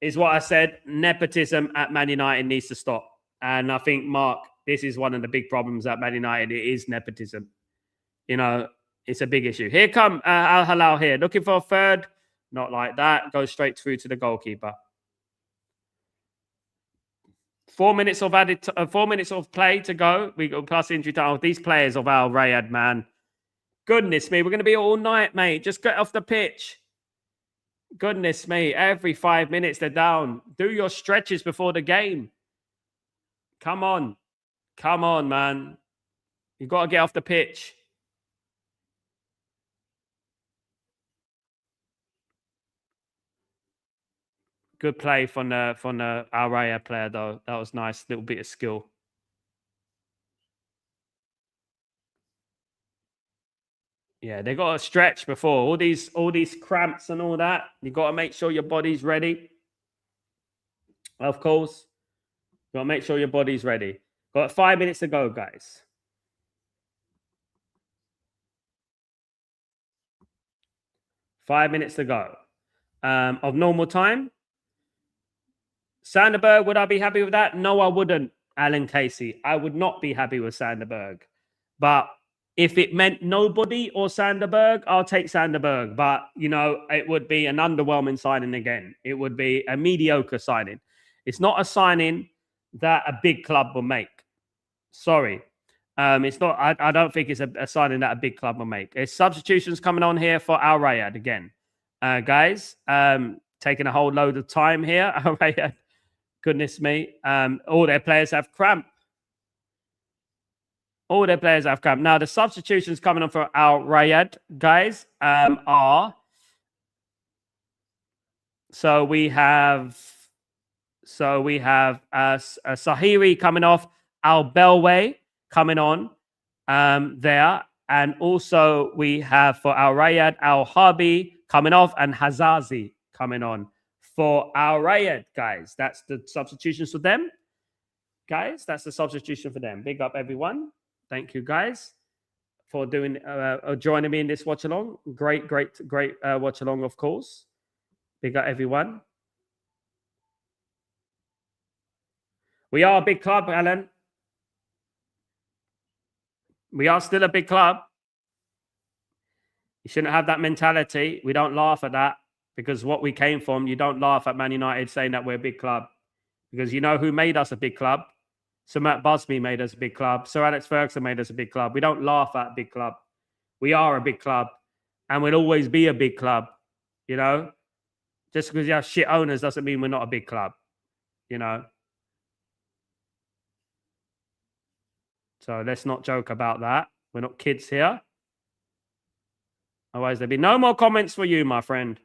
is what I said. Nepotism at Man United needs to stop. And I think, Mark, this is one of the big problems at Man United. It is nepotism. You know, it's a big issue. Here come Al Hilal here. Looking for a third. Not like that. Goes straight through to the goalkeeper. 4 minutes of 4 minutes of play to go. We got plus injury time. These players of AL-RAED, man. Goodness me, we're going to be all night, mate. Just get off the pitch. Goodness me, every 5 minutes they're down. Do your stretches before the game. Come on. Come on, man. You've got to get off the pitch. Good play from the AL-RAED player, though. That was nice. Little bit of skill. Yeah, they got to stretch before all these cramps and all that. You got to make sure your body's ready. Of course, you got to make sure your body's ready. Got 5 minutes to go, guys. 5 minutes to go. Of normal time. Sanderberg, would I be happy with that? No, I wouldn't, Alan Casey. I would not be happy with Sanderberg. But if it meant nobody or Sanderberg, I'll take Sanderberg. But, you know, it would be an underwhelming signing again. It would be a mediocre signing. It's not a signing that a big club will make. Sorry. It's not. I don't think it's a signing that a big club will make. It's substitutions coming on here for AL-RAED again, guys. Taking a whole load of time here. AL-RAED, goodness me. All their players have cramp. All their players have cramp. Now the substitutions coming on for AL-RAED, guys, are. So we have Sahiri coming off, Al-Belway coming on there. And also we have for AL-RAED, Al-Harbi coming off and Hazazi coming on for AL-RAED, guys. That's the substitutions for them. Guys, that's the substitution for them. Big up, everyone. Thank you, guys, for doing joining me in this watch along. Great watch along, of course. Big up, everyone. We are a big club, Alan. We are still a big club. You shouldn't have that mentality. We don't laugh at that because what we came from, you don't laugh at Man United saying that we're a big club because you know who made us a big club? Sir Matt Busby made us a big club. Sir Alex Ferguson made us a big club. We don't laugh at a big club. We are a big club and we'll always be a big club, you know? Just because you have shit owners doesn't mean we're not a big club, you know? So let's not joke about that. We're not kids here. Otherwise, there'll be no more comments for you, my friend.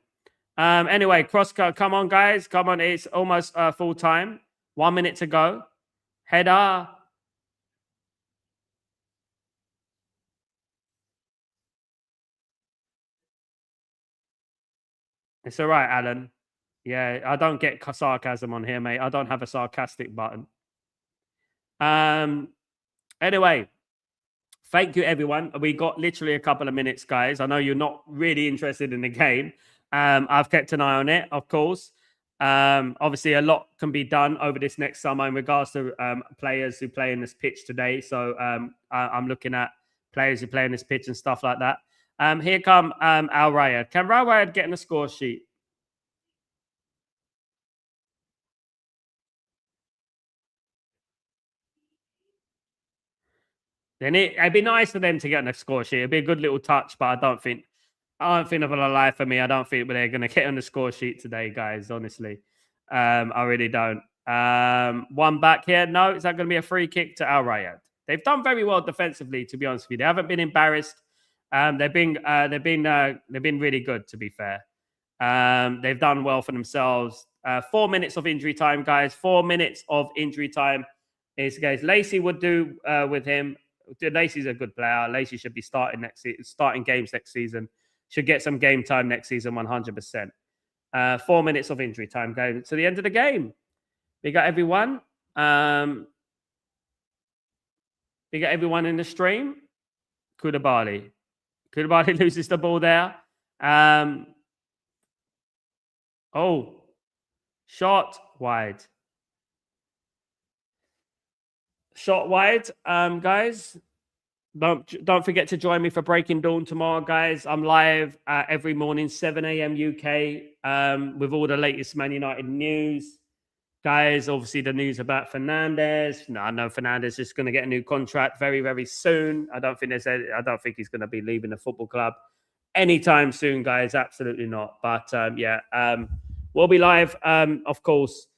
Anyway, crosscut. Come on, guys. Come on. It's almost full time. 1 minute to go. Header. It's all right, Alan. Yeah, I don't get sarcasm on here, mate. I don't have a sarcastic button. Anyway, thank you, everyone. We got literally a couple of minutes, guys. I know you're not really interested in the game. I've kept an eye on it, of course. Obviously, a lot can be done over this next summer in regards to players who play in this pitch today. So I'm looking at players who play in this pitch and stuff like that. Here come AL-RAED. Can AL-RAED get in the score sheet? Then it'd be nice for them to get on the score sheet. It'd be a good little touch, but I don't think for the life of me, I don't think they're going to get on the score sheet today, guys. Honestly, I really don't. One back here. No, is that going to be a free kick to AL-RAED? They've done very well defensively, to be honest with you. They haven't been embarrassed. They've been really good, to be fair. They've done well for themselves. 4 minutes of injury time, guys. 4 minutes of injury time. Guys, Lacey would do with him. Lacey's a good player. Lacey should be starting games next season. Should get some game time next season, 100%. 4 minutes of injury time going to the end of the game. We got everyone. We got everyone in the stream. Koulibaly. Koulibaly loses the ball there. Shot wide. Shot wide, guys. Don't forget to join me for Breaking Dawn tomorrow, guys. I'm live every morning, 7 a.m. UK, with all the latest Man United news. Guys, obviously the news about Fernandes. No, I know Fernandes is going to get a new contract very, very soon. I don't think he's going to be leaving the football club anytime soon, guys. Absolutely not. But we'll be live, of course,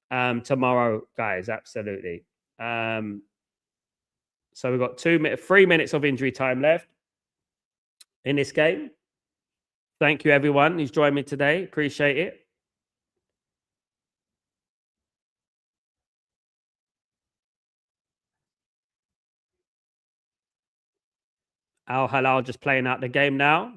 tomorrow, guys. Absolutely. So we've got 3 minutes of injury time left in this game. Thank you, everyone who's joined me today. Appreciate it. Al-Hilal just playing out the game now.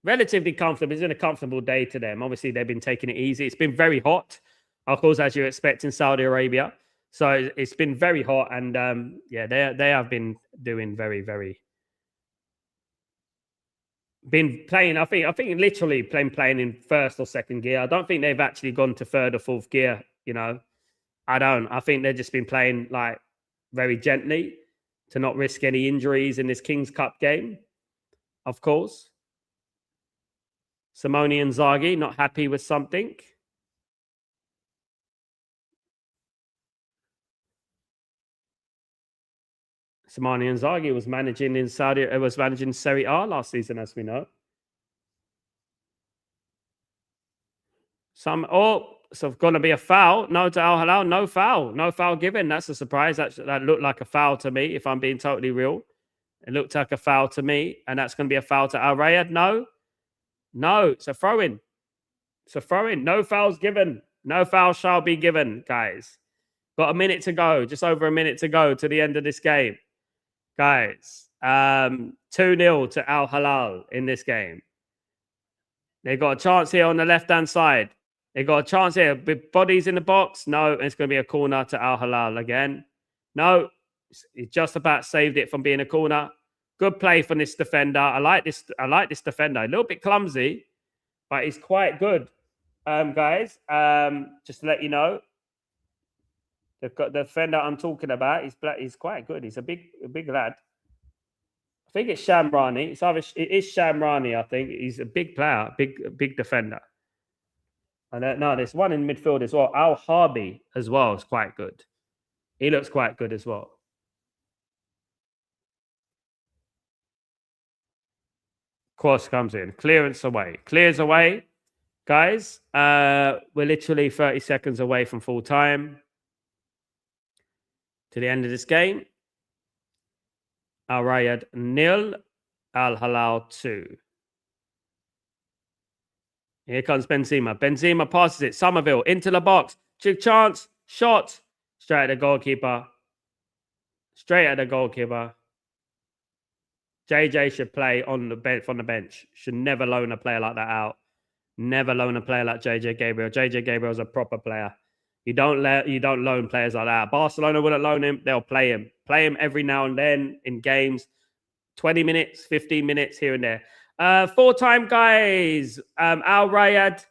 Relatively comfortable. It's been a comfortable day to them. Obviously, they've been taking it easy. It's been very hot, of course, as you expect in Saudi Arabia. So it's been very hot, and they have been doing very been playing. I think literally playing in first or second gear. I don't think they've actually gone to third or fourth gear. You know, I don't. I think they've just been playing like very gently to not risk any injuries in this King's Cup game. Of course, Simone Inzaghi not happy with something. Simone Inzaghi was managing in Saudi. It was managing Serie A last season, as we know. So going to be a foul. No to Al Hilal. No foul. No foul given. That's a surprise. That looked like a foul to me, if I'm being totally real. It looked like a foul to me, and that's going to be a foul to AL-RAED. No, it's a throw-in. It's a throw-in. No fouls given. No foul shall be given, guys. Got a minute to go. Just over a minute to go to the end of this game, guys. 2-0 to Al Hilal in this game. They got a chance here on the left-hand side. They got a chance here with bodies in the box. No, it's going to be a corner to Al Hilal again. No, he just about saved it from being a corner. Good play from this defender. I like this defender. A little bit clumsy, but he's quite good, guys. Just to let you know, the defender I'm talking about. He's quite good. He's a big lad. I think it's Shamrani. It is Shamrani. I think he's a big player, big defender. And no, there's one in midfield as well. Al-Harbi as well is quite good. He looks quite good as well. Cross comes in. Clearance away. Clears away. Guys, we're literally 30 seconds away from full time. To the end of this game. Al-RAED 0. Al Hilal 2. Here comes Benzema. Benzema passes it. Somerville into the box. Chance. Shot. Straight at the goalkeeper. JJ should play on the bench from the bench. Should never loan a player like that out. Never loan a player like JJ Gabriel. JJ Gabriel's a proper player. You don't loan players like that. Barcelona wouldn't loan him. They'll play him. Play him every now and then in games. 20 minutes, 15 minutes here and there. Full-time, guys. Al-RAED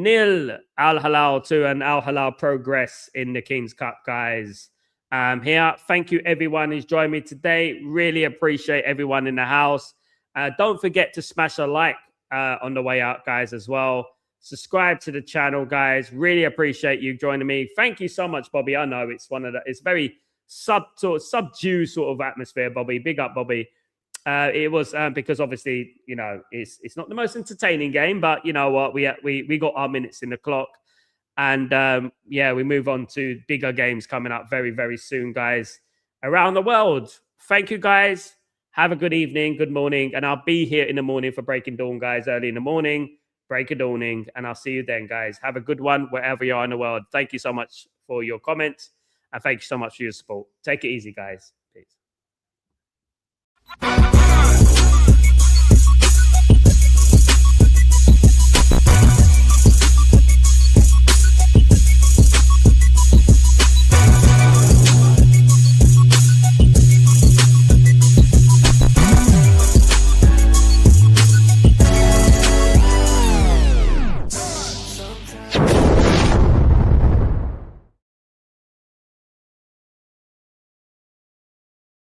0. Al Hilal 2. And Al Hilal progress in the Kings Cup, guys. Here, thank you everyone who's joined me today. Really appreciate everyone in the house. Don't forget to smash a like on the way out, guys, as well. Subscribe to the channel, guys. Really appreciate you joining me. Thank you so much, Bobby. I know it's very subdued sort of atmosphere, Bobby. Big up, Bobby. It was because obviously, you know, it's not the most entertaining game, but you know what, we got our minutes in the clock. And yeah, we move on to bigger games coming up very, very soon, guys, around the world. Thank you, guys. Have a good evening, good morning. And I'll be here in the morning for Breaking Dawn, guys, early in the morning, Break of Dawning. And I'll see you then, guys. Have a good one wherever you are in the world. Thank you so much for your comments. And thank you so much for your support. Take it easy, guys. Peace.